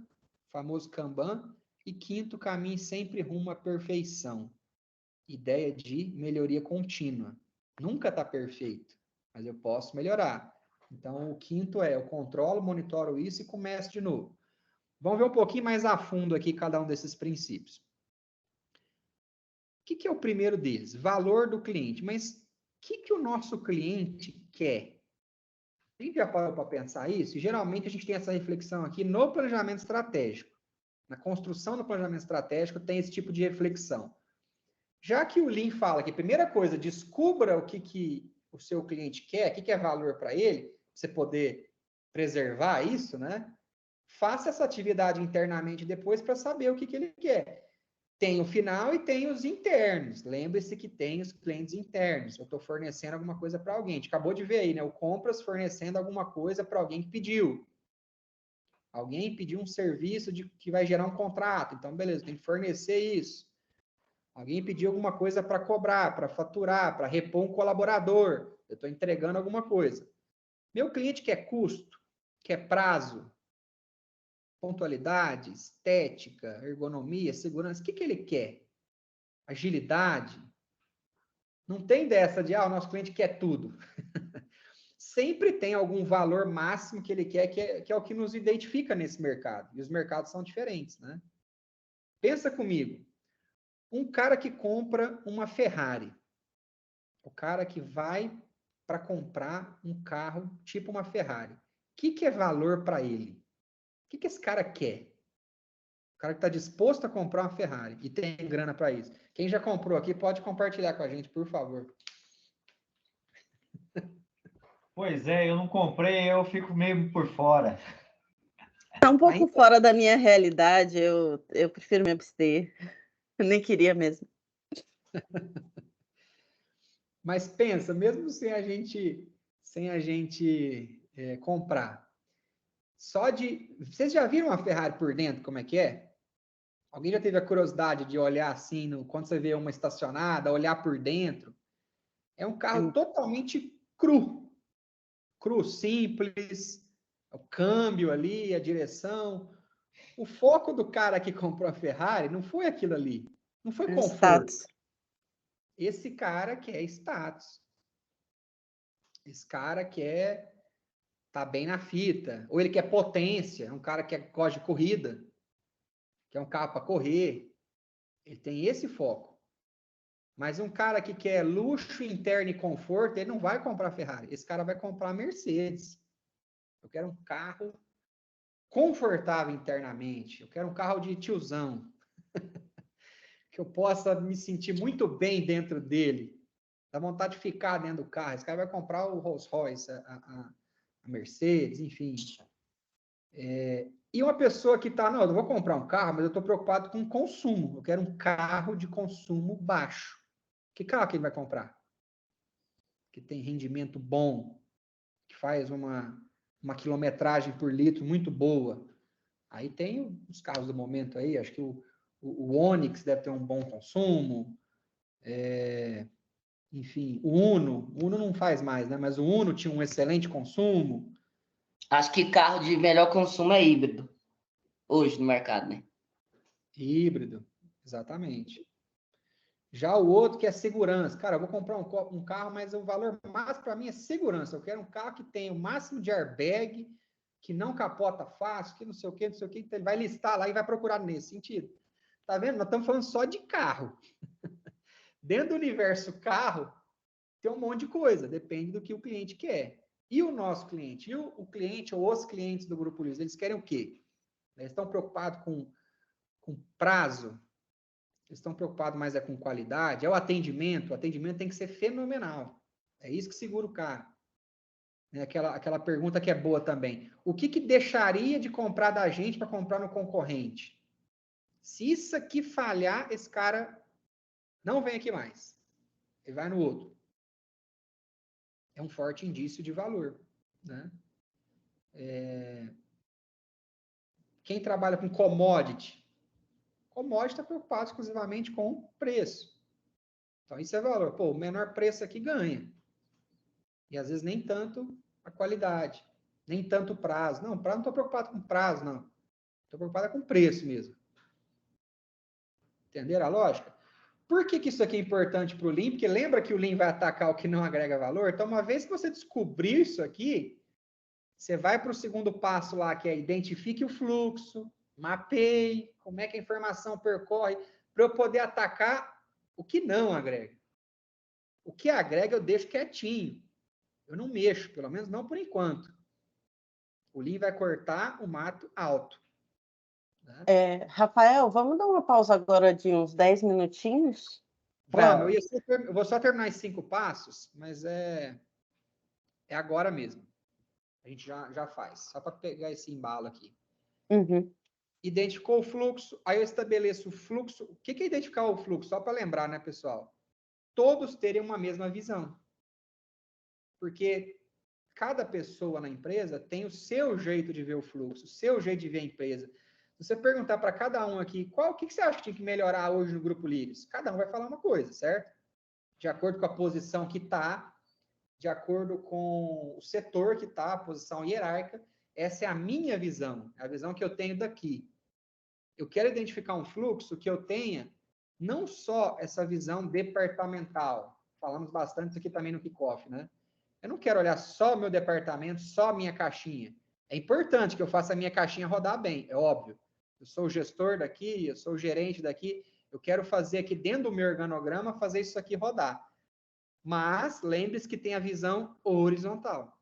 famoso Kanban. E quinto, caminhe sempre rumo à perfeição. Ideia de melhoria contínua. Nunca está perfeito, mas eu posso melhorar. Então, o quinto é, eu controlo, monitoro isso e começo de novo. Vamos ver um pouquinho mais a fundo aqui cada um desses princípios. O que é o primeiro deles? Valor do cliente. Mas o que o nosso cliente quer? A gente já parou para pensar isso? E, geralmente, a gente tem essa reflexão aqui no planejamento estratégico. Na construção do planejamento estratégico tem esse tipo de reflexão. Já que o Lean fala que, primeira coisa, descubra o que o seu cliente quer, o que é valor para ele, você poder preservar isso, né? Faça essa atividade internamente depois para saber o que ele quer. Tem o final e tem os internos. Lembre-se que tem os clientes internos. Eu estou fornecendo alguma coisa para alguém. A gente acabou de ver aí, né? O compras fornecendo alguma coisa para alguém que pediu. Alguém pediu um serviço que vai gerar um contrato. Então, beleza, tem que fornecer isso. Alguém pediu alguma coisa para cobrar, para faturar, para repor um colaborador. eu estou entregando alguma coisa. Meu cliente quer custo, quer prazo, pontualidade, estética, ergonomia, segurança. O que ele quer? Agilidade. Não tem dessa de, o nosso cliente quer tudo. Sempre tem algum valor máximo que ele quer, que é o que nos identifica nesse mercado. E os mercados são diferentes, né? Pensa comigo. Um cara que compra uma Ferrari. O cara que vai para comprar um carro tipo uma Ferrari. O que é valor para ele? O que esse cara quer? O cara que está disposto a comprar uma Ferrari e tem grana para isso. Quem já comprou aqui pode compartilhar com a gente, por favor. Pois é, eu não comprei, eu fico meio por fora. Tá um pouco fora da minha realidade, eu prefiro me abster. Eu nem queria mesmo. Mas pensa, mesmo sem a gente comprar, vocês já viram uma Ferrari por dentro, como é que é? Alguém já teve a curiosidade de olhar assim, quando você vê uma estacionada, olhar por dentro? É um carro totalmente cru, simples, o câmbio ali, a direção. O foco do cara que comprou a Ferrari não foi aquilo ali, não foi conforto. Status. Esse cara quer status. Esse cara quer tá bem na fita. Ou ele quer potência, é um cara que gosta de corrida, que é um carro para correr. Ele tem esse foco. Mas um cara que quer luxo interno e conforto, ele não vai comprar Ferrari. Esse cara vai comprar Mercedes. Eu quero um carro confortável internamente. Eu quero um carro de tiozão. Que eu possa me sentir muito bem dentro dele. Dá vontade de ficar dentro do carro. Esse cara vai comprar o Rolls Royce, a Mercedes, enfim. E uma pessoa que está, não, eu vou comprar um carro, mas eu estou preocupado com o consumo. Eu quero um carro de consumo baixo. Que carro que ele vai comprar? Que tem rendimento bom, que faz uma quilometragem por litro muito boa. Aí tem os carros do momento aí, acho que o Onix deve ter um bom consumo. Enfim, o Uno não faz mais, né? Mas o Uno tinha um excelente consumo. Acho que carro de melhor consumo é híbrido, hoje no mercado, né? Híbrido, exatamente. Já o outro que é segurança. Cara, eu vou comprar um carro, mas o valor máximo para mim é segurança. Eu quero um carro que tenha o máximo de airbag, que não capota fácil, que não sei o que, não sei o que. Então ele vai listar lá e vai procurar nesse sentido. Tá vendo? Nós estamos falando só de carro. Dentro do universo carro, tem um monte de coisa, depende do que o cliente quer. E o nosso cliente? E o cliente ou os clientes do Grupo Luiz, eles querem o quê? Eles estão preocupados com prazo? Eles estão preocupados mais com qualidade? É o atendimento? O atendimento tem que ser fenomenal. É isso que segura o cara. É aquela pergunta que é boa também. O que deixaria de comprar da gente para comprar no concorrente? Se isso aqui falhar, esse cara não vem aqui mais. Ele vai no outro. É um forte indício de valor, né? Quem trabalha com commodity está preocupado exclusivamente com preço. Então, isso é valor. Pô, o menor preço aqui ganha. E, às vezes, nem tanto a qualidade, nem tanto o prazo. Não estou preocupado com prazo, não. Estou preocupado com preço mesmo. Entenderam a lógica? Por que isso aqui é importante para o Lean? Porque lembra que o Lean vai atacar o que não agrega valor? Então, uma vez que você descobrir isso aqui, você vai para o segundo passo lá, que é identifique o fluxo, mapeie como é que a informação percorre, para eu poder atacar o que não agrega. O que agrega eu deixo quietinho. Eu não mexo, pelo menos não por enquanto. O Lean vai cortar o mato alto. Né? Rafael, vamos dar uma pausa agora de uns 10 minutinhos? Vamos, eu vou só terminar os 5 passos, mas é agora mesmo. A gente já faz, só para pegar esse embalo aqui. Uhum. Identificou o fluxo, aí eu estabeleço o fluxo. O que é identificar o fluxo? Só para lembrar, né, pessoal? Todos terem uma mesma visão. Porque cada pessoa na empresa tem o seu jeito de ver o fluxo, o seu jeito de ver a empresa. Se você perguntar para cada um aqui, o que você acha que tinha que melhorar hoje no Grupo Líderes? Cada um vai falar uma coisa, certo? De acordo com a posição que está de acordo com o setor que está, a posição hierárquica. Essa é a minha visão, a visão que eu tenho daqui. Eu quero identificar um fluxo que eu tenha não só essa visão departamental, falamos bastante isso aqui também no kickoff, né? Eu não quero olhar só o meu departamento, só a minha caixinha. É importante que eu faça a minha caixinha rodar bem, é óbvio. Eu sou o gestor daqui, eu sou o gerente daqui, eu quero fazer aqui dentro do meu organograma, fazer isso aqui rodar. Mas lembre-se que tem a visão horizontal.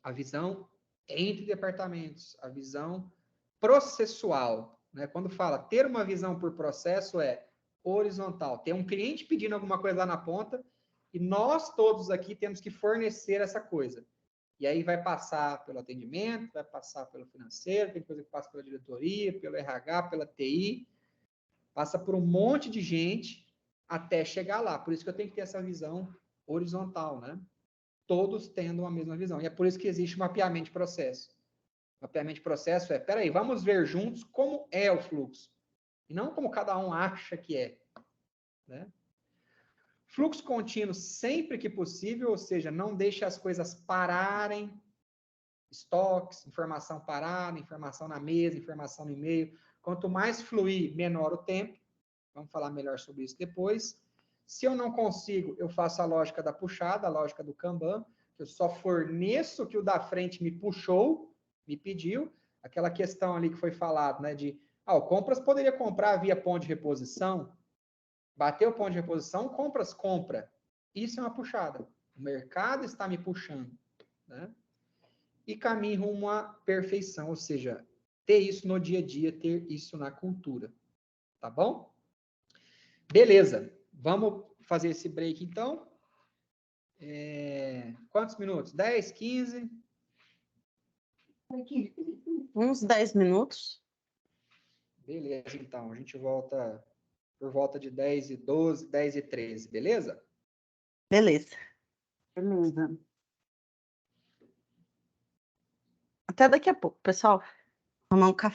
A visão entre departamentos, a visão processual. Né? Quando fala ter uma visão por processo, é horizontal. Tem um cliente pedindo alguma coisa lá na ponta e nós todos aqui temos que fornecer essa coisa. E aí vai passar pelo atendimento, vai passar pelo financeiro, tem coisa que passa pela diretoria, pelo RH, pela TI, passa por um monte de gente até chegar lá. Por isso que eu tenho que ter essa visão horizontal, né? Todos tendo a mesma visão. E é por isso que existe o mapeamento de processo. O mapeamento de processo é, peraí, vamos ver juntos como é o fluxo. E não como cada um acha que é. Né? Fluxo contínuo sempre que possível, ou seja, não deixe as coisas pararem, estoques, informação parada, informação na mesa, informação no e-mail. Quanto mais fluir, menor o tempo. Vamos falar melhor sobre isso depois. Se eu não consigo, eu faço a lógica da puxada, a lógica do Kanban, que eu só forneço o que o da frente me puxou, me pediu. Aquela questão ali que foi falado, né, de, o compras poderia comprar via ponto de reposição, bateu o ponto de reposição, compras compra. Isso é uma puxada. O mercado está me puxando, né? E caminho rumo à perfeição, ou seja, ter isso no dia a dia, ter isso na cultura. Tá bom? Beleza. Vamos fazer esse break, então. Quantos minutos? 10, 15? Uns 10 minutos. Beleza, então. A gente volta por volta de 10 e 12, 10 e 13, beleza? Beleza. Beleza. Até daqui a pouco, pessoal. Tomar um café.